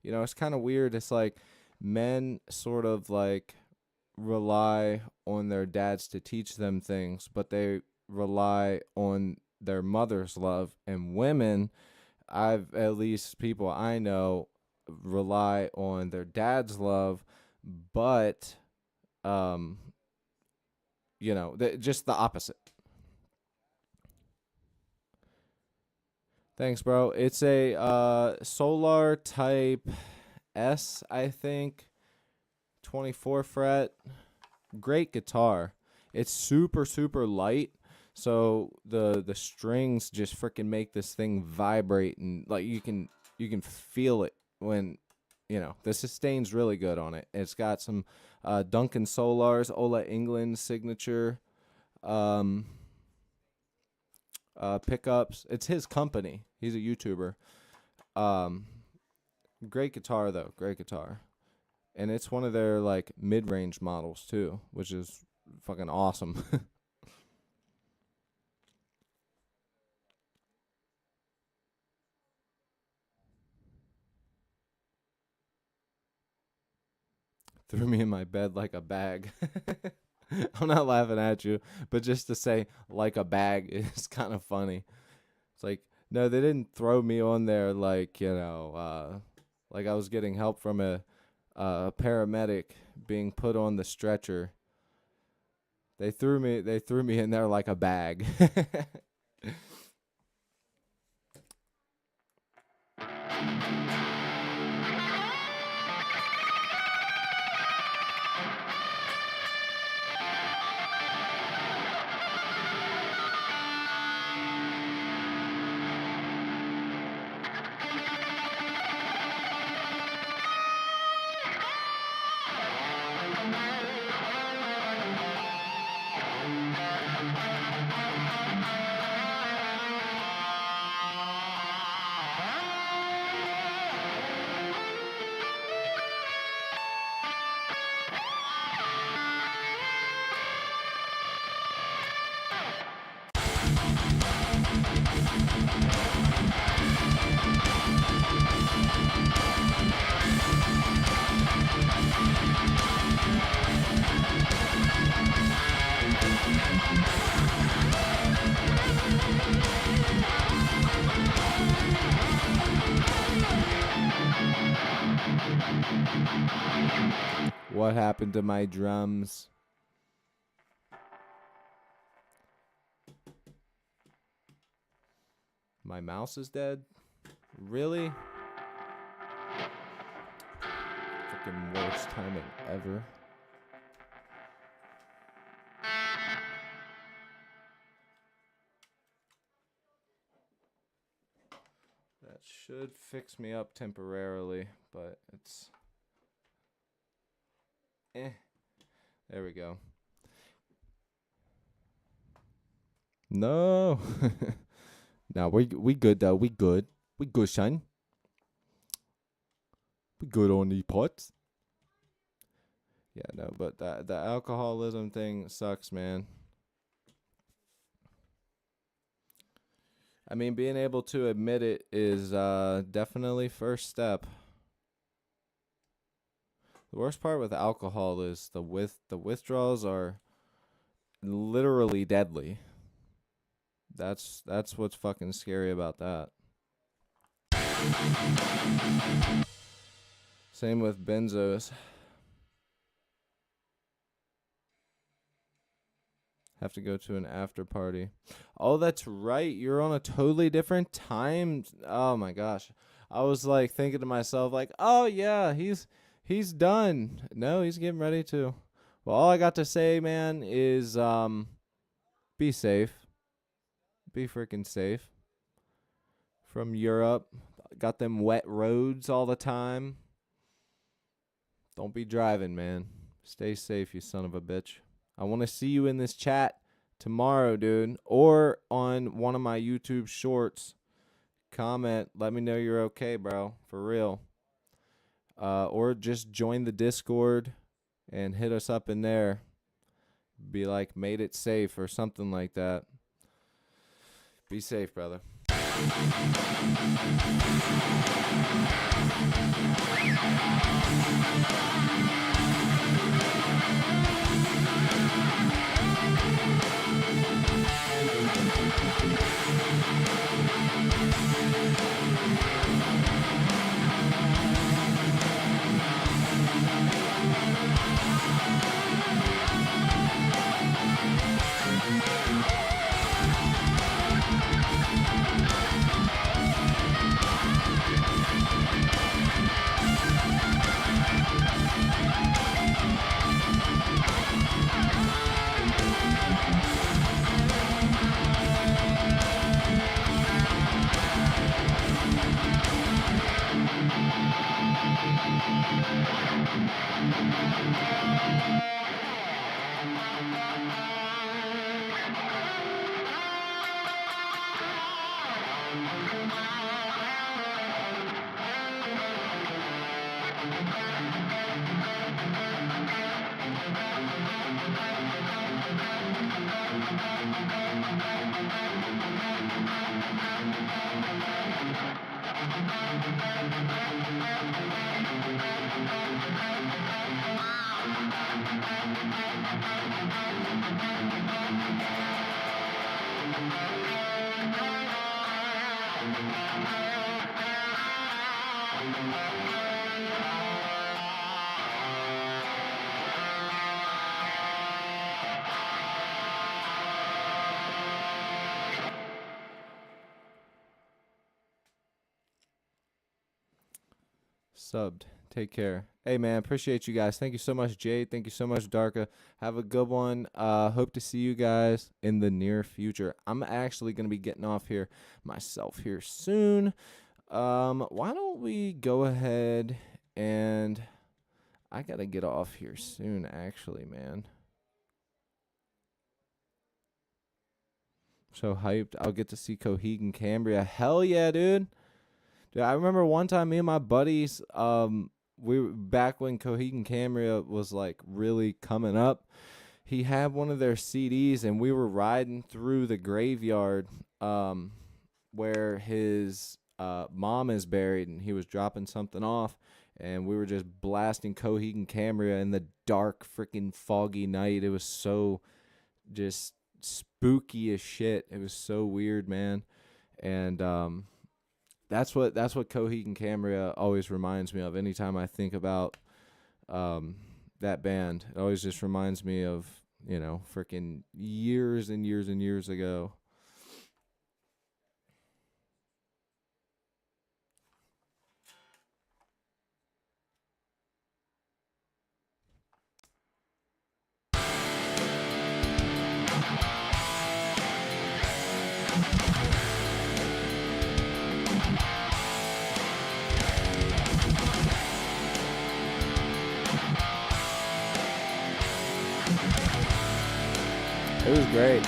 it's kind of weird. It's like men sort of like rely on their dads to teach them things, but they rely on their mother's love. And women, at least people I know, rely on their dad's love, but um, just the opposite. Thanks, bro. It's a Solar Type S, I think, 24 fret. Great guitar. It's super super light, so the strings just freaking make this thing vibrate, and like you can feel it when the sustain's really good on it. It's got some Duncan Solars, Ola England signature um pickups. It's his company. He's a YouTuber. Um Great guitar though. Great guitar. And it's one of their like mid-range models too, which is fucking awesome. Threw me in my bed like a bag. I'm not laughing at you, but just to say like a bag is kind of funny. It's like, no, they didn't throw me on there like, like I was getting help from a paramedic being put on the stretcher. They threw me in there like a bag. What happened to my drums? My mouse is dead? Really? Fucking worst timing ever. That should fix me up temporarily, but it's... There we go. No. No, we good though. We good. We good, son. We good on the pots. Yeah, no, but the alcoholism thing sucks, man. I mean, being able to admit it is definitely first step. The worst part with alcohol is the withdrawals are literally deadly. That's what's fucking scary about that. Same with benzos. Have to go to an after party. Oh, that's right. You're on a totally different time. Oh my gosh. I was like thinking to myself like, "Oh yeah, he's done." No, he's getting ready to. Well, all I got to say, man, is be safe. Be freaking safe. From Europe, got them wet roads all the time. Don't be driving, man. Stay safe, you son of a bitch. I want to see you in this chat tomorrow, dude, or on one of my YouTube shorts. Comment, let me know you're okay, bro, for real. Or just join the Discord and hit us up in there. Be like, made it safe or something like that. Be safe, brother. Subbed. Take care. Hey man, appreciate you guys. Thank you so much, Jade. Thank you so much, Darka. Have a good one. Hope to see you guys in the near future. I'm actually gonna be getting off here myself here soon. Why don't we go ahead and I gotta get off here soon, actually, man. So hyped. I'll get to see Cohegan Cambria. Hell yeah, dude. Dude, I remember one time me and my buddies, we were back when Cohegan Cambria was like really coming up. He had one of their CDs and we were riding through the graveyard where his mom is buried, and he was dropping something off, and we were just blasting Cohegan Cambria in the dark freaking foggy night. It was so just spooky as shit. It was so weird, man. And that's what Cohegan Cambria always reminds me of. Anytime I think about that band, it always just reminds me of, you know, freaking years and years and years ago. It was great.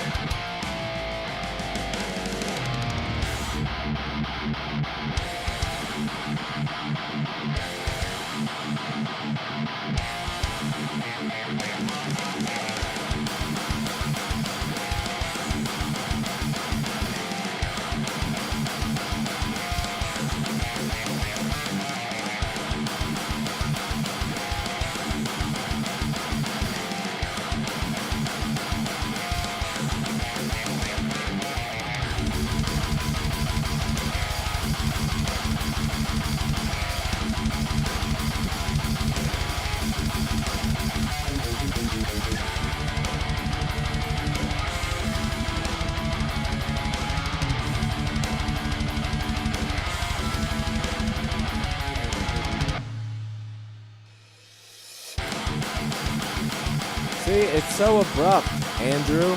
See, it's so abrupt, Andrew.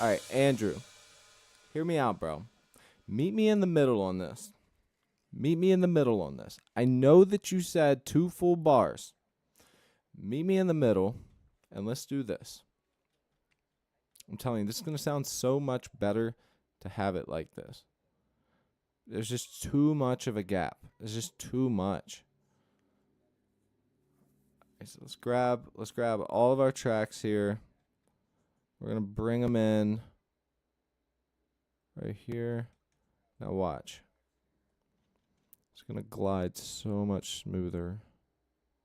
All right, Andrew, hear me out, bro. Meet me in the middle on this. Meet me in the middle on this. I know that you said 2 full bars. Meet me in the middle, and let's do this. I'm telling you, this is going to sound so much better to have it like this. There's just too much of a gap. There's just too much. Okay, so let's grab all of our tracks here. We're going to bring them in. right here. Now watch. It's gonna glide so much smoother.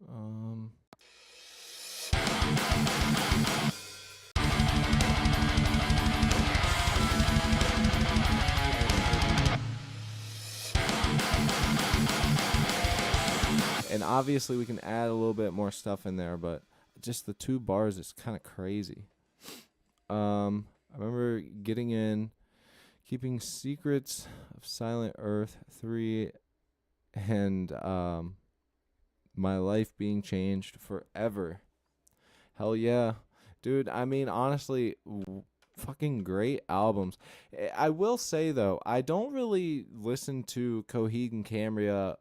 Um, and obviously we can add a little bit more stuff in there, but just the 2 bars is kind of crazy. I remember getting in, keeping secrets of Silent Earth 3, and my life being changed forever. Hell yeah. Dude, I mean, honestly, fucking great albums. I will say, though, I don't really listen to Coheed and Cambria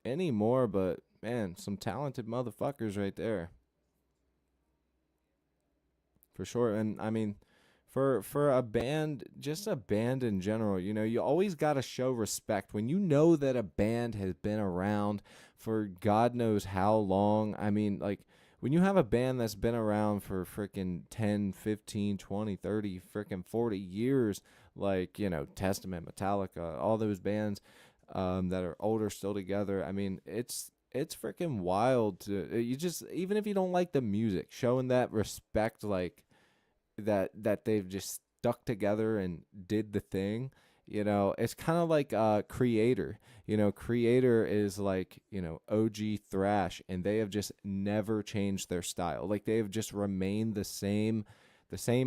anymore, but man, some talented motherfuckers right there. For sure. And I mean, for a band, just a band in general, you know, you always got to show respect when you know that a band has been around for God knows how long. I mean, like when you have a band that's been around for freaking 10, 15, 20, 30, freaking 40 years, like, you know, Testament, Metallica, all those bands that are older still together. I mean, it's freaking wild to you just even if you don't like the music, showing that respect, like that they've just stuck together and did the thing. You know, it's kind of like Creator. You know, Creator is like, you know, OG thrash, and they have just never changed their style. Like they have just remained the same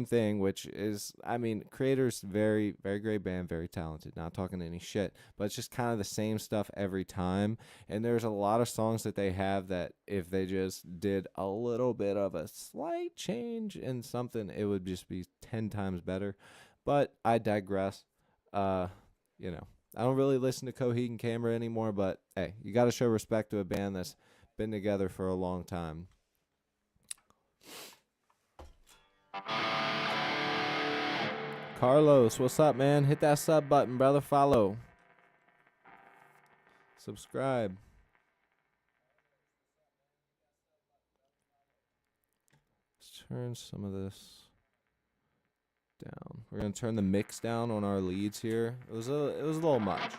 thing, which is, I mean, Creator's very, very great band, very talented. Not talking any shit, but it's just kind of the same stuff every time. And there's a lot of songs that they have that if they just did a little bit of a slight change in something, it would just be 10 times better. But I digress. Uh, you know, I don't really listen to Coheed and Cambria anymore, but hey, you got to show respect to a band that's been together for a long time. Carlos, what's up, man? Hit that sub button, brother. Follow. Subscribe. Let's turn some of this down. We're gonna turn the mix down on our leads here. It was a little much.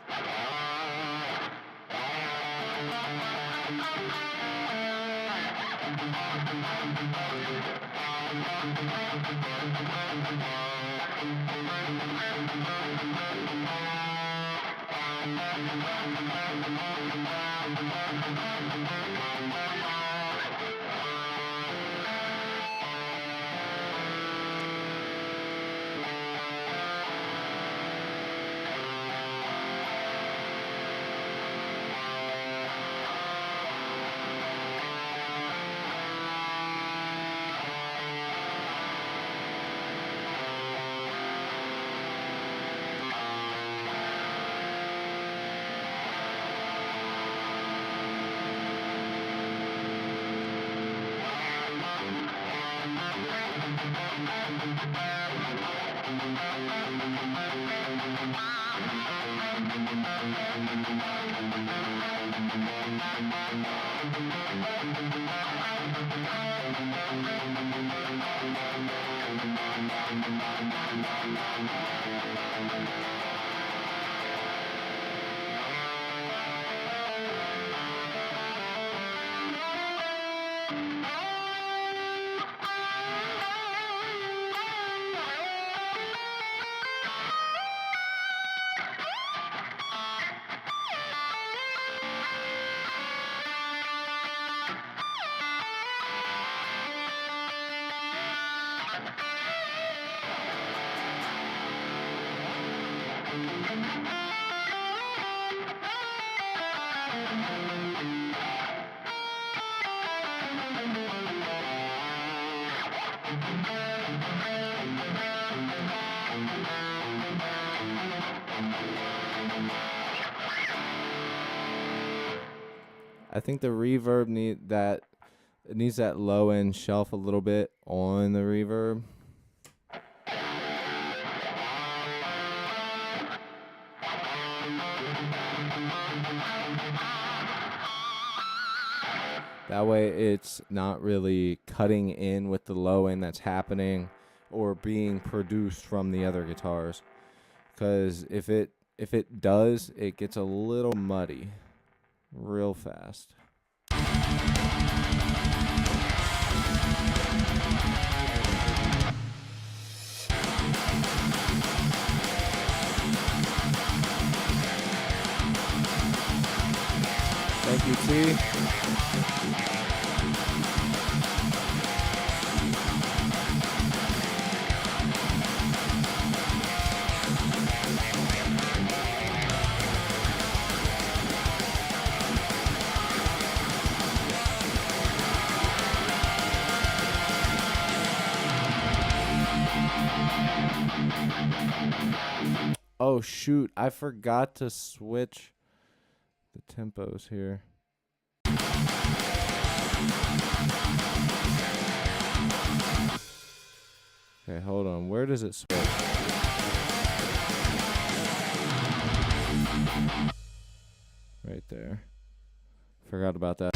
I think the reverb needs that low end shelf a little bit on the reverb. That way it's not really cutting in with the low end that's happening or being produced from the other guitars. Because if it does, it gets a little muddy real fast. Thank you, T. Oh shoot, I forgot to switch the tempos here. Okay, hold on. Where does it switch? Right there. Forgot about that.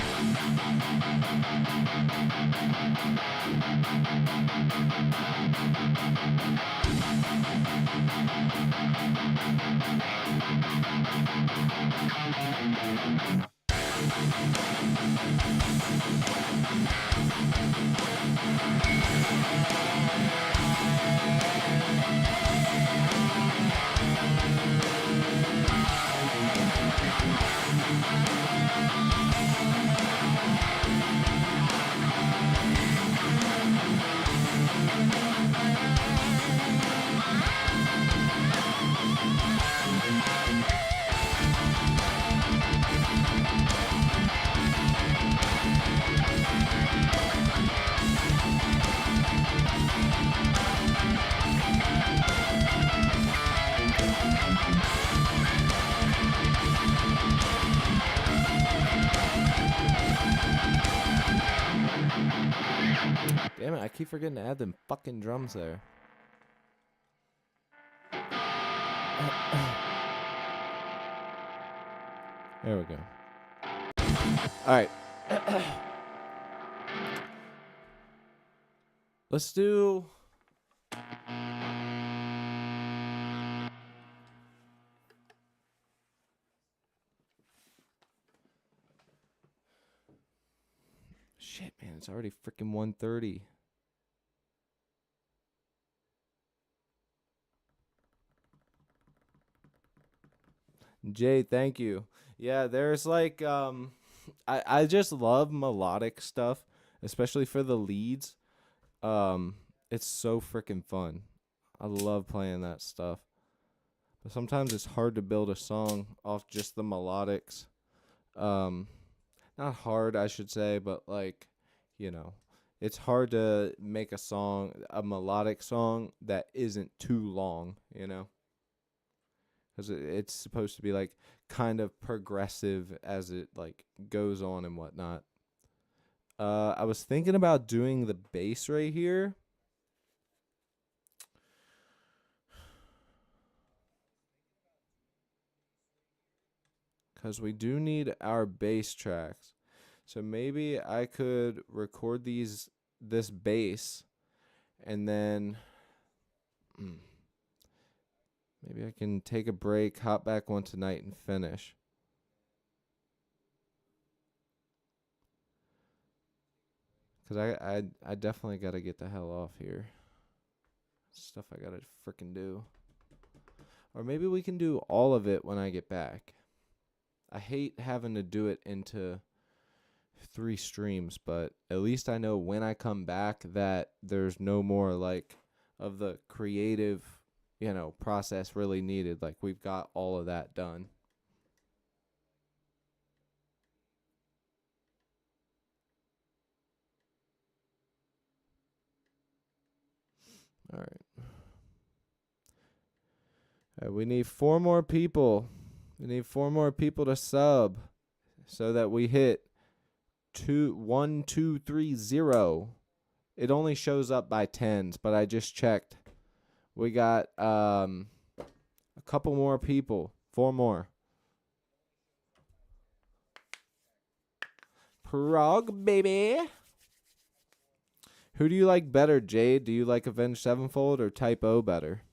Damn it, I keep forgetting to add them fucking drums there. There we go. Alright. Let's do... Shit, man, it's already freaking 1:30. Jay, thank you. Yeah, there's like I just love melodic stuff, especially for the leads. It's so freaking fun. I love playing that stuff. But sometimes it's hard to build a song off just the melodics. Not hard, I should say, but like, it's hard to make a melodic song that isn't too long, because it's supposed to be like kind of progressive as it like goes on and whatnot. I was thinking about doing the bass right here. Because we do need our bass tracks. So maybe I could record this bass, and then maybe I can take a break, hop back one tonight, and finish. Because I definitely got to get the hell off here. Stuff I got to freaking do. Or maybe we can do all of it when I get back. I hate having to do it into 3 streams, but at least I know when I come back that there's no more like of the creative, process really needed. Like we've got all of that done. All right. We need 4 more people. We need 4 more people to sub so that we hit 1, 2, 3, 0. It only shows up by tens, but I just checked. We got a couple more people. 4 more. Prog, baby. Who do you like better, Jade? Do you like Avenged Sevenfold or Type O better?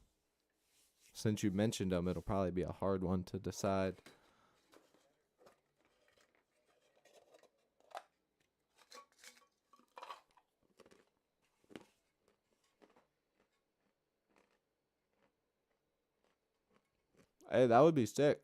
Since you mentioned them, it'll probably be a hard one to decide. Hey, that would be sick.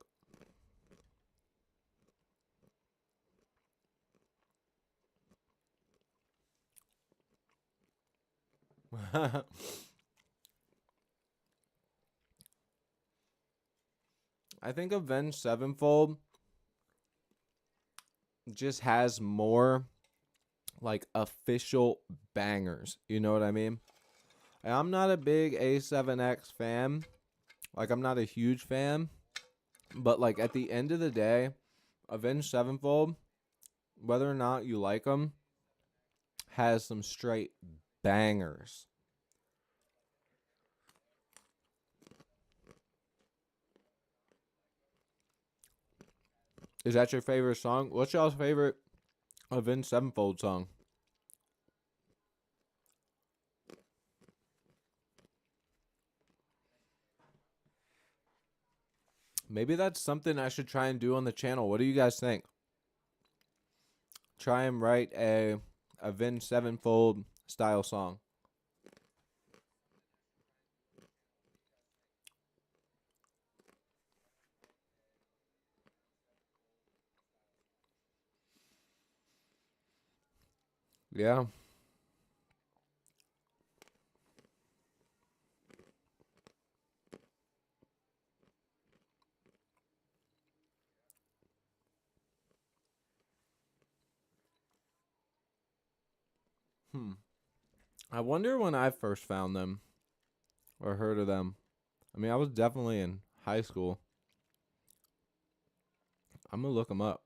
I think Avenged Sevenfold just has more like official bangers. You know what I mean? And I'm not a big A7X fan. Like, I'm not a huge fan. But, like, at the end of the day, Avenged Sevenfold, whether or not you like them, has some straight bangers. Is that your favorite song? What's y'all's favorite Avenged Sevenfold song? Maybe that's something I should try and do on the channel. What do you guys think? Try and write a Avenged Sevenfold style song. Yeah. Hmm. I wonder when I first found them or heard of them. I mean, I was definitely in high school. I'm gonna look them up.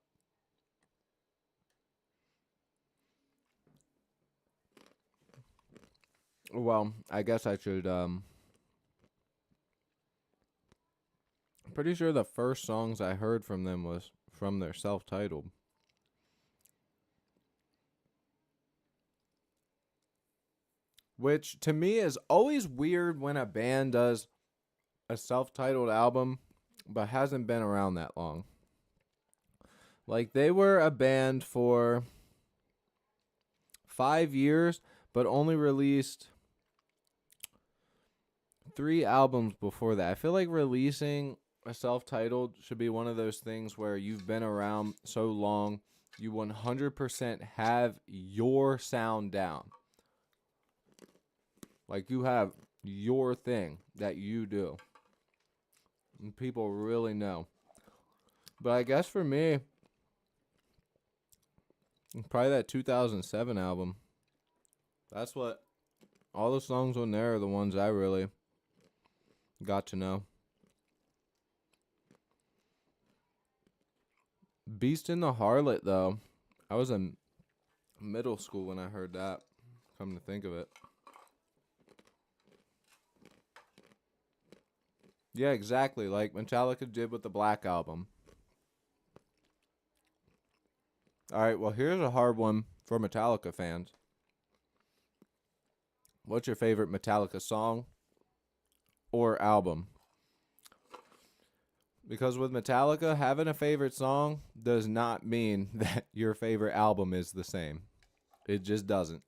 Well, I guess I should. Pretty sure the first songs I heard from them was from their self-titled, which to me is always weird when a band does a self-titled album, but hasn't been around that long. Like they were a band for 5 years, but only released 3 albums before that. I feel like releasing a self-titled should be one of those things where you've been around so long, you 100% have your sound down. Like you have your thing that you do. And people really know. But I guess for me, probably that 2007 album. That's what all the songs on there are the ones I really got to know. Beast in the Harlot, though. I was in middle school when I heard that. Come to think of it. Yeah, exactly. Like Metallica did with the Black Album. All right, well, here's a hard one for Metallica fans. What's your favorite Metallica song or album? Because with Metallica, having a favorite song does not mean that your favorite album is the same. It just doesn't.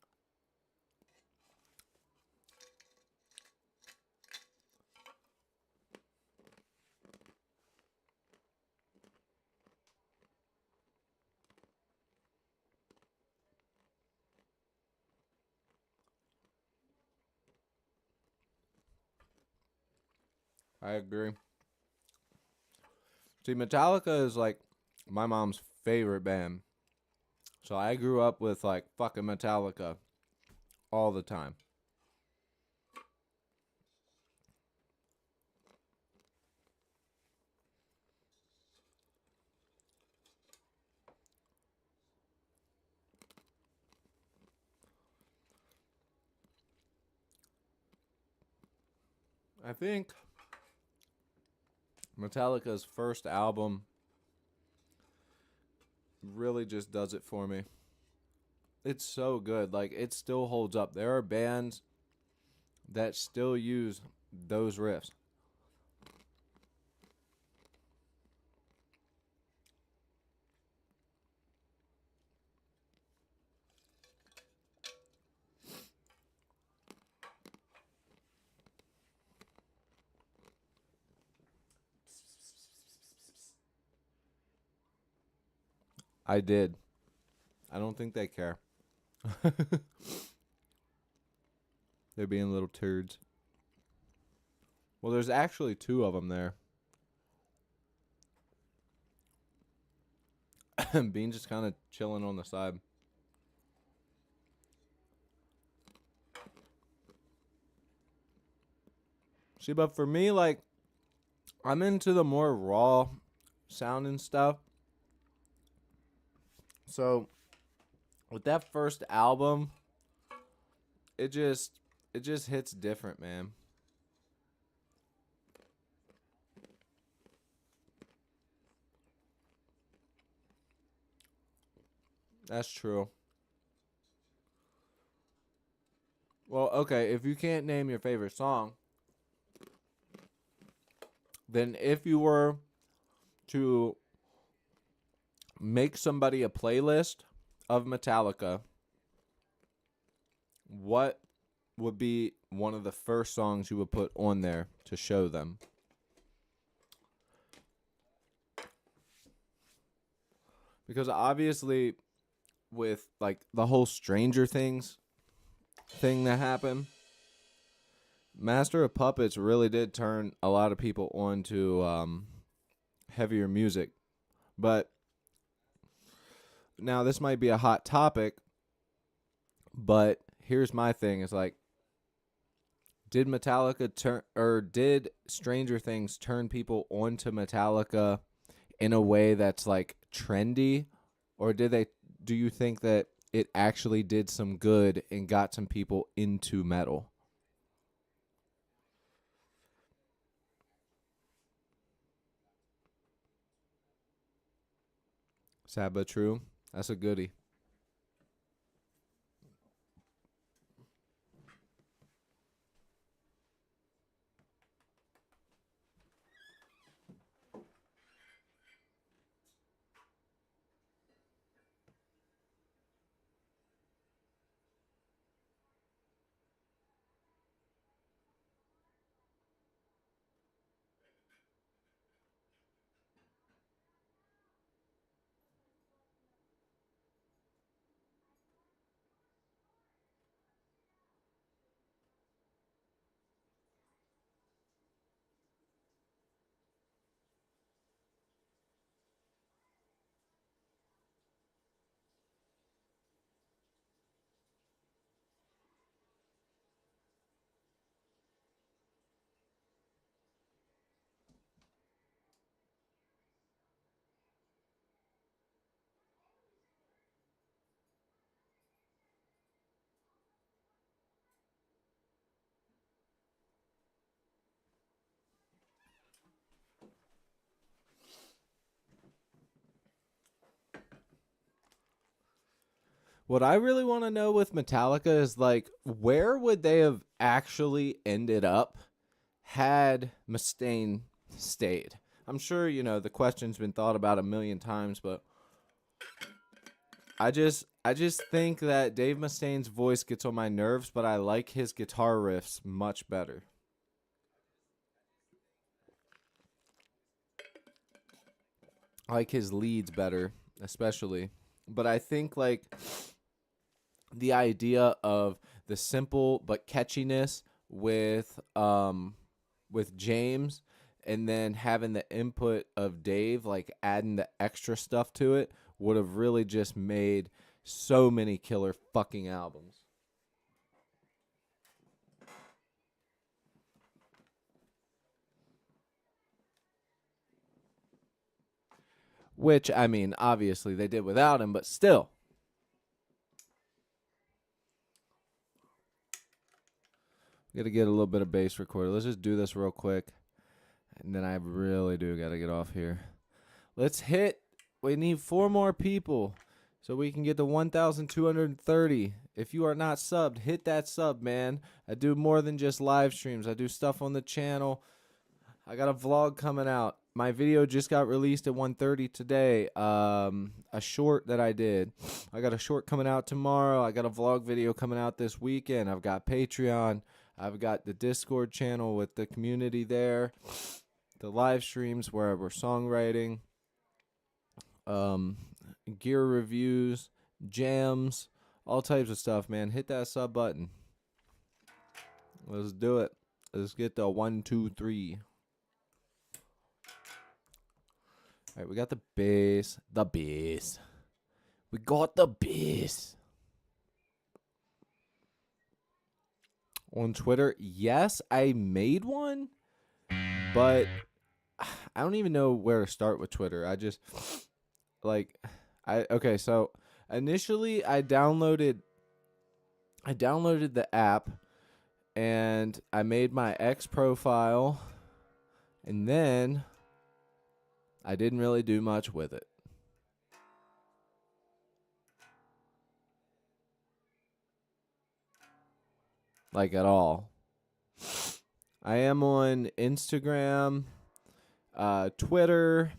I agree. See, Metallica is like my mom's favorite band. So I grew up with like fucking Metallica all the time. I think Metallica's first album really just does it for me. It's so good. Like, it still holds up. There are bands that still use those riffs. I did. I don't think they care. They're being little turds. Well, there's actually two of them there. Bean's just kind of chilling on the side. See, but for me, like, I'm into the more raw sounding stuff. So, with that first album, it just hits different, man. That's true. Well, okay, if you can't name your favorite song, then if you were to make somebody a playlist of Metallica, what would be one of the first songs you would put on there to show them? Because obviously, with like the whole Stranger Things thing that happened, Master of Puppets really did turn a lot of people on to heavier music. But now this might be a hot topic, but here's my thing: is like, did Metallica turn, or did Stranger Things turn people onto Metallica in a way that's like trendy, or did they? Do you think that it actually did some good and got some people into metal? Sad but true. That's a goodie. What I really want to know with Metallica is like, where would they have actually ended up had Mustaine stayed? I'm sure, the question's been thought about a million times, but I just think that Dave Mustaine's voice gets on my nerves, but I like his guitar riffs much better. I like his leads better, especially. But I think like the idea of the simple but catchiness with James, and then having the input of Dave, like adding the extra stuff to it, would have really just made so many killer fucking albums. Which, I mean, obviously they did without him, but still. Gotta get a little bit of bass recorded. Let's just do this real quick. And then I really do gotta get off here. Let's hit. We need 4 more people so we can get to 1,230. If you are not subbed, hit that sub, man. I do more than just live streams. I do stuff on the channel. I got a vlog coming out. My video just got released at 1:30 today. A short that I did. I got a short coming out tomorrow. I got a vlog video coming out this weekend. I've got Patreon. I've got the Discord channel with the community there. The live streams where we're songwriting. gear reviews, jams, all types of stuff, man. Hit that sub button. Let's do it. Let's get the 1, 2, 3. All right, we got the bass. The bass. We got the bass. On Twitter, yes, I made one, but I don't even know where to start with Twitter. Okay, so initially I downloaded the app and I made my X profile, and then I didn't really do much with it. Like at all. I am on Instagram, Twitter,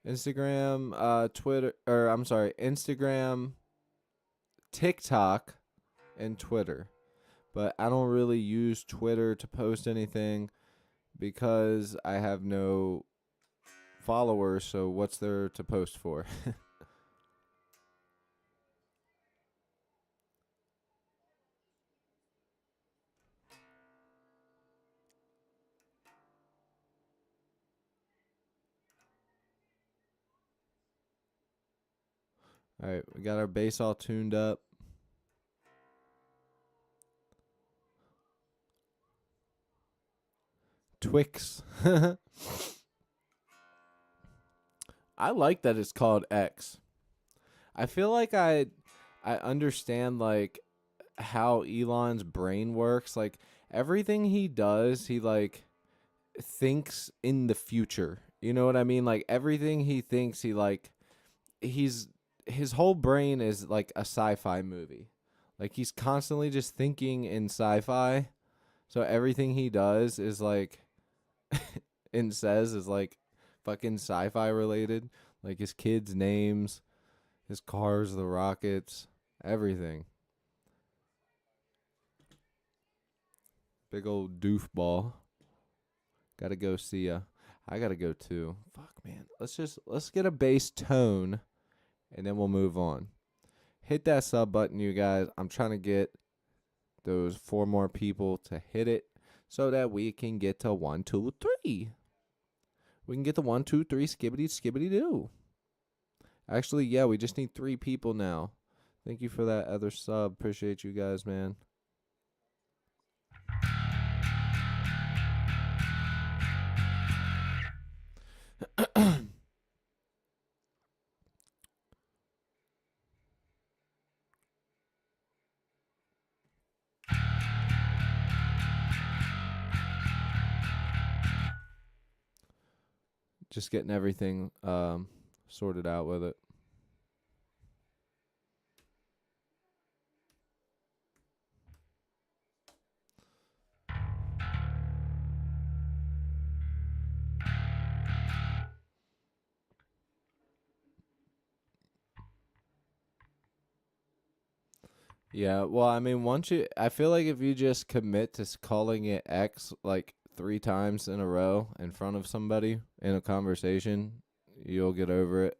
Instagram, TikTok, and Twitter. But I don't really use Twitter to post anything because I have no followers, so what's there to post for? All right, we got our bass all tuned up. Twix. I like that it's called X. I feel like I understand like how Elon's brain works. Like everything he does, he like thinks in the future. You know what I mean? Like everything he thinks, his whole brain is like a sci-fi movie. Like he's constantly just thinking in sci-fi. So everything he does is like and says is like fucking sci-fi related. Like his kids' names, his cars, the rockets, everything. Big old doofball. Gotta go see ya. I gotta go too. Fuck, man. Let's get a bass tone, and then we'll move on. Hit that sub button, you guys. I'm trying to get those 4 more people to hit it so that we can get to 1, 2, 3. We can get the 1, 2, 3 skibbity doo. Actually, yeah, we just need 3 people now. Thank you for that other sub. Appreciate you guys, man. Just getting everything sorted out with it. Yeah, well, I mean, I feel like if you just commit to calling it X like 3 times in a row in front of somebody in a conversation, you'll get over it.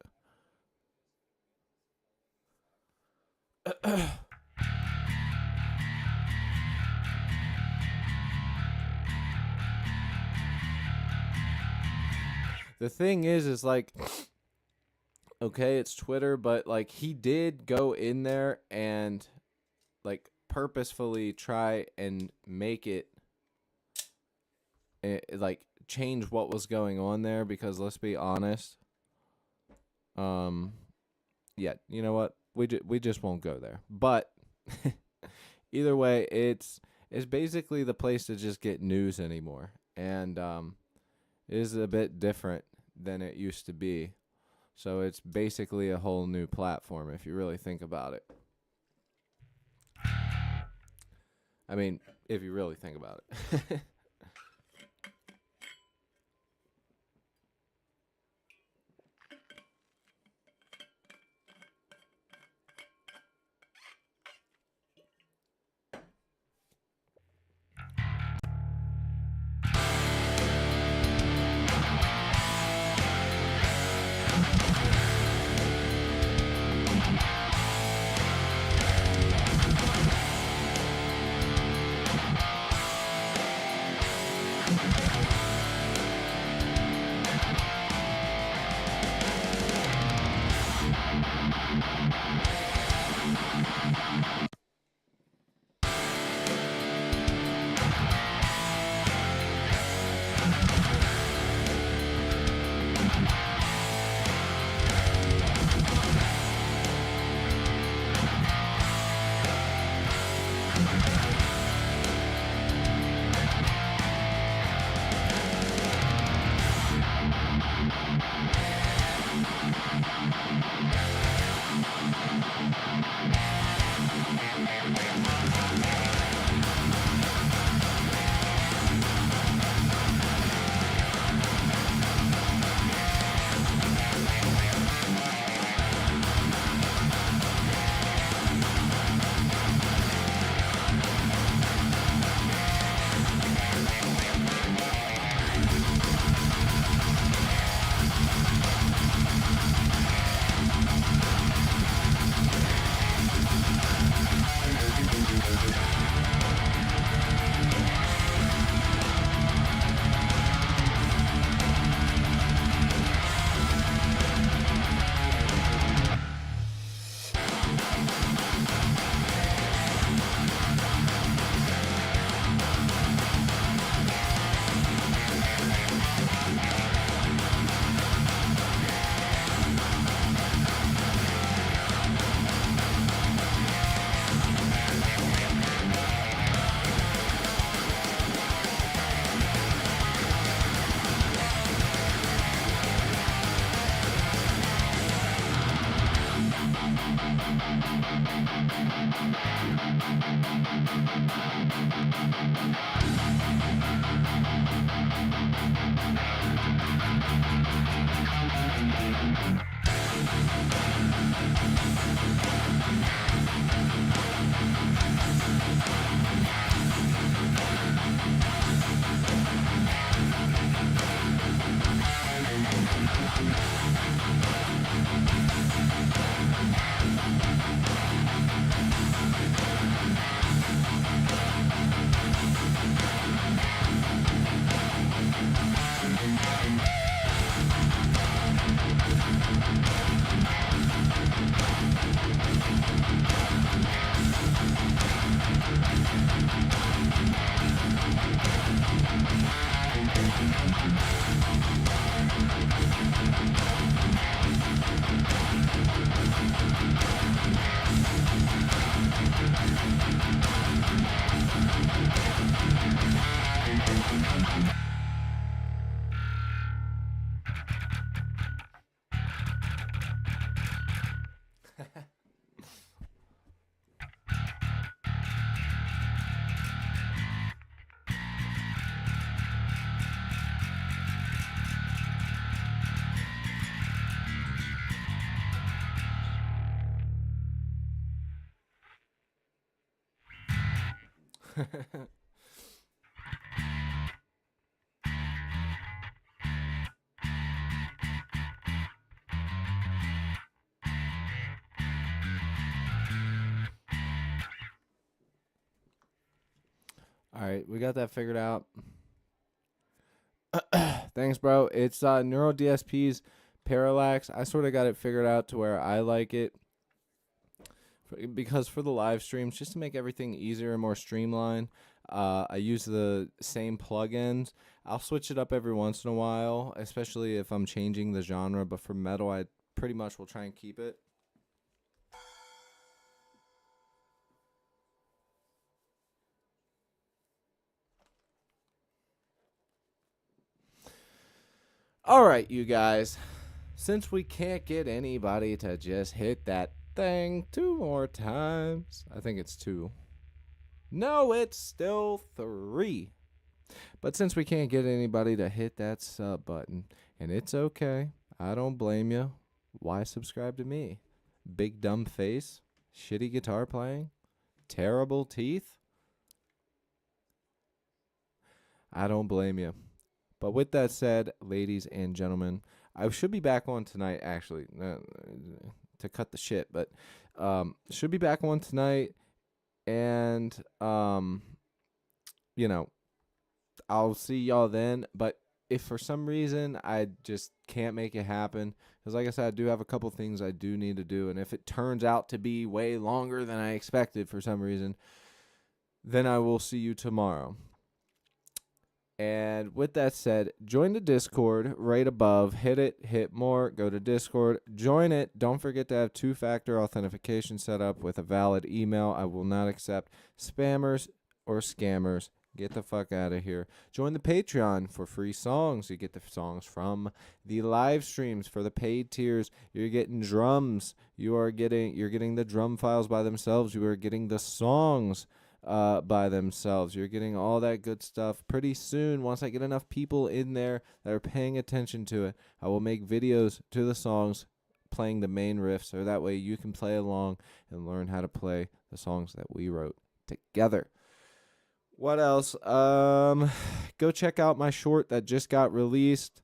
The thing is like, okay, it's Twitter, but like he did go in there and like purposefully try and make it like change what was going on there, because let's be honest, yeah, you know what, we just won't go there. But either way, it's basically the place to just get news anymore, and it is a bit different than it used to be. So it's basically a whole new platform if you really think about it. I mean, if you really think about it. All right, we got that figured out. Thanks, bro. It's Neuro DSP's Parallax. I sort of got it figured out to where I like it. Because for the live streams, just to make everything easier and more streamlined, I use the same plugins. I'll switch it up every once in a while, especially if I'm changing the genre. But for metal, I pretty much will try and keep it. All right, you guys. Since we can't get anybody to just hit that thing 2 more times, I think it's 2. No, it's still 3. But since we can't get anybody to hit that sub button, and it's okay, I don't blame you. Why subscribe to me? Big dumb face, shitty guitar playing, terrible teeth? I don't blame you. But with that said, ladies and gentlemen, I should be back on tonight, actually, to cut the shit, but should be back on tonight, and, you know, I'll see y'all then. But if for some reason I just can't make it happen, because like I said, I do have a couple things I do need to do, and if it turns out to be way longer than I expected for some reason, then I will see you tomorrow. And with that said, join the Discord right above. Hit it, hit more, go to Discord, join it. Don't forget to have 2-factor authentication set up with a valid email. I will not accept spammers or scammers. Get the fuck out of here. Join the Patreon for free songs. You get the songs from the live streams. For the paid tiers, you're getting drums. You're getting the drum files by themselves. You are getting the songs by themselves. You're getting all that good stuff. Pretty soon, once I get enough people in there that are paying attention to it, I will make videos to the songs playing the main riff, so that way you can play along and learn how to play the songs that we wrote together. What else? Go check out my short that just got released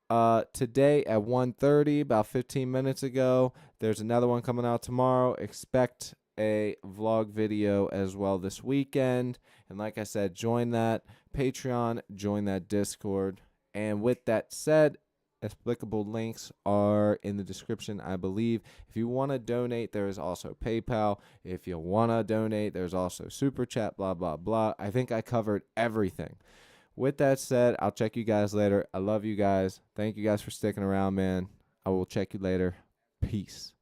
today at 1:30, about 15 minutes ago. There's another one coming out tomorrow. Expect a vlog video as well this weekend. And like I said, join that Patreon, join that Discord. And with that said, applicable links are in the description, I believe. If you want to donate, there is also PayPal. If you want to donate, there's also Super Chat, blah, blah, blah. I think I covered everything. With that said, I'll check you guys later. I love you guys. Thank you guys for sticking around, man. I will check you later. Peace.